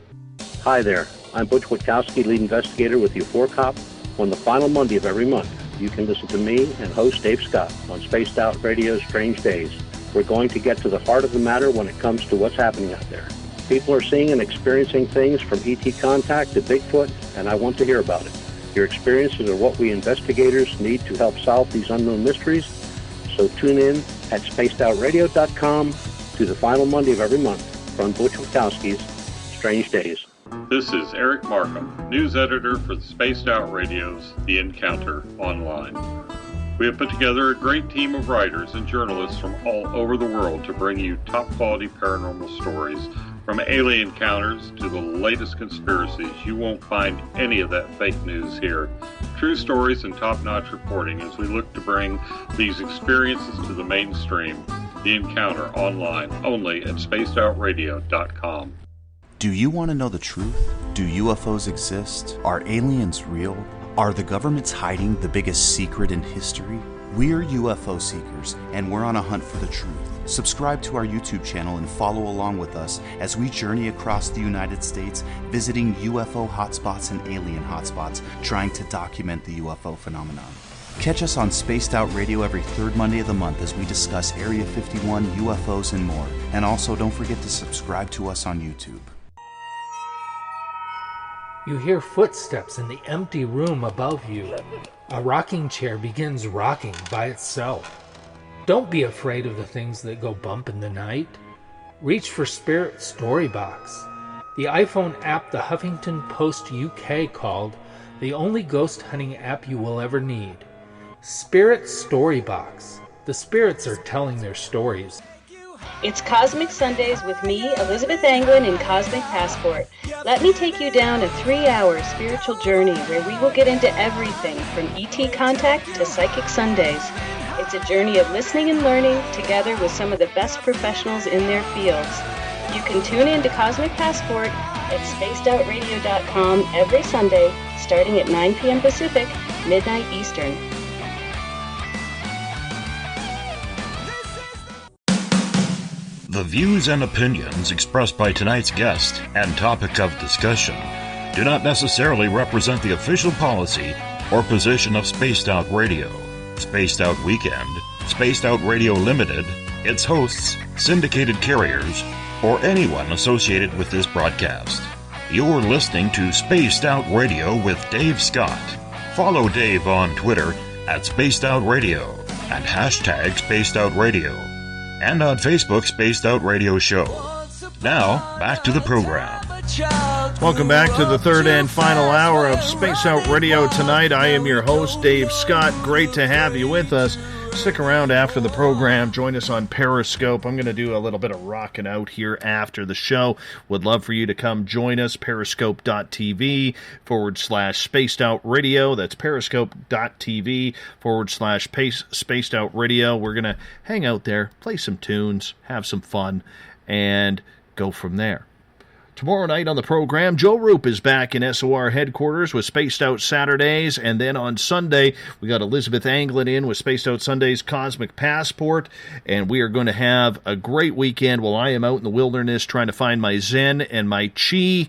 Speaker 22: Hi there, I'm Butch Witkowski, lead investigator with U4COP. On the final Monday of every month, you can listen to me and host Dave Scott on Spaced Out Radio's Strange Days. We're going to get to the heart of the matter when it comes to what's happening out there. People are seeing and experiencing things from ET contact to Bigfoot, and I want to hear about it. Your experiences are what we investigators need to help solve these unknown mysteries. So tune in at spacedoutradio.com to the final Monday of every month from Butch Witkowski's Strange Days.
Speaker 15: This is Eric Markham, news editor for the Spaced Out Radio's The Encounter Online. We have put together a great team of writers and journalists from all over the world to bring you top-quality paranormal stories, from alien encounters to the latest conspiracies. You won't find any of that fake news here. True stories and top-notch reporting as we look to bring these experiences to the mainstream. The Encounter Online, only at spacedoutradio.com.
Speaker 13: Do you want to know the truth? Do UFOs exist? Are aliens real? Are the governments hiding the biggest secret in history? We're UFO seekers, and we're on a hunt for the truth. Subscribe to our YouTube channel and follow along with us as we journey across the United States, visiting UFO hotspots and alien hotspots, trying to document the UFO phenomenon. Catch us on Spaced Out Radio every third Monday of the month as we discuss Area 51, UFOs, and more. And also, don't forget to subscribe to us on YouTube.
Speaker 23: You hear footsteps in the empty room above you. A rocking chair begins rocking by itself. Don't be afraid of the things that go bump in the night. Reach for Spirit Storybox, the iPhone app the Huffington Post UK called the only ghost hunting app you will ever need. Spirit Storybox. The spirits are telling their stories.
Speaker 12: It's Cosmic Sundays with me, Elizabeth Anglin, in Cosmic Passport. Let me take you down a 3-hour spiritual journey where we will get into everything from ET contact to Psychic Sundays. It's a journey of listening and learning together with some of the best professionals in their fields. You can tune in to Cosmic Passport at spacedoutradio.com every Sunday starting at 9 p.m. Pacific, midnight Eastern.
Speaker 1: The views and opinions expressed by tonight's guest and topic of discussion do not necessarily represent the official policy or position of Spaced Out Radio, Spaced Out Weekend, Spaced Out Radio Limited, its hosts, syndicated carriers, or anyone associated with this broadcast. You're listening to Spaced Out Radio with Dave Scott. Follow Dave on Twitter at Spaced Out Radio and hashtag Spaced Out Radio, and on Facebook Spaced Out Radio Show. Now, back to the program.
Speaker 3: Welcome back to the third and final hour of Space Out Radio tonight. I am your host, Dave Scott. Great to have you with us. Stick around after the program. Join us on Periscope. I'm going to do a little bit of rocking out here after the show. Would love for you to come join us. Periscope.tv/Spaced Out Radio. That's Periscope.tv/Spaced Out Radio. We're going to hang out there, play some tunes, have some fun, and go from there. Tomorrow night on the program, Joe Roop is back in SOR headquarters with Spaced Out Saturdays, and then on Sunday, we got Elizabeth Anglin in with Spaced Out Sundays Cosmic Passport, and we are going to have a great weekend while I am out in the wilderness trying to find my Zen and my Chi,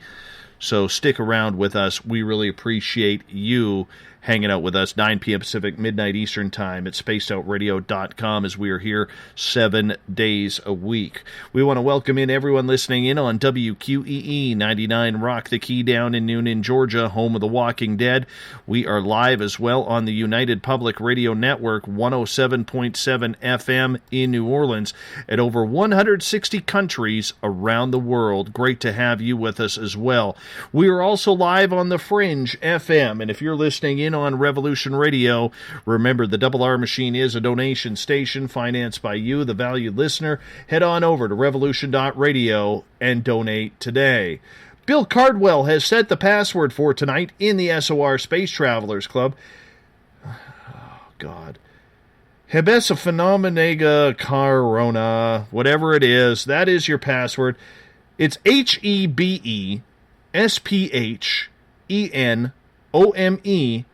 Speaker 3: so stick around with us. We really appreciate you hanging out with us, 9 p.m. Pacific, midnight Eastern Time at spacedoutradio.com, as we are here 7 days a week. We want to welcome in everyone listening in on WQEE 99 Rock the Key down in Noonan, Georgia, home of The Walking Dead. We are live as well on the United Public Radio Network, 107.7 FM in New Orleans, at over 160 countries around the world. Great to have you with us as well. We are also live on The Fringe FM, and if you're listening in on Revolution Radio, remember the Double R Machine is a donation station financed by you, the valued listener. Head on over to revolution.radio and donate today. Bill Cardwell has set the password for tonight in the SOR Space Travelers Club. Oh, God. Hebessa Phenomenega Corona, whatever it is, that is your password. It's HEBESPHENOMEGACORONA.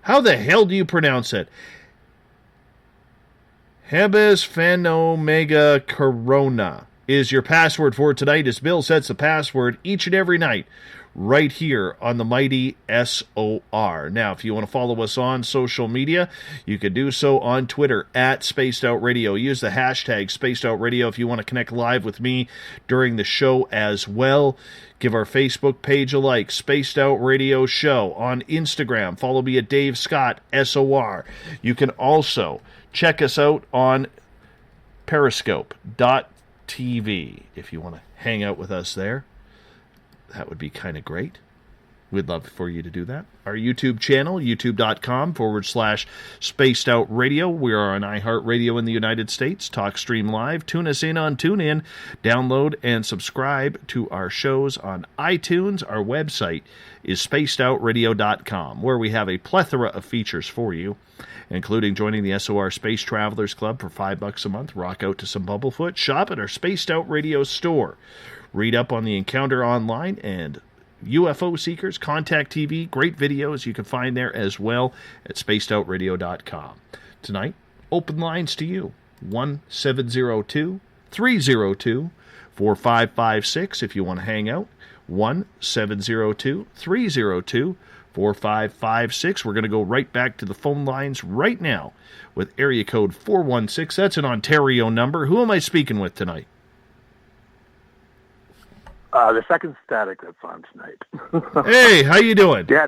Speaker 3: How the hell do you pronounce it? Hebes Phenomega Corona is your password for tonight, as Bill sets the password each and every night right here on the mighty SOR. Now, if you want to follow us on social media, you can do so on Twitter at Spaced Out Radio. Use the hashtag Spaced Out Radio if you want to connect live with me during the show as well. Give our Facebook page a like, Spaced Out Radio Show. On Instagram, follow me at Dave Scott SOR. You can also check us out on Periscope.tv if you want to hang out with us there. That would be kind of great. We'd love for you to do that. Our YouTube channel, youtube.com/Spaced Out Radio. We are on iHeartRadio in the United States. TalkStream Live. Tune us in on TuneIn. Download and subscribe to our shows on iTunes. Our website is spacedoutradio.com, where we have a plethora of features for you, including joining the SOR Space Travelers Club for $5 a month. Rock out to some Bumblefoot. Shop at our Spaced Out Radio store. Read up on the Encounter Online and UFO Seekers, Contact TV, great videos you can find there as well at spacedoutradio.com. Tonight, open lines to you, 1-702-302-4556 if you want to hang out, 1-702-302-4556. We're going to go right back to the phone lines right now with area code 416. That's an Ontario number. Who am I speaking with tonight?
Speaker 14: The second static that's on tonight.
Speaker 3: Hey, how you doing?
Speaker 14: Yeah,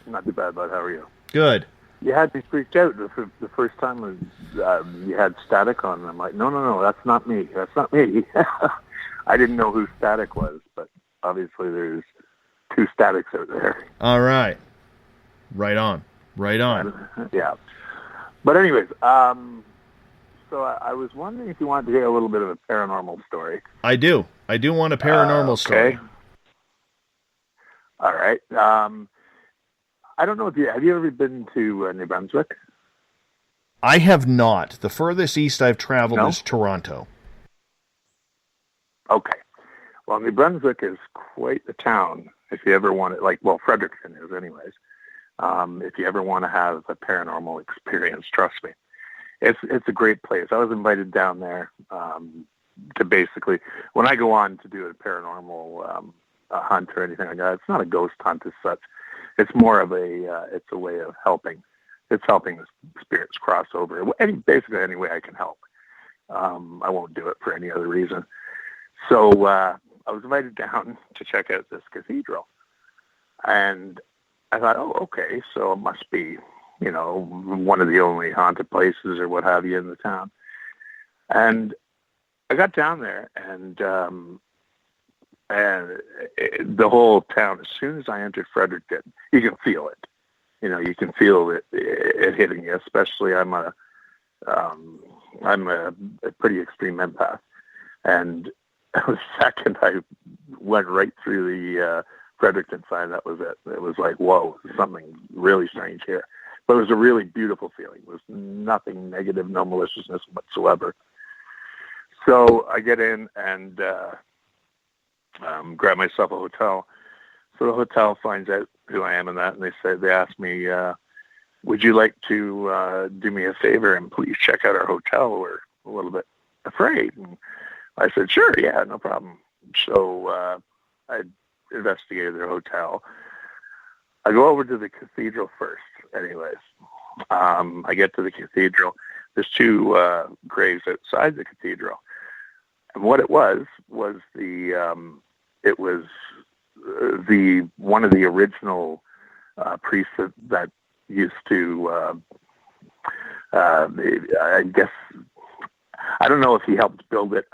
Speaker 14: not too bad, bud. How are you?
Speaker 3: Good.
Speaker 14: You had me freaked out the first time you had static on, and I'm like, no, that's not me. That's not me. I didn't know who static was, but obviously there's two statics out there.
Speaker 3: All right. Right on.
Speaker 14: Yeah. But anyways, so I was wondering if you wanted to hear a little bit of a paranormal story.
Speaker 3: I do want a paranormal story.
Speaker 14: All right. I don't know if have you ever been to New Brunswick?
Speaker 3: I have not. The furthest east I've traveled is Toronto.
Speaker 14: Okay. Well, New Brunswick is quite the town if you ever want it. Fredericton is anyways. If you ever want to have a paranormal experience, trust me. It's a great place. I was invited down there to basically, when I go on to do a paranormal hunt or anything like that, it's not a ghost hunt as such. It's more of it's a way of helping. It's helping the spirits cross over. Basically any way I can help. I won't do it for any other reason. So I was invited down to check out this cathedral. And I thought, oh, okay, so it must be, you know, one of the only haunted places or what have you in the town. And I got down there, and the whole town, as soon as I entered Fredericton, you can feel it. You know, you can feel it hitting you. Especially, I'm a pretty extreme empath, and the second I went right through the Fredericton sign, that was it. It was like, whoa, something really strange here. But it was a really beautiful feeling. It was nothing negative, no maliciousness whatsoever. So I get in and grab myself a hotel. So the hotel finds out who I am and that, and they ask me, would you like to do me a favor and please check out our hotel? We're a little bit afraid. And I said, sure, yeah, no problem. So I investigated their hotel. I go over to the cathedral first, anyways. I get to the cathedral. There's two graves outside the cathedral. And what it was the one of the original priests that used to, I guess, I don't know if he helped build it.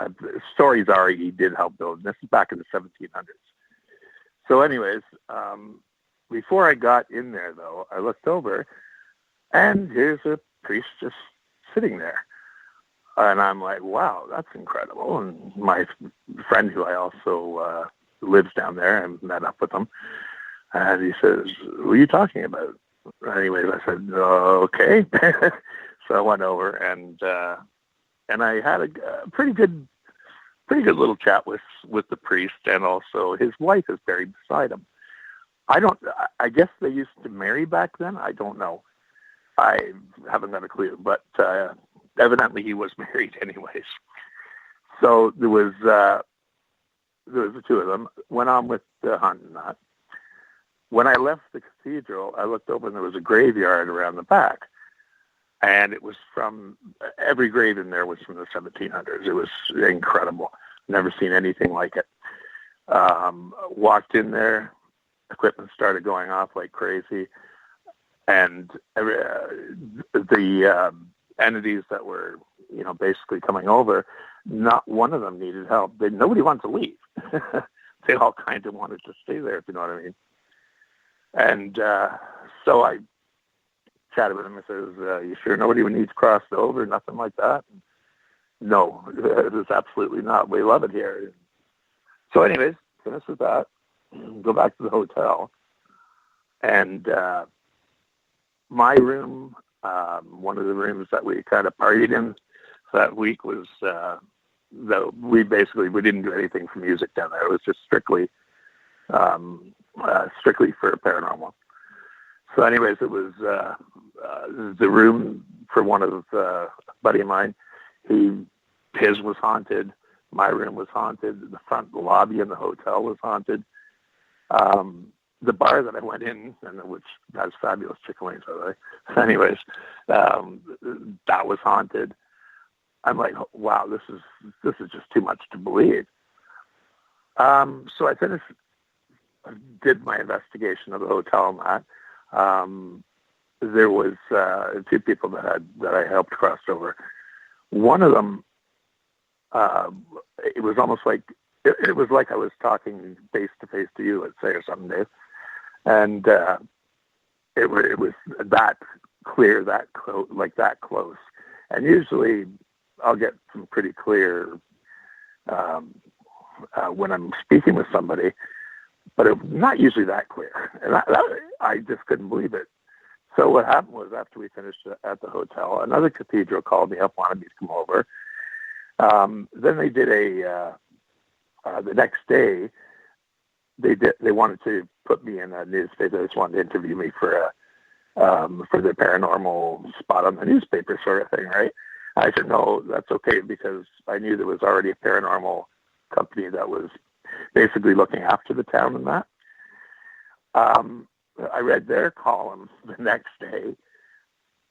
Speaker 14: Stories are he did help build it. This is back in the 1700s. So anyways, before I got in there, though, I looked over, and here's a priest just sitting there. And I'm like, wow, that's incredible. And my friend, who I also lives down there, and met up with him, and he says, what are you talking about? Anyways, I said, okay. So I went over, and I had a pretty good little chat with the priest, and also his wife is buried beside him. I guess they used to marry back then. I don't know. I haven't got a clue, but evidently he was married anyways. So there was the two of them, went on with the hunt and that. When I left the cathedral, I looked over and there was a graveyard around the back. And it was every grave in there was from the 1700s. It was incredible. Never seen anything like it. Walked in there, equipment started going off like crazy. And the entities that were, you know, basically coming over, not one of them needed help. Nobody wanted to leave. They all kind of wanted to stay there, if you know what I mean. And so I chatted with him and says, you sure nobody needs crossed over, nothing like that? And, no, it is absolutely not. We love it here. So anyways, finish with that, go back to the hotel. And my room, one of the rooms that we kind of partied in that week was we didn't do anything for music down there. It was just strictly for paranormal. So anyways, it was the room for one of a buddy of mine. His was haunted. My room was haunted. The front lobby in the hotel was haunted. The bar that I went in, and which has fabulous chicken wings, by the way. Anyways, that was haunted. I'm like, wow, this is just too much to believe. So I did my investigation of the hotel and that. There was two people that I helped cross over. One of them, it was almost like it was like I was talking face to face to you, let's say, or something, Dave. And it was that clear, that close. And usually I'll get some pretty clear when I'm speaking with somebody, but it was not usually that clear. And I just couldn't believe it. So what happened was, after we finished at the hotel, another cathedral called me up, wanted me to come over. Then they did the next day, they wanted to put me in a newspaper. They just wanted to interview me for their paranormal spot on the newspaper sort of thing, right? I said, no, that's okay, because I knew there was already a paranormal company that was basically looking after the town and that. I read their column the next day.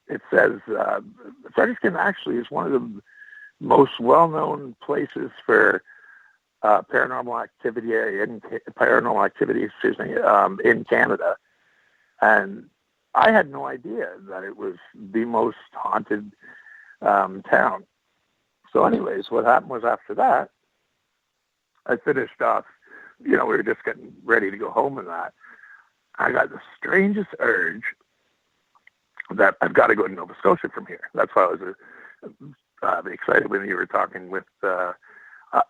Speaker 14: It says, Fredericton actually is one of the most well-known places for paranormal activity in Canada. And I had no idea that it was the most haunted town. So anyways, what happened was after that, I finished off, we were just getting ready to go home and that. I got the strangest urge that I've got to go to Nova Scotia from here. That's why I was excited when you were talking with, I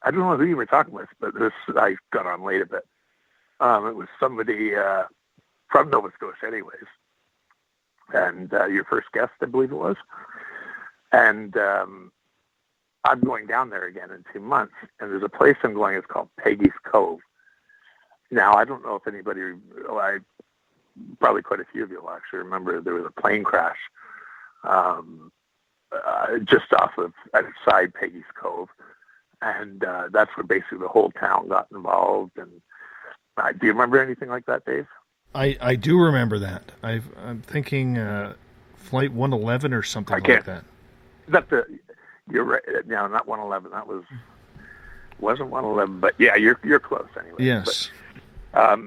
Speaker 14: don't know who you were talking with, but I got on late a bit. It was somebody from Nova Scotia anyways. And your first guest, I believe it was. And I'm going down there again in 2 months, and there's a place I'm going. It's called Peggy's Cove. Now, I don't know if anybody, probably quite a few of you will actually remember there was a plane crash just off of outside Peggy's Cove, and that's where basically the whole town got involved. And do you remember anything like that, Dave?
Speaker 3: I do remember that. I'm thinking Flight 111 or something like that.
Speaker 14: You're right. No, not 111. That wasn't 111. But yeah, you're close anyway.
Speaker 3: Yes.
Speaker 14: But,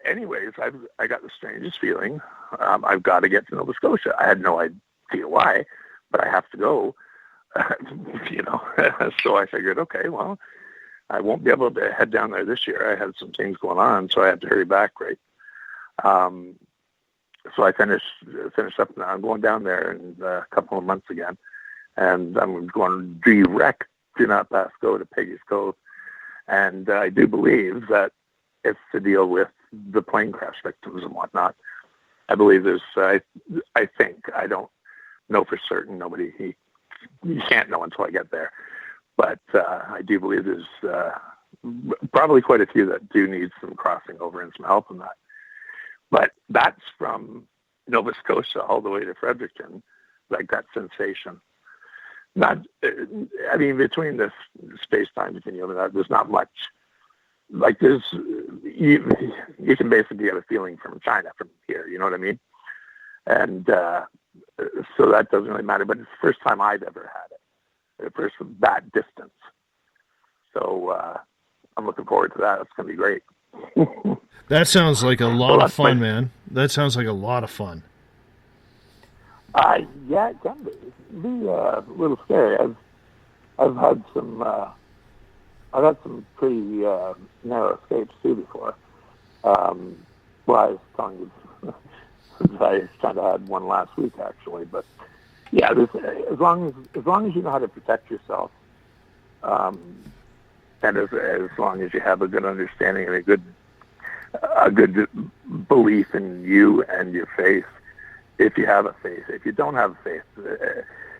Speaker 14: anyways, I got the strangest feeling. I've got to get to Nova Scotia. I had no idea why, but I have to go. So I figured, okay, well, I won't be able to head down there this year. I had some things going on, so I had to hurry back, right? So I finished up now. I'm going down there in a couple of months again, and I'm going direct, do not pass go to Peggy's Cove. And I do believe that it's to deal with the plane crash victims and whatnot. I believe there's, I think, I don't know for certain. You can't know until I get there. But I do believe there's probably quite a few that do need some crossing over and some help in that. But that's from Nova Scotia all the way to Fredericton, like that sensation. Between the space-time continuum and that, there's not much. Like you can basically get a feeling from China from here, you know what I mean? And so that doesn't really matter, but it's the first time I've ever had it. First that distance. So I'm looking forward to that. It's going to be great.
Speaker 3: That sounds like a lot of fun, man. That sounds like a lot of fun.
Speaker 14: Yeah, it can be. It can be a little scary. I've had some pretty narrow escapes too before. I was telling you, I kind of had one last week actually, but yeah, as long as you know how to protect yourself, and as long as you have a good understanding and a good belief in you and your faith, if you have a faith, if you don't have a faith,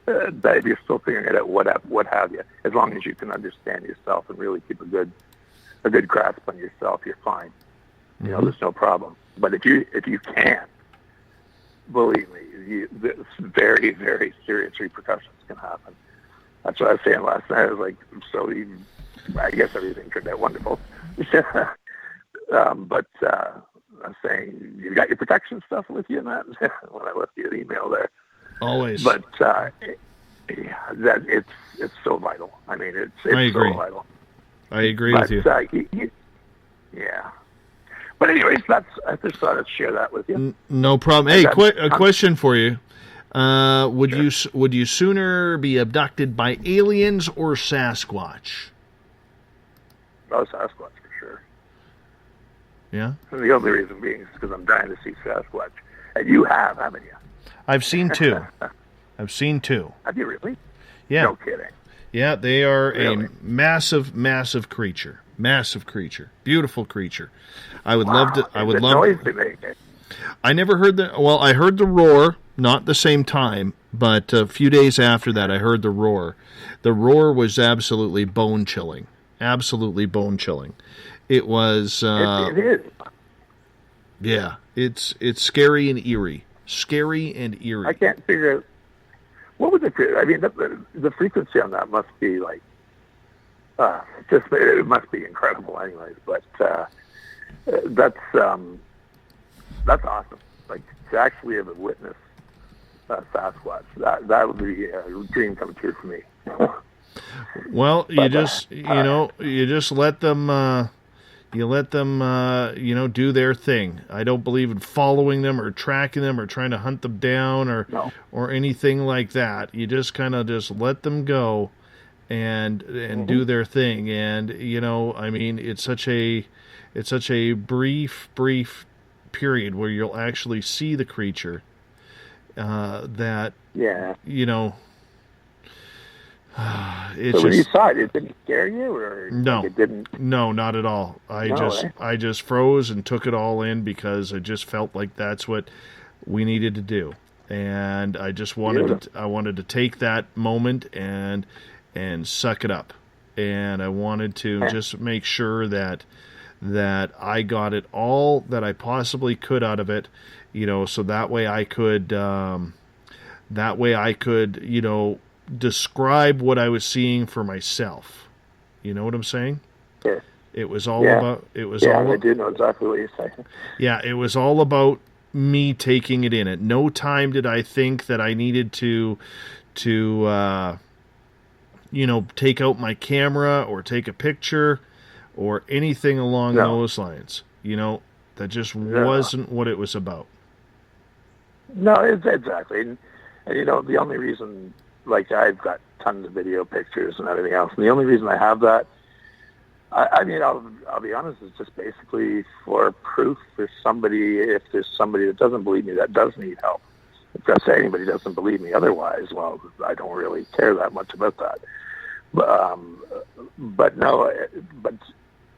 Speaker 14: that if you're still figuring it out, what have you, as long as you can understand yourself and really keep a good grasp on yourself, you're fine.
Speaker 3: Mm-hmm.
Speaker 14: You know, there's no problem. But if you can't, believe me, there's very, very serious repercussions can happen. That's what I was saying last night. I was like, I guess everything turned out wonderful. But I was saying, you got your protection stuff with you and that when I left you an email there.
Speaker 3: Always.
Speaker 14: But it's so vital. I mean, it's so vital.
Speaker 3: I agree with you.
Speaker 14: Yeah. But anyways, I just thought I'd share that with you.
Speaker 3: No problem. Hey, a question for you. Would you sooner be abducted by aliens or Sasquatch?
Speaker 14: Oh, Sasquatch for sure.
Speaker 3: Yeah?
Speaker 14: And the only reason being is because I'm dying to see Sasquatch. And you have, haven't you?
Speaker 3: I've seen two. Have
Speaker 14: you really?
Speaker 3: Yeah.
Speaker 14: No kidding.
Speaker 3: Yeah, they are
Speaker 14: really?
Speaker 3: A massive, massive creature. Massive creature. Beautiful creature. I would love to. I would love.
Speaker 14: Noise they make.
Speaker 3: I never heard the. Well, I heard the roar, not the same time, but a few days after that, I heard the roar. The roar was absolutely bone chilling. Absolutely bone chilling. It was.
Speaker 14: It is.
Speaker 3: Yeah, it's scary and eerie. Scary and eerie.
Speaker 14: I can't figure out what would the frequency on that must be like. It must be incredible, anyways. But that's awesome. Like to actually have witnessed Sasquatch, that would be a dream come true for me.
Speaker 3: Well, you just let them You let them, do their thing. I don't believe in following them or tracking them or trying to hunt them down or anything like that. You just kind of just let them go and do their thing. And it's such a brief period where you'll actually see the creature. That
Speaker 14: so when you saw it, it didn't scare you, or
Speaker 3: no,
Speaker 14: it didn't?
Speaker 3: No, not at all. I just froze and took it all in because I just felt like that's what we needed to do, and I just wanted to take that moment and suck it up, and I wanted to just make sure that I got it all that I possibly could out of it, so that way I could describe what I was seeing for myself. You know what I'm saying?
Speaker 14: Yeah.
Speaker 3: It was all about. It was all.
Speaker 14: I do know exactly what you're saying.
Speaker 3: Yeah, it was all about me taking it in. At no time did I think that I needed to take out my camera or take a picture or anything along those lines. That just wasn't what it was about.
Speaker 14: No, exactly. And the only reason, like, I've got tons of video pictures and everything else, and the only reason I have that, I'll be honest, it's just basically for proof for somebody, if there's somebody that doesn't believe me that does need help. If I say anybody doesn't believe me otherwise, well, I don't really care that much about that. But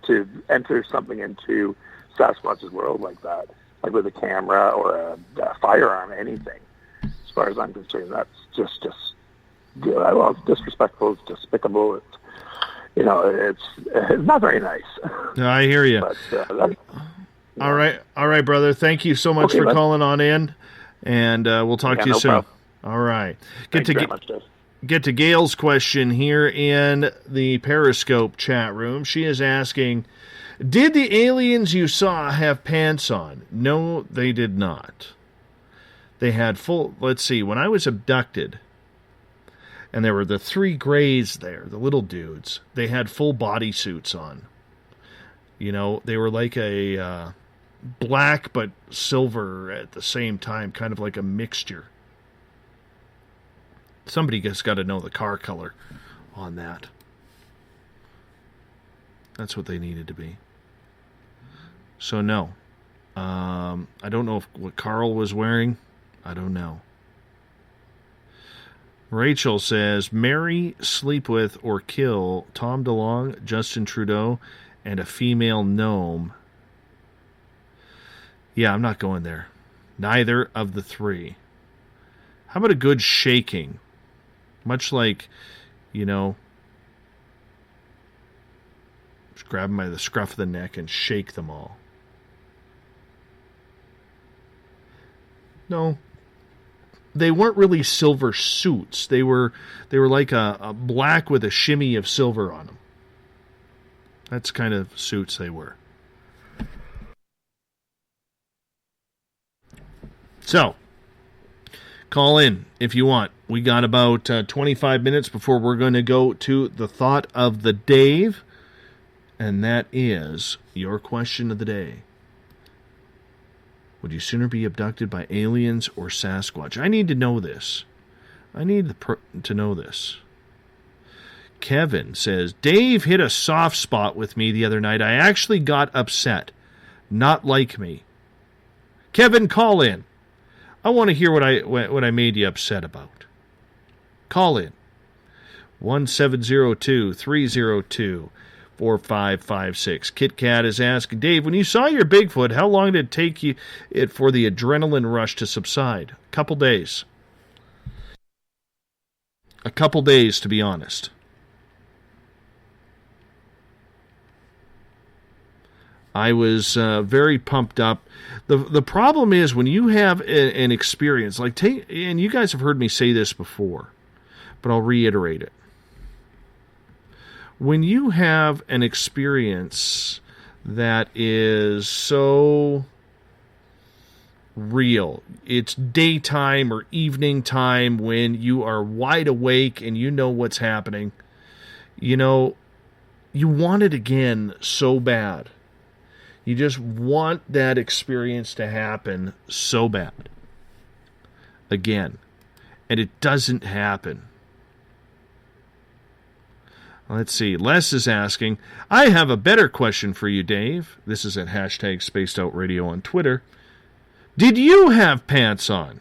Speaker 14: to enter something into Sasquatch's world like that, like with a camera or a firearm, anything, as far as I'm concerned, that's just it's disrespectful, it's despicable, it's not very nice.
Speaker 3: No, I hear you.
Speaker 14: But,
Speaker 3: all right, brother. Thank you so much for calling on in, and we'll talk to you soon.
Speaker 14: Problem.
Speaker 3: All right.
Speaker 14: Get
Speaker 3: to Gail's question here in the Periscope chat room. She is asking, did the aliens you saw have pants on? No, they did not. They had full, let's see, when I was abducted, and there were the 3 grays there, the little dudes, they had full body suits on. They were like a black but silver at the same time, kind of like a mixture. Somebody just got to know the car color on that. That's what they needed to be. So no. I don't know what Carl was wearing. I don't know. Rachel says, marry, sleep with, or kill Tom DeLonge, Justin Trudeau, and a female gnome. Yeah, I'm not going there. Neither of the 3. How about a good shaking? Much like, just grab them by the scruff of the neck and shake them all. No. They weren't really silver suits. They were like a black with a shimmy of silver on them. That's kind of suits they were. So, call in if you want. We got about 25 minutes before we're going to go to the thought of the day, and that is your question of the day. Would you sooner be abducted by aliens or Sasquatch? I need to know this. I need to know this. Kevin says, Dave hit a soft spot with me the other night. I actually got upset. Not like me. Kevin, call in. I want to hear what I made you upset about. Call in. 1-702-302-4556. Kit Kat is asking, Dave, when you saw your Bigfoot, how long did it take it for the adrenaline rush to subside? A couple days. A couple days, to be honest. I was very pumped up. The problem is when you have an experience, and you guys have heard me say this before, but I'll reiterate it. When you have an experience that is so real, it's daytime or evening time when you are wide awake and you know what's happening, you want it again so bad. You just want that experience to happen so bad. Again. And it doesn't happen. Let's see. Les is asking, I have a better question for you, Dave. This is at hashtag Spaced Out Radio on Twitter. Did you have pants on?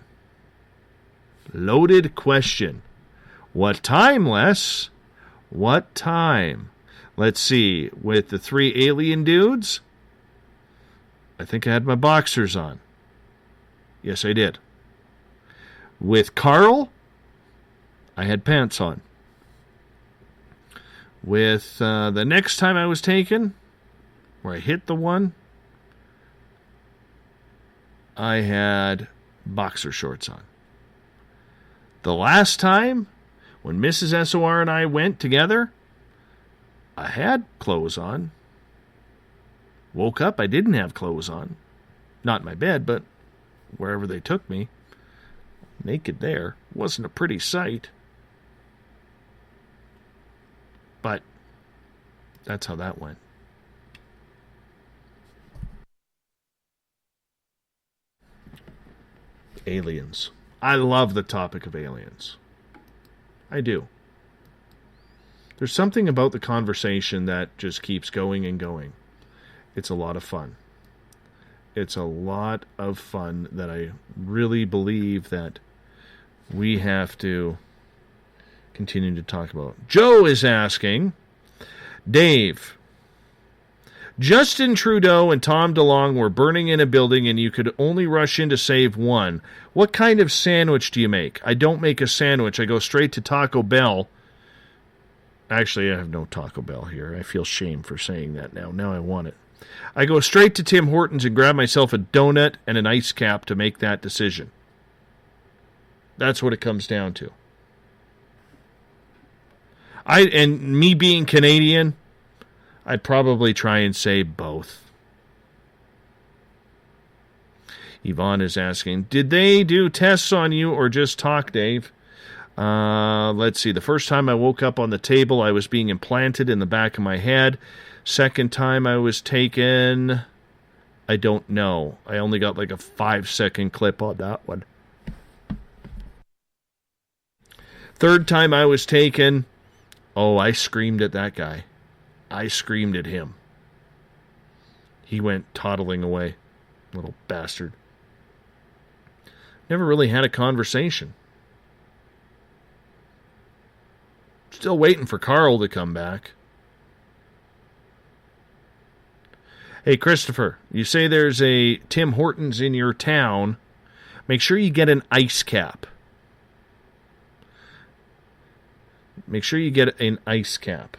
Speaker 3: Loaded question. What time, Les? What time? Let's see. With the 3 alien dudes, I think I had my boxers on. Yes, I did. With Carl, I had pants on. With the next time I was taken, where I hit the one, I had boxer shorts on. The last time, when Mrs. SOR and I went together, I had clothes on. Woke up, I didn't have clothes on. Not in my bed, but wherever they took me. Naked there. Wasn't a pretty sight. But that's how that went. Aliens. I love the topic of aliens. I do. There's something about the conversation that just keeps going and going. It's a lot of fun. It's a lot of fun that I really believe that we have to continue to talk about. Joe is asking, Dave, Justin Trudeau and Tom DeLonge were burning in a building and you could only rush in to save one. What kind of sandwich do you make? I don't make a sandwich. I go straight to Taco Bell. Actually, I have no Taco Bell here. I feel shame for saying that now. Now I want it. I go straight to Tim Hortons and grab myself a donut and an ice cap to make that decision. That's what it comes down to. And me being Canadian, I'd probably try and say both. Yvonne is asking, did they do tests on you or just talk, Dave? Let's see. The first time I woke up on the table, I was being implanted in the back of my head. Second time I was taken, I don't know. I only got like a 5-second clip on that one. Third time I was taken, oh, I screamed at that guy. I screamed at him. He went toddling away. Little bastard. Never really had a conversation. Still waiting for Carl to come back. Hey, Christopher, you say there's a Tim Hortons in your town. Make sure you get an ice cap. Make sure you get an ice cap.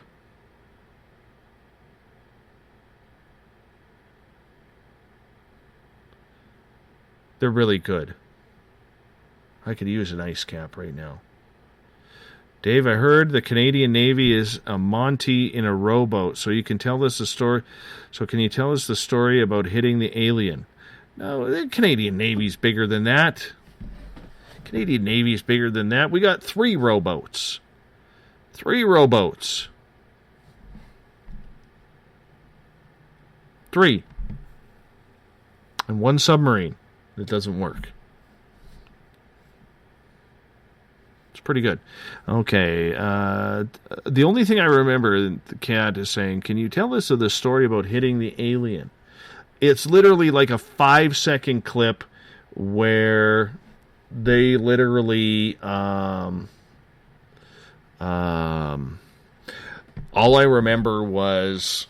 Speaker 3: They're really good. I could use an ice cap right now. Dave, I heard the Canadian Navy is a Monty in a rowboat, so you can tell us the story. So can you tell us the story about hitting the alien? No, the Canadian Navy's bigger than that. Canadian Navy's bigger than that. We got 3 rowboats. 3 rowboats. 3. And 1 submarine that doesn't work. It's pretty good. Okay. The only thing I remember, the cat is saying, can you tell us of the story about hitting the alien? It's literally like a 5-second clip where they literally... all I remember was...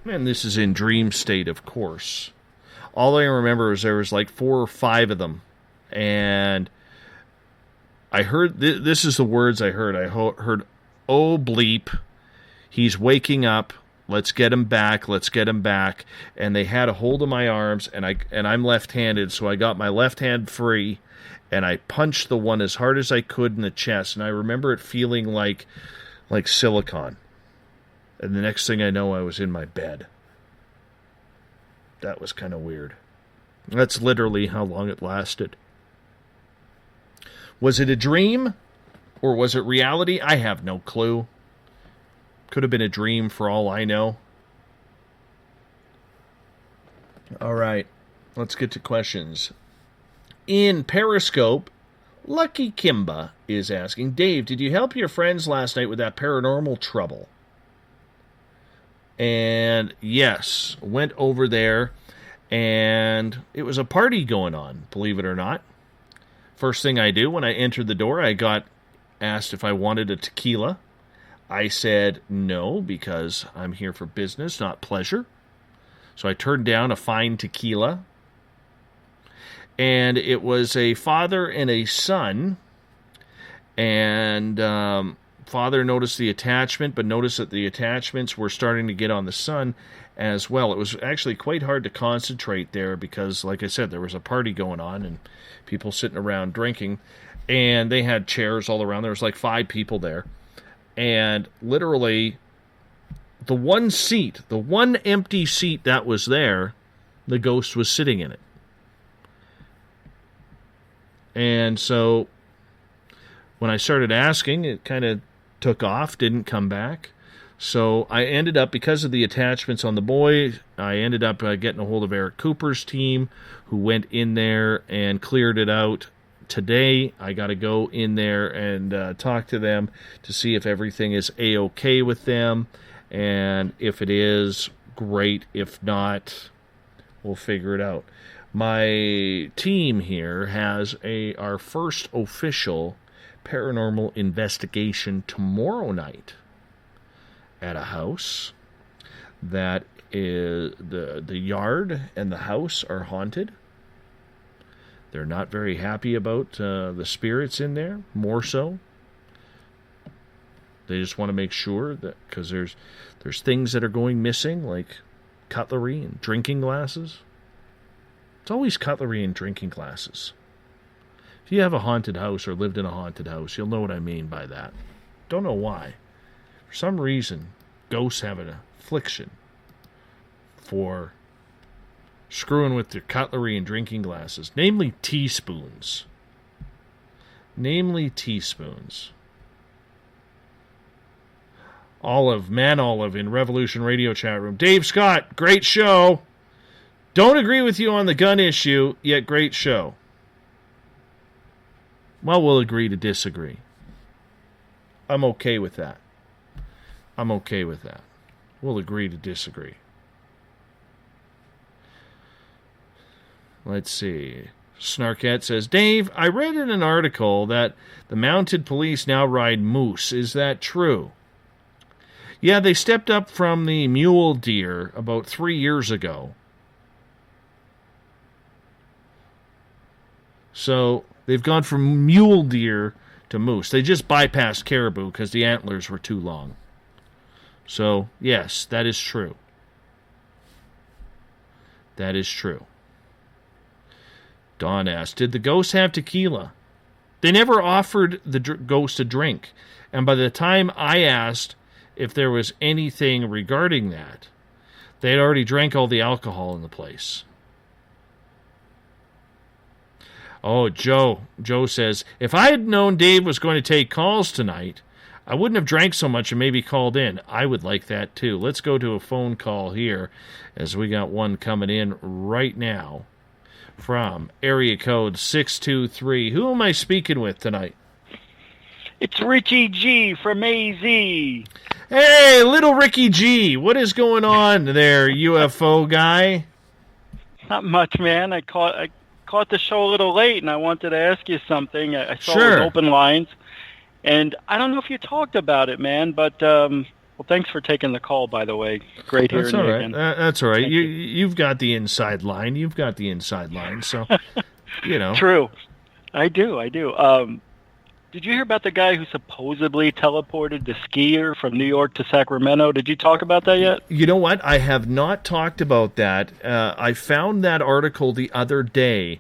Speaker 3: And this is in dream state, of course. All I remember is there was like 4 or 5 of them. And I heard... This is the words I heard. I heard, oh, bleep. He's waking up. Let's get him back. Let's get him back. And they had a hold of my arms, and I'm left-handed, so I got my left hand free, and I punched the one as hard as I could in the chest. And I remember it feeling like silicone. And the next thing I know, I was in my bed. That was kind of weird. That's literally how long it lasted. Was it a dream? Or was it reality? I have no clue. Could have been a dream for all I know. All right. Let's get to questions. In Periscope, Lucky Kimba is asking, Dave, did you help your friends last night with that paranormal trouble? And yes, went over there, and it was a party going on, believe it or not. First thing I do when I entered the door, I got asked if I wanted a tequila. I said no, because I'm here for business, not pleasure. So I turned down a fine tequila. And it was a father and a son. And father noticed the attachment, but noticed that the attachments were starting to get on the son as well. It was actually quite hard to concentrate there because, like I said, there was a party going on and people sitting around drinking. And they had chairs all around. There was like 5 people there. And literally, the one empty seat that was there, the ghost was sitting in it. And so when I started asking, it kind of took off, didn't come back. So I ended up, because of the attachments on the boy, I ended up getting a hold of Eric Cooper's team, who went in there and cleared it out. Today, I got to go in there and talk to them to see if everything is A-okay with them. And if it is, great. If not, we'll figure it out. My team here has our first official paranormal investigation tomorrow night at a house that is the yard and the house are haunted. They're not very happy about the spirits in there, more so. They just want to make sure that, because there's things that are going missing, like cutlery and drinking glasses. It's always cutlery and drinking glasses. If you have a haunted house or lived in a haunted house, you'll know what I mean by that. Don't know why. For some reason, ghosts have an affliction for screwing with their cutlery and drinking glasses, namely teaspoons. Olive in Revolution Radio chat room. Dave Scott, great show. Don't agree with you on the gun issue, yet great show. Well, we'll agree to disagree. I'm okay with that. We'll agree to disagree. Let's see. Snarkette says, Dave, I read in an article that the mounted police now ride moose. Is that true? Yeah, they stepped up from the mule deer about 3 years ago. So they've gone from mule deer to moose. They just bypassed caribou because the antlers were too long. So, yes, that is true. Don asked, did the ghost have tequila? They never offered the ghost a drink. And by the time I asked if there was anything regarding that, they had already drank all the alcohol in the place. Oh, Joe says, if I had known Dave was going to take calls tonight, I wouldn't have drank so much and maybe called in. I would like that too. Let's go to a phone call here, as we got one coming in right now from area code 623. Who am I speaking with tonight?
Speaker 4: It's Richie G from AZ.
Speaker 3: Hey, little Ricky G. What is going on there, UFO guy?
Speaker 4: Not much, man. I caught the show a little late, and I wanted to ask you something. I saw
Speaker 3: Sure.
Speaker 4: it was open lines, and I don't know if you talked about it, man, but well, thanks for taking the call, by the way. Great hearing you again.
Speaker 3: That's all right. You've got the inside line. So, you know.
Speaker 4: True. I do. Did you hear about the guy who supposedly teleported the skier from New York to Sacramento? Did you talk about that yet?
Speaker 3: You know what? I have not talked about that. I found that article the other day.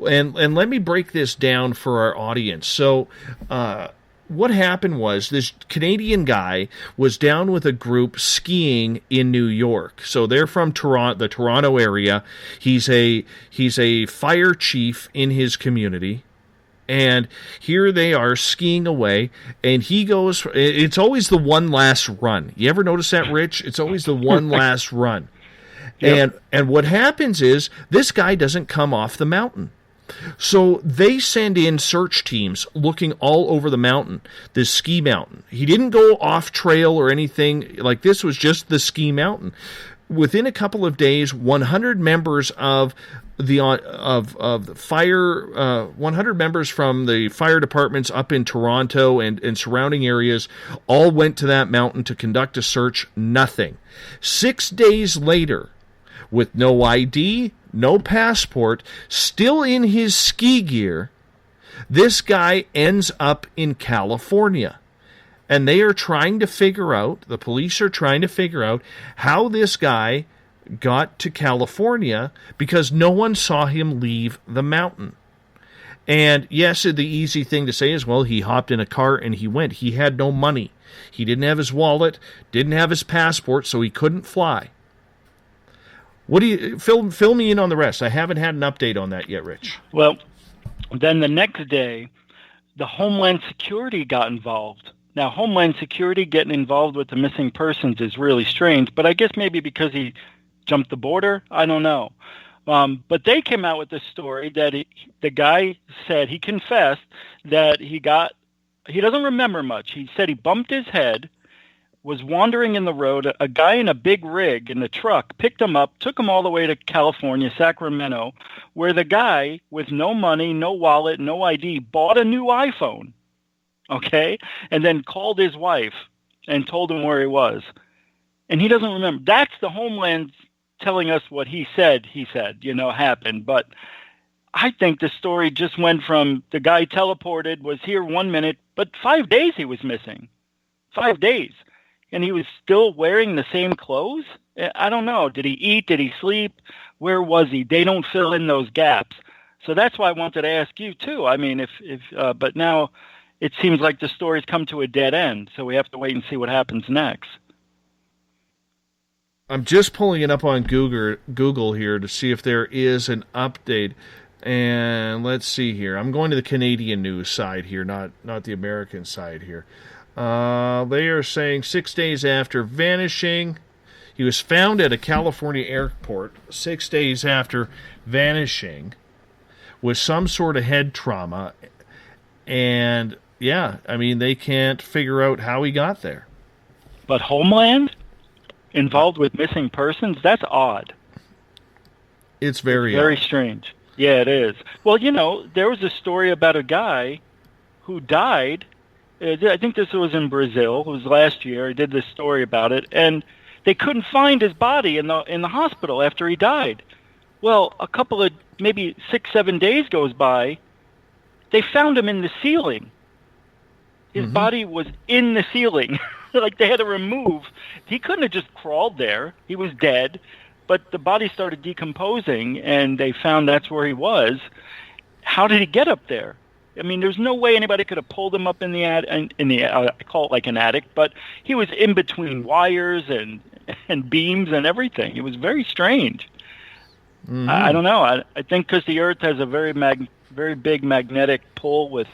Speaker 3: And let me break this down for our audience. So, what happened was this Canadian guy was down with a group skiing in New York. So they're from Toronto, the Toronto area. He's a fire chief in his community. And here they are skiing away, and he goes, it's always the one last run. You ever notice that, Rich? It's always the one last run. And what happens is this guy doesn't come off the mountain. So they send in search teams looking all over the mountain, this ski mountain. He didn't go off trail or anything. Like, this was just the ski mountain. Within a couple of days, 100 members of the fire, 100 members from the fire departments up in Toronto and surrounding areas all went to that mountain to conduct a search. Nothing. 6 days later, with no ID, no passport, still in his ski gear, this guy ends up in California. And they are trying to figure out, the police are trying to figure out how this guy got to California, because no one saw him leave the mountain. And yes, the easy thing to say is, well, he hopped in a car and he went. He had no money. He didn't have his wallet, didn't have his passport, so he couldn't fly. What do you fill me in on the rest? I haven't had an update on that yet, Rich.
Speaker 4: Well, then the next day, the Homeland Security got involved. Now, Homeland Security getting involved with the missing persons is really strange, but I guess maybe because he jumped the border, I don't know. But they came out with this story that the guy said, he confessed that he doesn't remember much. He said he bumped his head, was wandering in the road. A guy in a big rig in the truck picked him up, took him all the way to California, Sacramento, where the guy with no money, no wallet, no ID bought a new iPhone, okay, and then called his wife and told him where he was. And he doesn't remember. That's the Homeland telling us what he said, happened. But I think the story just went from the guy teleported, was here 1 minute, but 5 days he was missing. 5 days. And he was still wearing the same clothes? I don't know. Did he eat? Did he sleep? Where was he? They don't fill in those gaps. So that's why I wanted to ask you, too. I mean, but now it seems like the story's come to a dead end, so we have to wait and see what happens next.
Speaker 3: I'm just pulling it up on Google here to see if there is an update. And let's see here. I'm going to the Canadian news side here, not the American side here. They are saying 6 days after vanishing, he was found at a California airport 6 days after vanishing with some sort of head trauma. And, yeah, I mean, they can't figure out how he got there.
Speaker 4: But Homeland involved with missing persons? That's odd.
Speaker 3: It's very
Speaker 4: strange. Yeah, it is. Well, there was a story about a guy who died. I think this was in Brazil. It was last year. I did this story about it, and they couldn't find his body in the hospital after he died. Well, a couple of maybe 6-7 days goes by. They found him in the ceiling. His body was in the ceiling. Like, they had to remove. He couldn't have just crawled there. He was dead, but the body started decomposing, and they found that's where he was. How did he get up there? I mean, there's no way anybody could have pulled him up in the I call it like an attic, but he was in between wires and beams and everything. It was very strange. I don't know. I think because the Earth has a very big magnetic pull with,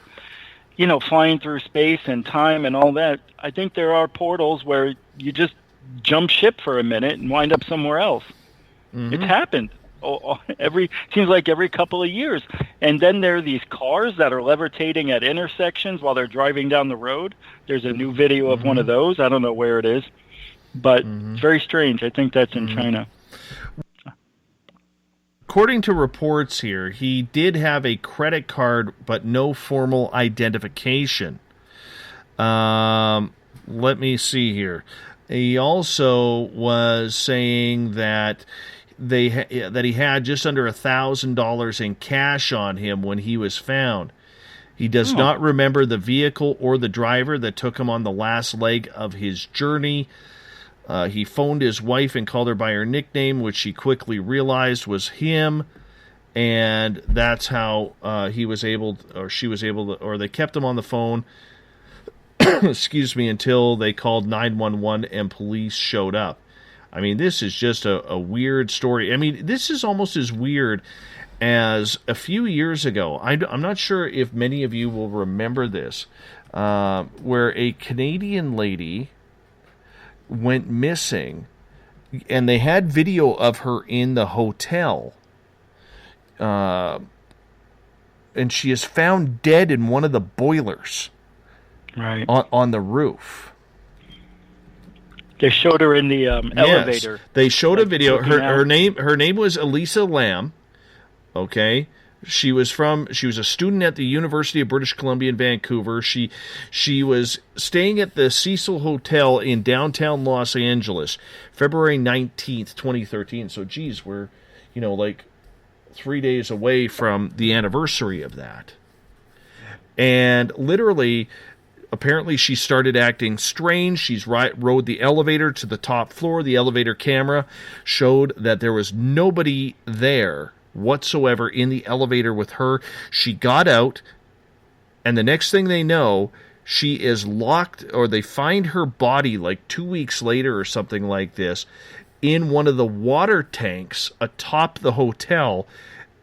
Speaker 4: flying through space and time and all that. I think there are portals where you just jump ship for a minute and wind up somewhere else. It's happened. Seems like every couple of years. And then there are these cars that are levitating at intersections while they're driving down the road. There's a new video of one of those. I don't know where it is, but it's very strange. I think that's in China.
Speaker 3: According to reports here, he did have a credit card, but no formal identification. Let me see here. He also was saying that he had just under $1,000 in cash on him when he was found. He does not remember the vehicle or the driver that took him on the last leg of his journey. He phoned his wife and called her by her nickname, which she quickly realized was him, and that's how she was able to, or they kept him on the phone, until they called 911 and police showed up. I mean, this is just a weird story. I mean, this is almost as weird as a few years ago. I'm not sure if many of you will remember this, where a Canadian lady went missing and they had video of her in the hotel. And she is found dead in one of the boilers.
Speaker 4: Right.
Speaker 3: On the roof.
Speaker 4: They showed her in the elevator.
Speaker 3: Yes, they showed a video. Her
Speaker 4: out.
Speaker 3: name was Elisa Lam. Okay. She was a student at the University of British Columbia in Vancouver. She was staying at the Cecil Hotel in downtown Los Angeles, February 19th, 2013. So, geez, we're, like 3 days away from the anniversary of that. And literally, apparently she started acting strange. She's rode the elevator to the top floor. The elevator camera showed that there was nobody there whatsoever in the elevator with her. She got out, and the next thing they know, she is locked, or they find her body like 2 weeks later or something like this in one of the water tanks atop the hotel,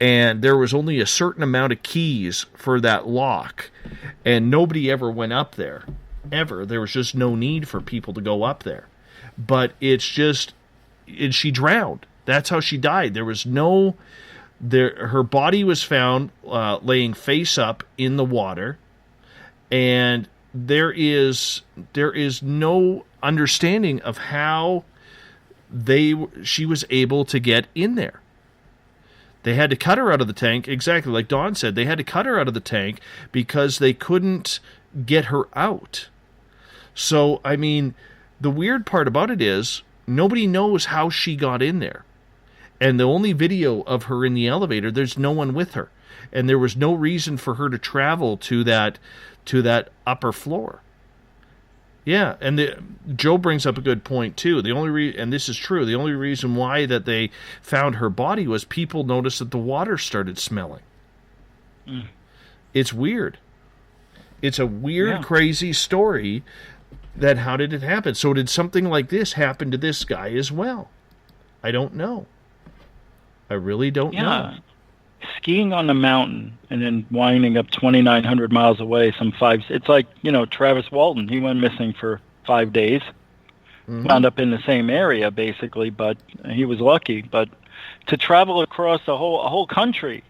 Speaker 3: and there was only a certain amount of keys for that lock, and nobody ever went up there, ever. There was just no need for people to go up there. But she drowned. That's how she died. There was no... her body was found laying face up in the water, and there is no understanding of how she was able to get in there. They had to cut her out of the tank, exactly like Don said. They had to cut her out of the tank because they couldn't get her out. So, I mean, the weird part about it is nobody knows how she got in there. And the only video of her in the elevator, there's no one with her. And there was no reason for her to travel to that upper floor. Yeah, and Joe brings up a good point, too. And this is true, the only reason why that they found her body was people noticed that the water started smelling. Mm. It's weird. It's a weird, crazy story that how did it happen? So did something like this happen to this guy as well? I don't know. I really don't know.
Speaker 4: Skiing on the mountain and then winding up 2,900 miles away, it's like, Travis Walton. He went missing for 5 days, wound up in the same area, basically, but he was lucky. But to travel across a whole country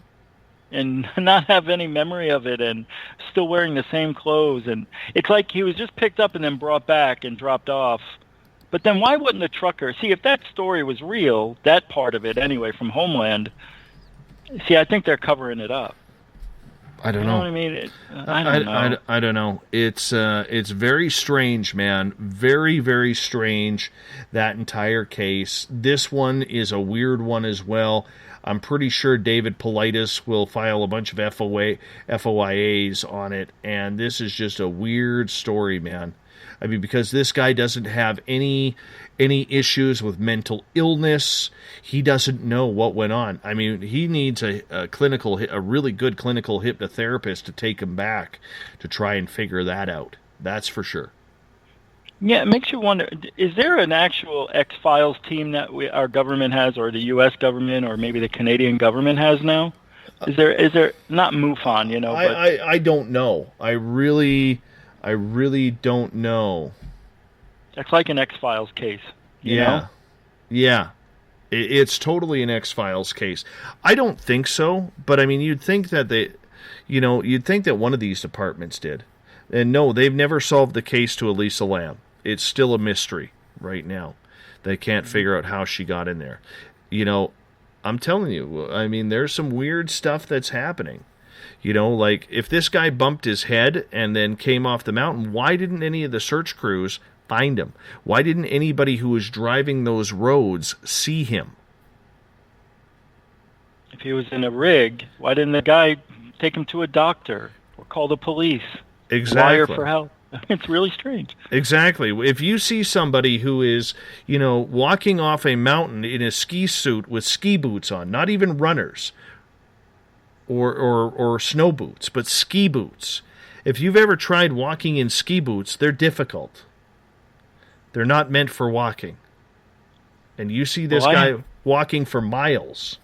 Speaker 4: and not have any memory of it and still wearing the same clothes, and it's like he was just picked up and then brought back and dropped off. But then why wouldn't the trucker... See, if that story was real, that part of it anyway, from Homeland... See, I think they're covering it up.
Speaker 3: I don't know.
Speaker 4: You know what I mean? I don't know.
Speaker 3: I don't know. It's very strange, man. Very, very strange, that entire case. This one is a weird one as well. I'm pretty sure David Politis will file a bunch of FOIAs on it, and this is just a weird story, man. I mean, because this guy doesn't have any issues with mental illness. He doesn't know what went on. I mean, he needs a really good clinical hypnotherapist to take him back to try and figure that out. That's for sure.
Speaker 4: Yeah, it makes you wonder, is there an actual X-Files team that our government has, or the U.S. government, or maybe the Canadian government has now? Is there not MUFON, but...
Speaker 3: I don't know. I really don't know.
Speaker 4: It's like an X-Files case. You know?
Speaker 3: Yeah. It's totally an X-Files case. I don't think so, but I mean, you'd think that you'd think that one of these departments did. And no, they've never solved the case to Elisa Lam. It's still a mystery right now. They can't figure out how she got in there. I'm telling you, I mean, there's some weird stuff that's happening. Like, if this guy bumped his head and then came off the mountain, why didn't any of the search crews find him? Why didn't anybody who was driving those roads see him?
Speaker 4: If he was in a rig, why didn't the guy take him to a doctor or call the police?
Speaker 3: Exactly.
Speaker 4: Wire for help. It's really strange.
Speaker 3: Exactly. If you see somebody who is, walking off a mountain in a ski suit with ski boots on, not even runners, or snow boots, but ski boots. If you've ever tried walking in ski boots, they're difficult. They're not meant for walking. And you see this guy walking for miles.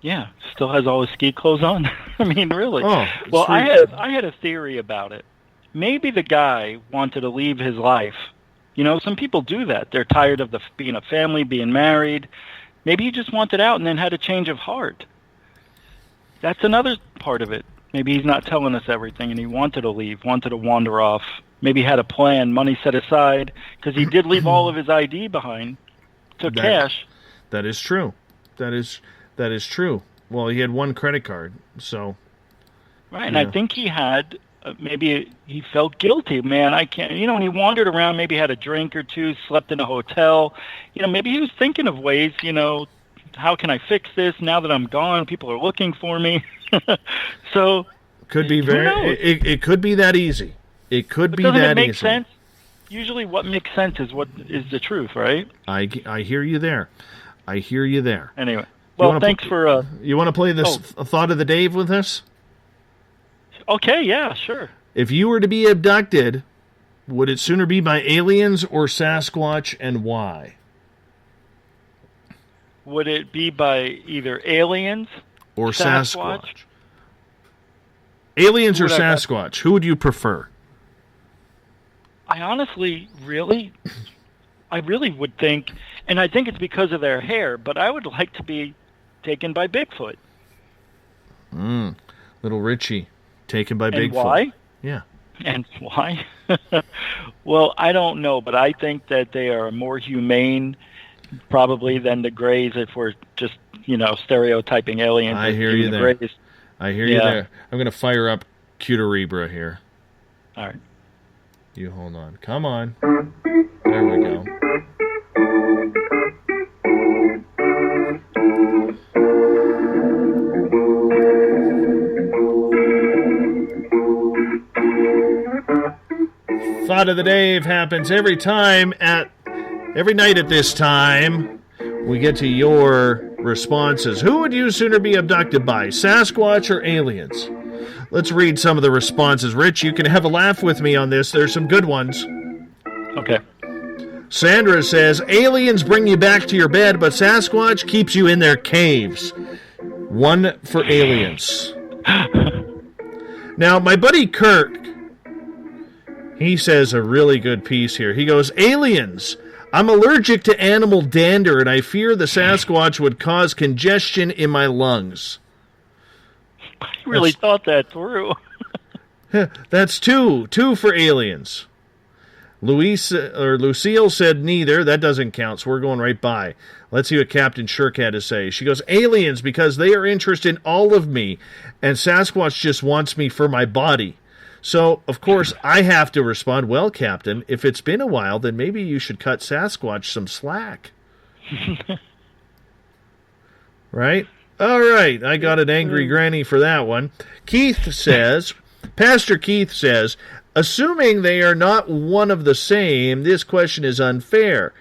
Speaker 4: Yeah, still has all his ski clothes on. I mean, really.
Speaker 3: Oh,
Speaker 4: well, I had a theory about it. Maybe the guy wanted to leave his life, You know, some people do that. They're tired of being a family, being married. Maybe he just wanted out and then had a change of heart. That's another part of it. Maybe he's not telling us everything and he wanted to leave, wanted to wander off. Maybe he had a plan, money set aside, because he did leave all of his ID behind, took cash.
Speaker 3: That is true. That is true. Well, he had one credit card, so.
Speaker 4: Right, and I think he had, maybe he felt guilty. Man, I can't, you know, and he wandered around, maybe had a drink or two, slept in a hotel. You know, maybe he was thinking of ways, you know, how can I fix this now that I'm gone? People are looking for me. So.
Speaker 3: Could be it could be that easy. It could be that easy. Doesn't it make
Speaker 4: sense? Usually what makes sense is what is the truth, right?
Speaker 3: I hear you there. I hear you there.
Speaker 4: Anyway, well, thanks for...
Speaker 3: you want to play this Thought of the Day with us?
Speaker 4: Okay, yeah, sure.
Speaker 3: If you were to be abducted, would it sooner be by aliens or Sasquatch, and why?
Speaker 4: Would it be by either aliens
Speaker 3: or Sasquatch? Aliens or Sasquatch? Who would you prefer?
Speaker 4: I honestly, I really would think, and I think it's because of their hair, but I would like to be taken by Bigfoot.
Speaker 3: Little Richie, taken by
Speaker 4: and
Speaker 3: Bigfoot.
Speaker 4: Why?
Speaker 3: Yeah.
Speaker 4: And why? Well, I don't know, but I think that they are more humane, probably, than the Greys, if we're just, you know, stereotyping aliens.
Speaker 3: I hear you there.
Speaker 4: Greys.
Speaker 3: I hear you there. I'm going to fire up Cuterebra here.
Speaker 4: All right.
Speaker 3: You hold on. Come on. There we go. Thought of the Day happens every night at this time. We get to your responses. Who would you sooner be abducted by, Sasquatch or aliens? Let's read some of the responses. Rich, you can have a laugh with me on this. There's some good ones.
Speaker 4: Okay. Sandra
Speaker 3: says, aliens bring you back to your bed, but Sasquatch keeps you in their caves. One for aliens. Now, my buddy Kirk, he says a really good piece here. He goes, aliens. I'm allergic to animal dander, and I fear the Sasquatch would cause congestion in my lungs.
Speaker 4: I really thought that through.
Speaker 3: That's two for aliens. Lucille said neither. That doesn't count, so we're going right by. Let's see what Captain Shirk had to say. She goes, aliens, because they are interested in all of me, and Sasquatch just wants me for my body. So, of course, I have to respond, well, Captain, if it's been a while, then maybe you should cut Sasquatch some slack. Right? All right, I got an angry granny for that one. Pastor Keith says, assuming they are not one of the same, this question is unfair.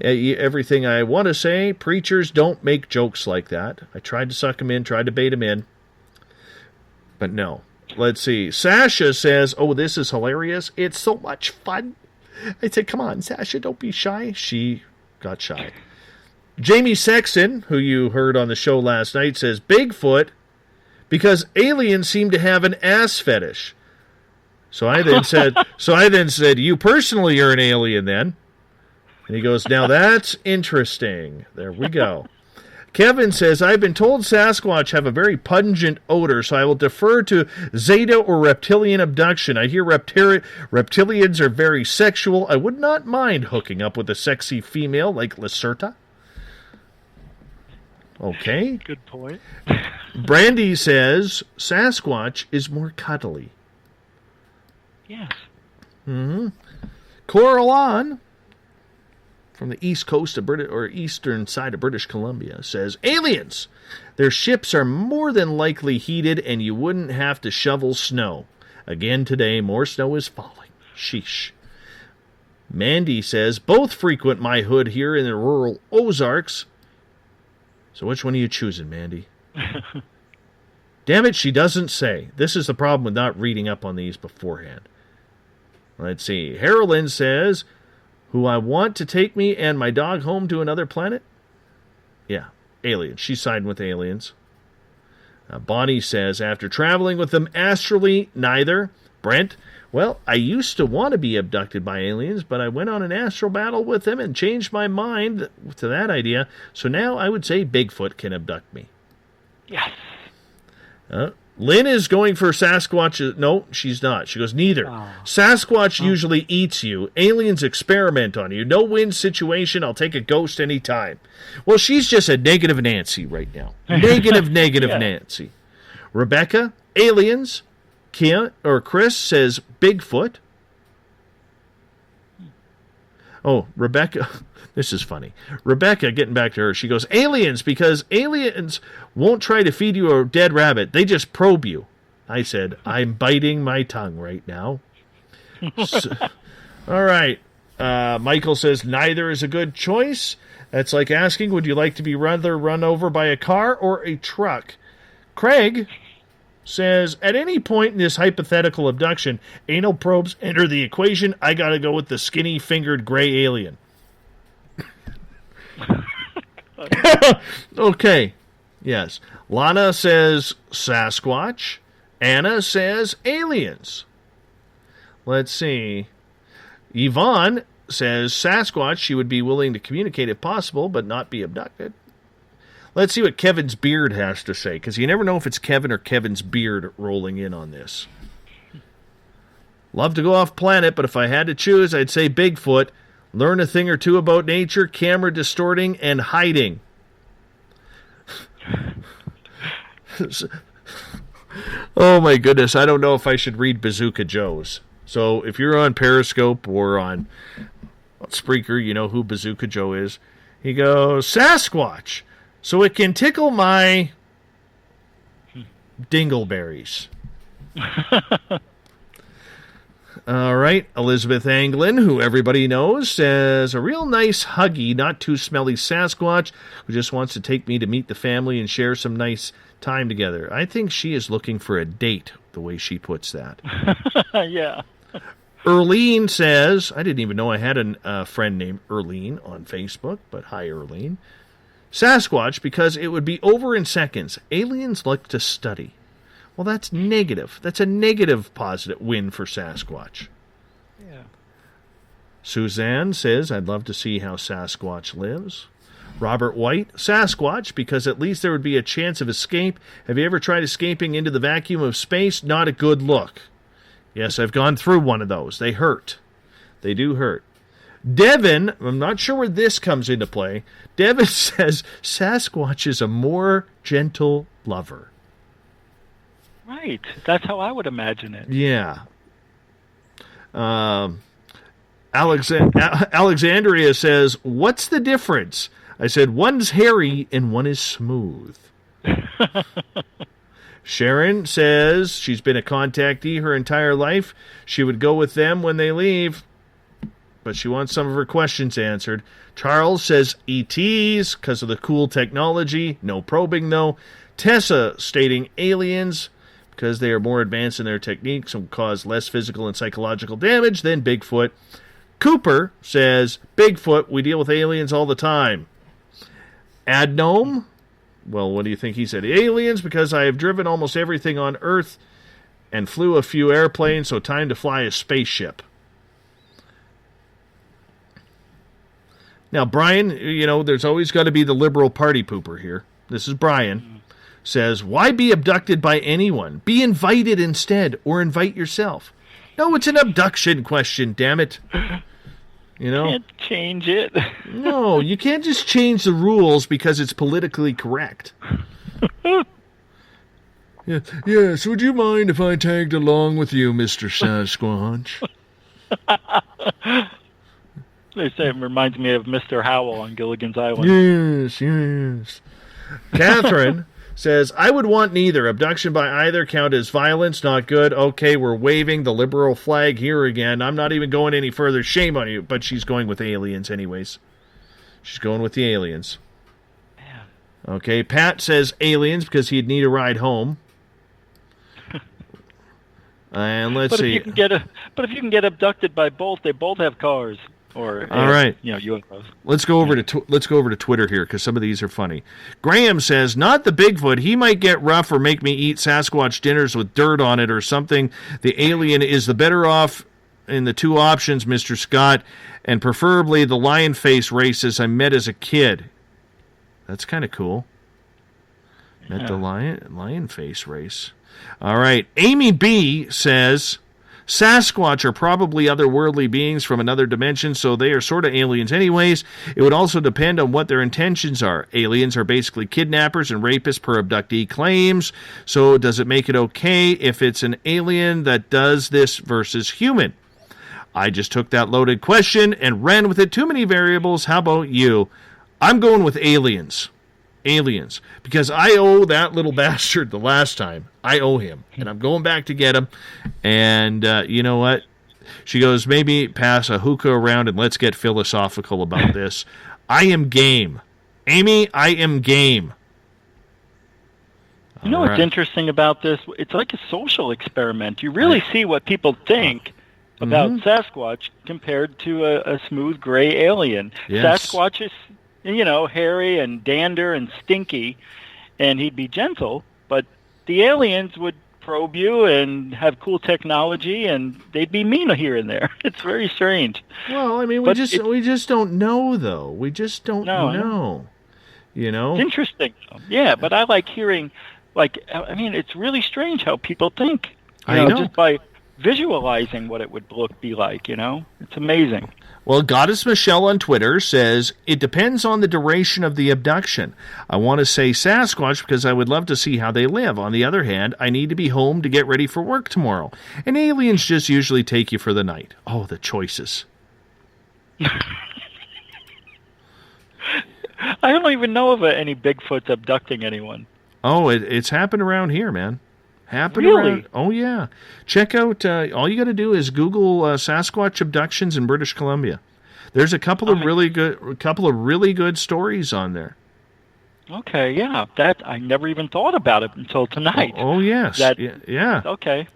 Speaker 3: Everything I want to say, preachers don't make jokes like that. I tried to suck them in, tried to bait them in, but no. Let's see. Sasha says, oh, this is hilarious. It's so much fun. I said, come on, Sasha, don't be shy. She got shy. Jamie Sexton, who you heard on the show last night, says, Bigfoot, because aliens seem to have an ass fetish. So I then said, you personally are an alien then. And he goes, now that's interesting. There we go. Kevin says, I've been told Sasquatch have a very pungent odor, so I will defer to Zeta or reptilian abduction. I hear reptilians are very sexual. I would not mind hooking up with a sexy female like Lacerta. Okay.
Speaker 4: Good point.
Speaker 3: Brandy says, Sasquatch is more cuddly.
Speaker 4: Yes.
Speaker 3: Mm-hmm. Coraline, from the east coast of eastern side of British Columbia, says, aliens! Their ships are more than likely heated and you wouldn't have to shovel snow. Again today, more snow is falling. Sheesh. Mandy says, both frequent my hood here in the rural Ozarks. So which one are you choosing, Mandy? Damn it, she doesn't say. This is the problem with not reading up on these beforehand. Let's see. Harolyn says, who I want to take me and my dog home to another planet? Yeah, aliens. She's siding with aliens. Bonnie says, after traveling with them astrally, neither. Brent, Well, I used to want to be abducted by aliens, but I went on an astral battle with them and changed my mind to that idea. So now I would say Bigfoot can abduct me.
Speaker 4: Yes.
Speaker 3: Lynn is going for Sasquatch. No, she's not. She goes, neither. Sasquatch usually eats you. Aliens experiment on you. No win situation. I'll take a ghost anytime. Well, she's just a negative Nancy right now. Negative yeah. Nancy. Rebecca, aliens. Chris says Bigfoot. Oh, Rebecca, this is funny. Rebecca, getting back to her, she goes, aliens, because aliens won't try to feed you a dead rabbit. They just probe you. I said, I'm biting my tongue right now. All right. Michael says, neither is a good choice. That's like asking, would you like to be rather run over by a car or a truck? Craig says, at any point in this hypothetical abduction, anal probes enter the equation. I gotta go with the skinny-fingered gray alien. Okay. Yes. Lana says Sasquatch. Anna says aliens. Let's see. Yvonne says Sasquatch. She would be willing to communicate if possible, but not be abducted. Let's see what Kevin's beard has to say, because you never know if it's Kevin or Kevin's beard rolling in on this. Love to go off planet, but if I had to choose, I'd say Bigfoot. Learn a thing or two about nature, camera distorting, and hiding. Oh my goodness, I don't know if I should read Bazooka Joe's. So if you're on Periscope or on Spreaker, you know who Bazooka Joe is. He goes, Sasquatch. So it can tickle my dingleberries. All right. Elizabeth Anglin, who everybody knows, says, a real nice, huggy, not too smelly Sasquatch who just wants to take me to meet the family and share some nice time together. I think she is looking for a date, the way she puts that.
Speaker 4: Yeah.
Speaker 3: Erlene says, I didn't even know I had a friend named Erlene on Facebook, but hi, Erlene. Sasquatch, because it would be over in seconds. Aliens like to study. Well, that's negative. That's a negative positive win for Sasquatch.
Speaker 4: Yeah.
Speaker 3: Suzanne says, I'd love to see how Sasquatch lives. Robert White, Sasquatch, because at least there would be a chance of escape. Have you ever tried escaping into the vacuum of space? Not a good look. Yes, I've gone through one of those. They hurt. They do hurt. Devin, I'm not sure where this comes into play. Devin says Sasquatch is a more gentle lover.
Speaker 4: Right. That's how I would imagine it.
Speaker 3: Yeah. Alexandria says, what's the difference? I said, one's hairy and one is smooth. Sharon says she's been a contactee her entire life. She would go with them when they leave, but she wants some of her questions answered. Charles says ETs because of the cool technology. No probing, though. Tessa stating aliens because they are more advanced in their techniques and cause less physical and psychological damage than Bigfoot. Cooper says Bigfoot, we deal with aliens all the time. Adnome, well, what do you think he said? Aliens, because I have driven almost everything on Earth and flew a few airplanes, so time to fly a spaceship. Now, Brian, you know, there's always got to be the liberal party pooper here. This is Brian. Says, why be abducted by anyone? Be invited instead, or invite yourself. No, it's an abduction question, damn it. You know?
Speaker 4: Can't change it.
Speaker 3: No, you can't just change the rules because it's politically correct. Yeah, yes, would you mind if I tagged along with you, Mr. Sasquatch?
Speaker 4: They say it reminds me of Mr. Howell on Gilligan's Island.
Speaker 3: Yes, yes. Catherine says, I would want neither. Abduction by either count as violence, not good. Okay, we're waving the liberal flag here again. I'm not even going any further. Shame on you. But she's going with aliens anyways. She's going with the aliens. Man. Okay, Pat says aliens because he'd need a ride home. And let's see.
Speaker 4: But if you can get abducted by both, they both have cars. or
Speaker 3: all right,
Speaker 4: UFOs.
Speaker 3: Let's go over to Twitter here because some of these are funny. Graham says, "Not the Bigfoot. He might get rough or make me eat Sasquatch dinners with dirt on it or something. The alien is the better off in the two options, Mr. Scott, and preferably the lion face races I met as a kid." That's kind of cool. Met the lion face race. All right. Amy B says, Sasquatch are probably otherworldly beings from another dimension, so they are sort of aliens anyways. It would also depend on what their intentions are. Aliens are basically kidnappers and rapists per abductee claims, so does it make it okay if it's an alien that does this versus human? I just took that loaded question and ran with it. Too many variables. How about you? I'm going with aliens. Aliens. Because I owe that little bastard the last time. I owe him. And I'm going back to get him. And you know what? She goes, maybe pass a hookah around and let's get philosophical about this. I am game. Amy, I am game.
Speaker 4: You know what's interesting about this? It's like a social experiment. You really see what people think about Sasquatch compared to a smooth gray alien.
Speaker 3: Yes.
Speaker 4: Sasquatch is, hairy and dander and stinky, and he'd be gentle, but the aliens would probe you and have cool technology, and they'd be mean here and there. It's very strange.
Speaker 3: Well, I mean, we just don't know, though. We just don't know.
Speaker 4: It's interesting. Yeah, but I like hearing, it's really strange how people think.
Speaker 3: I know.
Speaker 4: Just by visualizing what it would be like, It's amazing.
Speaker 3: Well, Goddess Michelle on Twitter says, it depends on the duration of the abduction. I want to say Sasquatch because I would love to see how they live. On the other hand, I need to be home to get ready for work tomorrow. And aliens just usually take you for the night. Oh, the choices.
Speaker 4: I don't even know of any Bigfoots abducting anyone.
Speaker 3: Oh, it's happened around here, man.
Speaker 4: Really?
Speaker 3: Around. Oh, yeah. Check out, all you got to do is Google Sasquatch abductions in British Columbia. There's a couple of really good stories on there.
Speaker 4: Okay, yeah. That I never even thought about it until tonight.
Speaker 3: Oh yes. Yeah.
Speaker 4: Okay.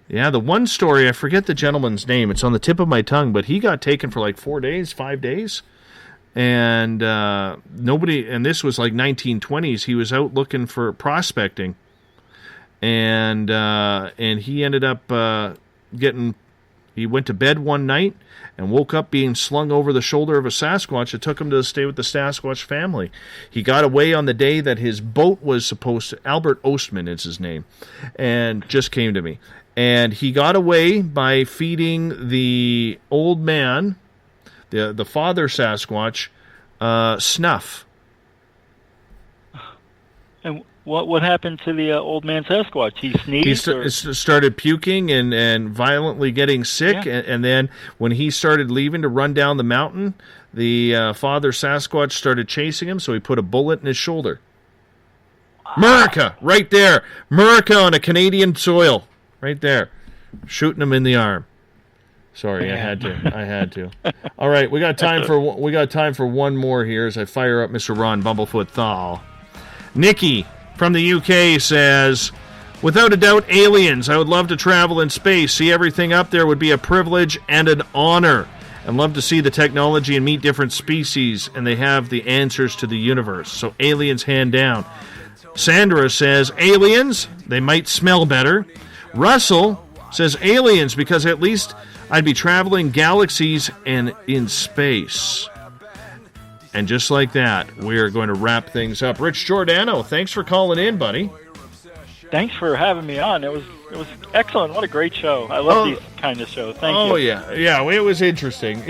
Speaker 3: Yeah, the one story, I forget the gentleman's name. It's on the tip of my tongue, but he got taken for like 4 days, 5 days. And and this was like 1920s. He was out looking for prospecting. And he ended up he went to bed one night and woke up being slung over the shoulder of a Sasquatch. It took him to stay with the Sasquatch family. He got away on the day that his boat was supposed to, Albert Ostman is his name, and just came to me. And he got away by feeding the old man, the father Sasquatch, snuff.
Speaker 4: And what happened to the old man Sasquatch? He sneezed?
Speaker 3: He started puking and violently getting sick, and then when he started leaving to run down the mountain, the father Sasquatch started chasing him, so he put a bullet in his shoulder. America! Right there! America on a Canadian soil! Right there. Shooting him in the arm. Sorry, I had to. All right, we got time for one more here as I fire up Mr. Ron Bumblefoot THAL. Nikki from the UK says, without a doubt, aliens. I would love to travel in space. See everything up there would be a privilege and an honor. I'd love to see the technology and meet different species, and they have the answers to the universe. So aliens, hand down. Sandra says, aliens. They might smell better. Russell says, aliens, because at least I'd be traveling galaxies and in space. And just like that, we're going to wrap things up. Rich Giordano, thanks for calling in, buddy.
Speaker 4: Thanks for having me on. It was excellent. What a great show. I love these kind of shows. Thank you.
Speaker 3: Oh, yeah. It was interesting.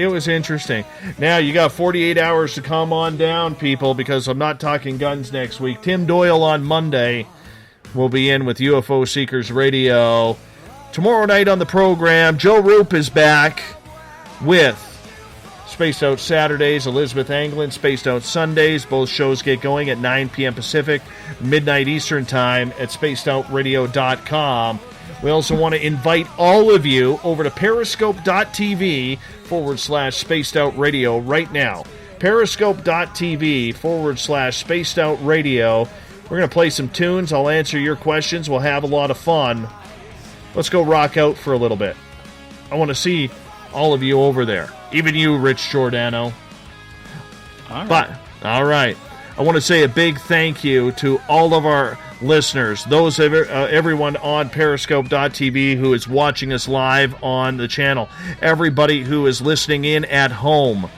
Speaker 3: Now, you got 48 hours to come on down, people, because I'm not talking guns next week. Tim Doyle on Monday will be in with UFO Seekers Radio. Tomorrow night on the program, Joe Roop is back with Spaced Out Saturdays, Elizabeth Anglin, Spaced Out Sundays. Both shows get going at 9 p.m. Pacific, midnight Eastern Time at spacedoutradio.com. We also want to invite all of you over to periscope.tv/Spaced Out Radio right now. Periscope.tv/Spaced Out Radio. We're going to play some tunes. I'll answer your questions. We'll have a lot of fun. Let's go rock out for a little bit. I want to see all of you over there. Even you, Rich Giordano. All right. I want to say a big thank you to all of our listeners, those everyone on Periscope.tv who is watching us live on the channel, everybody who is listening in at home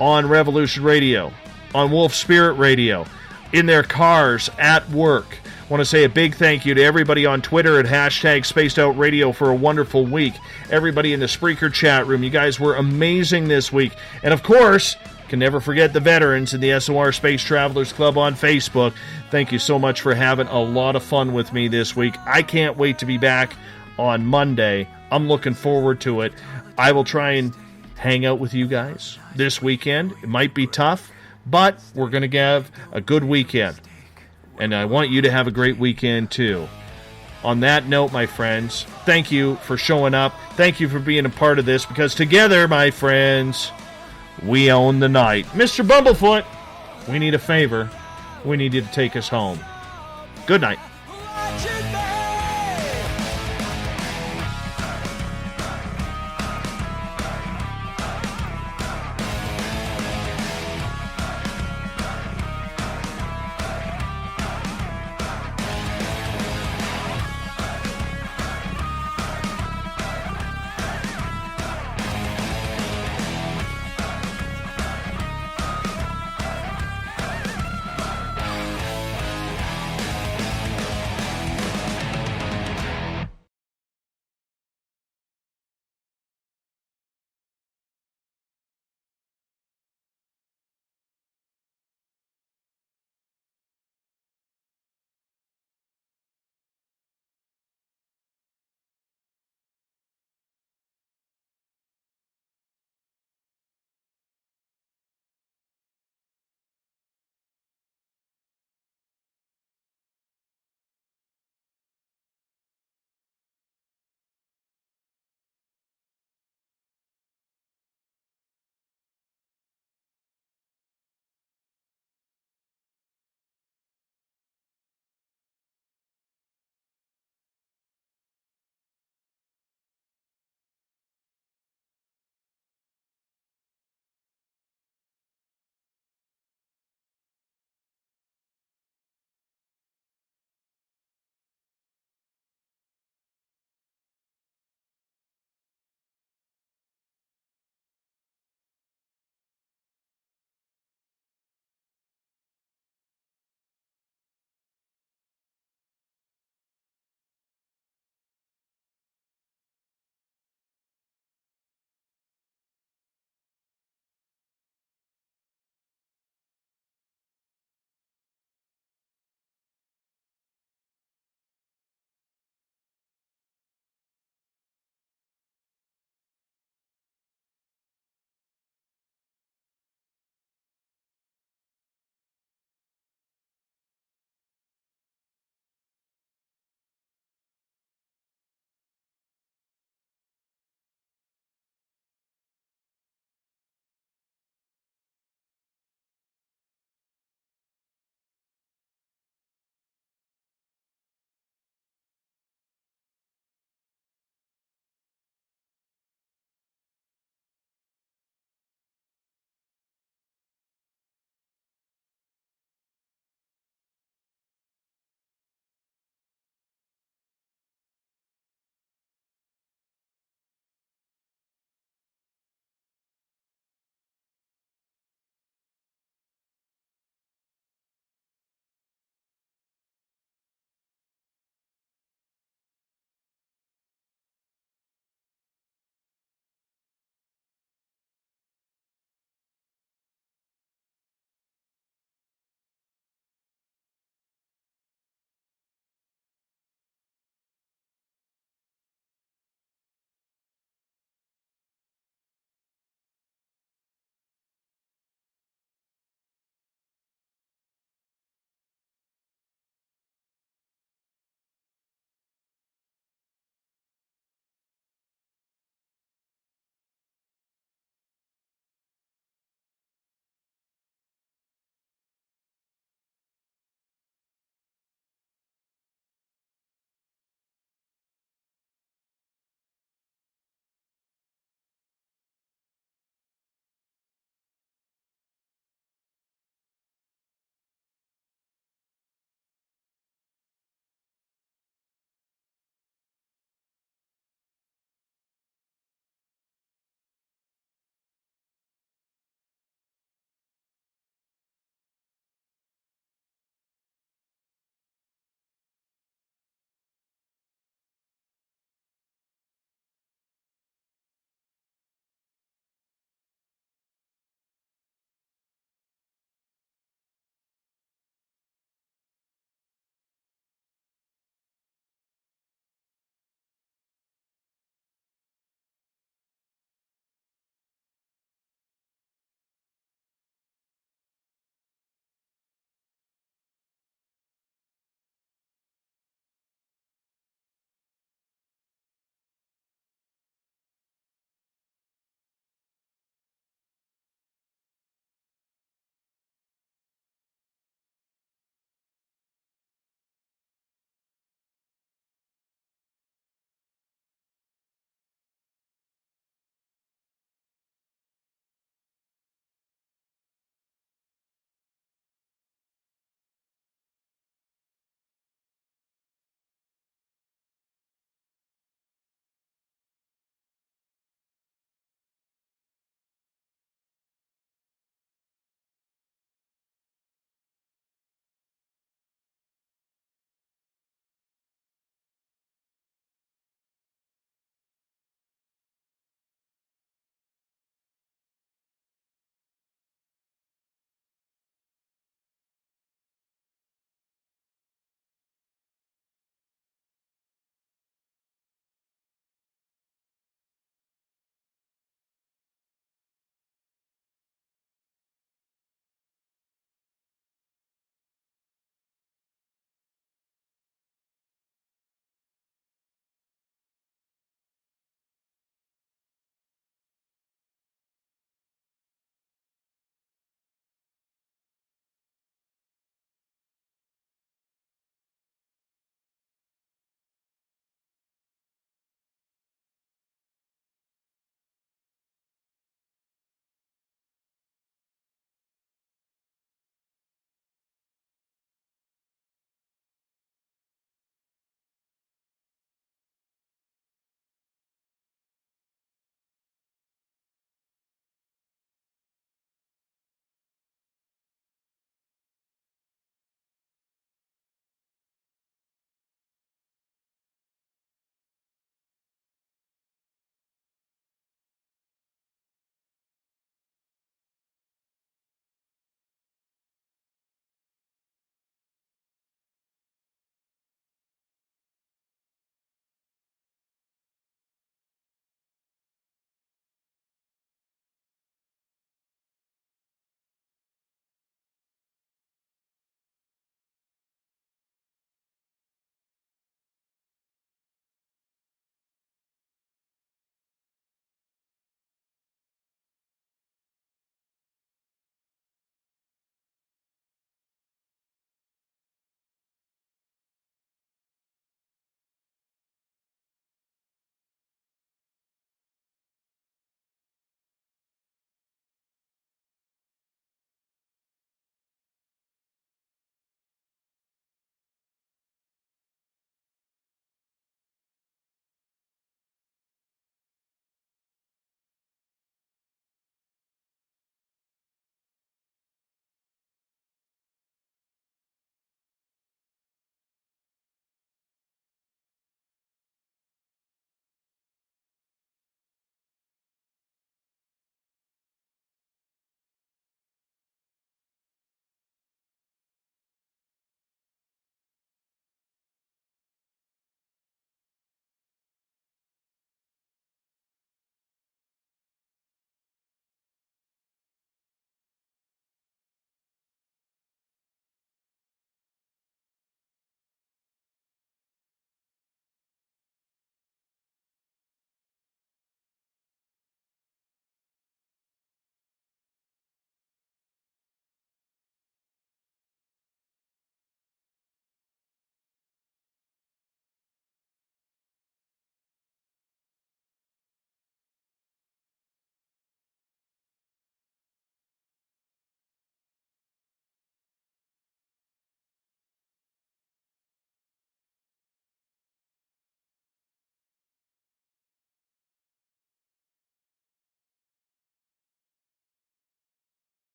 Speaker 3: on Revolution Radio, on Wolf Spirit Radio, in their cars, at work. I want to say a big thank you to everybody on Twitter at #SpacedOutRadio for a wonderful week. Everybody in the Spreaker chat room, you guys were amazing this week. And of course, can never forget the veterans in the SOR Space Travelers Club on Facebook. Thank you so much for having a lot of fun with me this week. I can't wait to be back on Monday. I'm looking forward to it. I will try and hang out with you guys this weekend. It might be tough, but we're going to have a good weekend. And I want you to have a great weekend too. On that note, my friends, thank you for showing up. Thank you for being a part of this, because together, my friends, we own the night. Mr. Bumblefoot, we need a favor. We need you to take us home. Good night.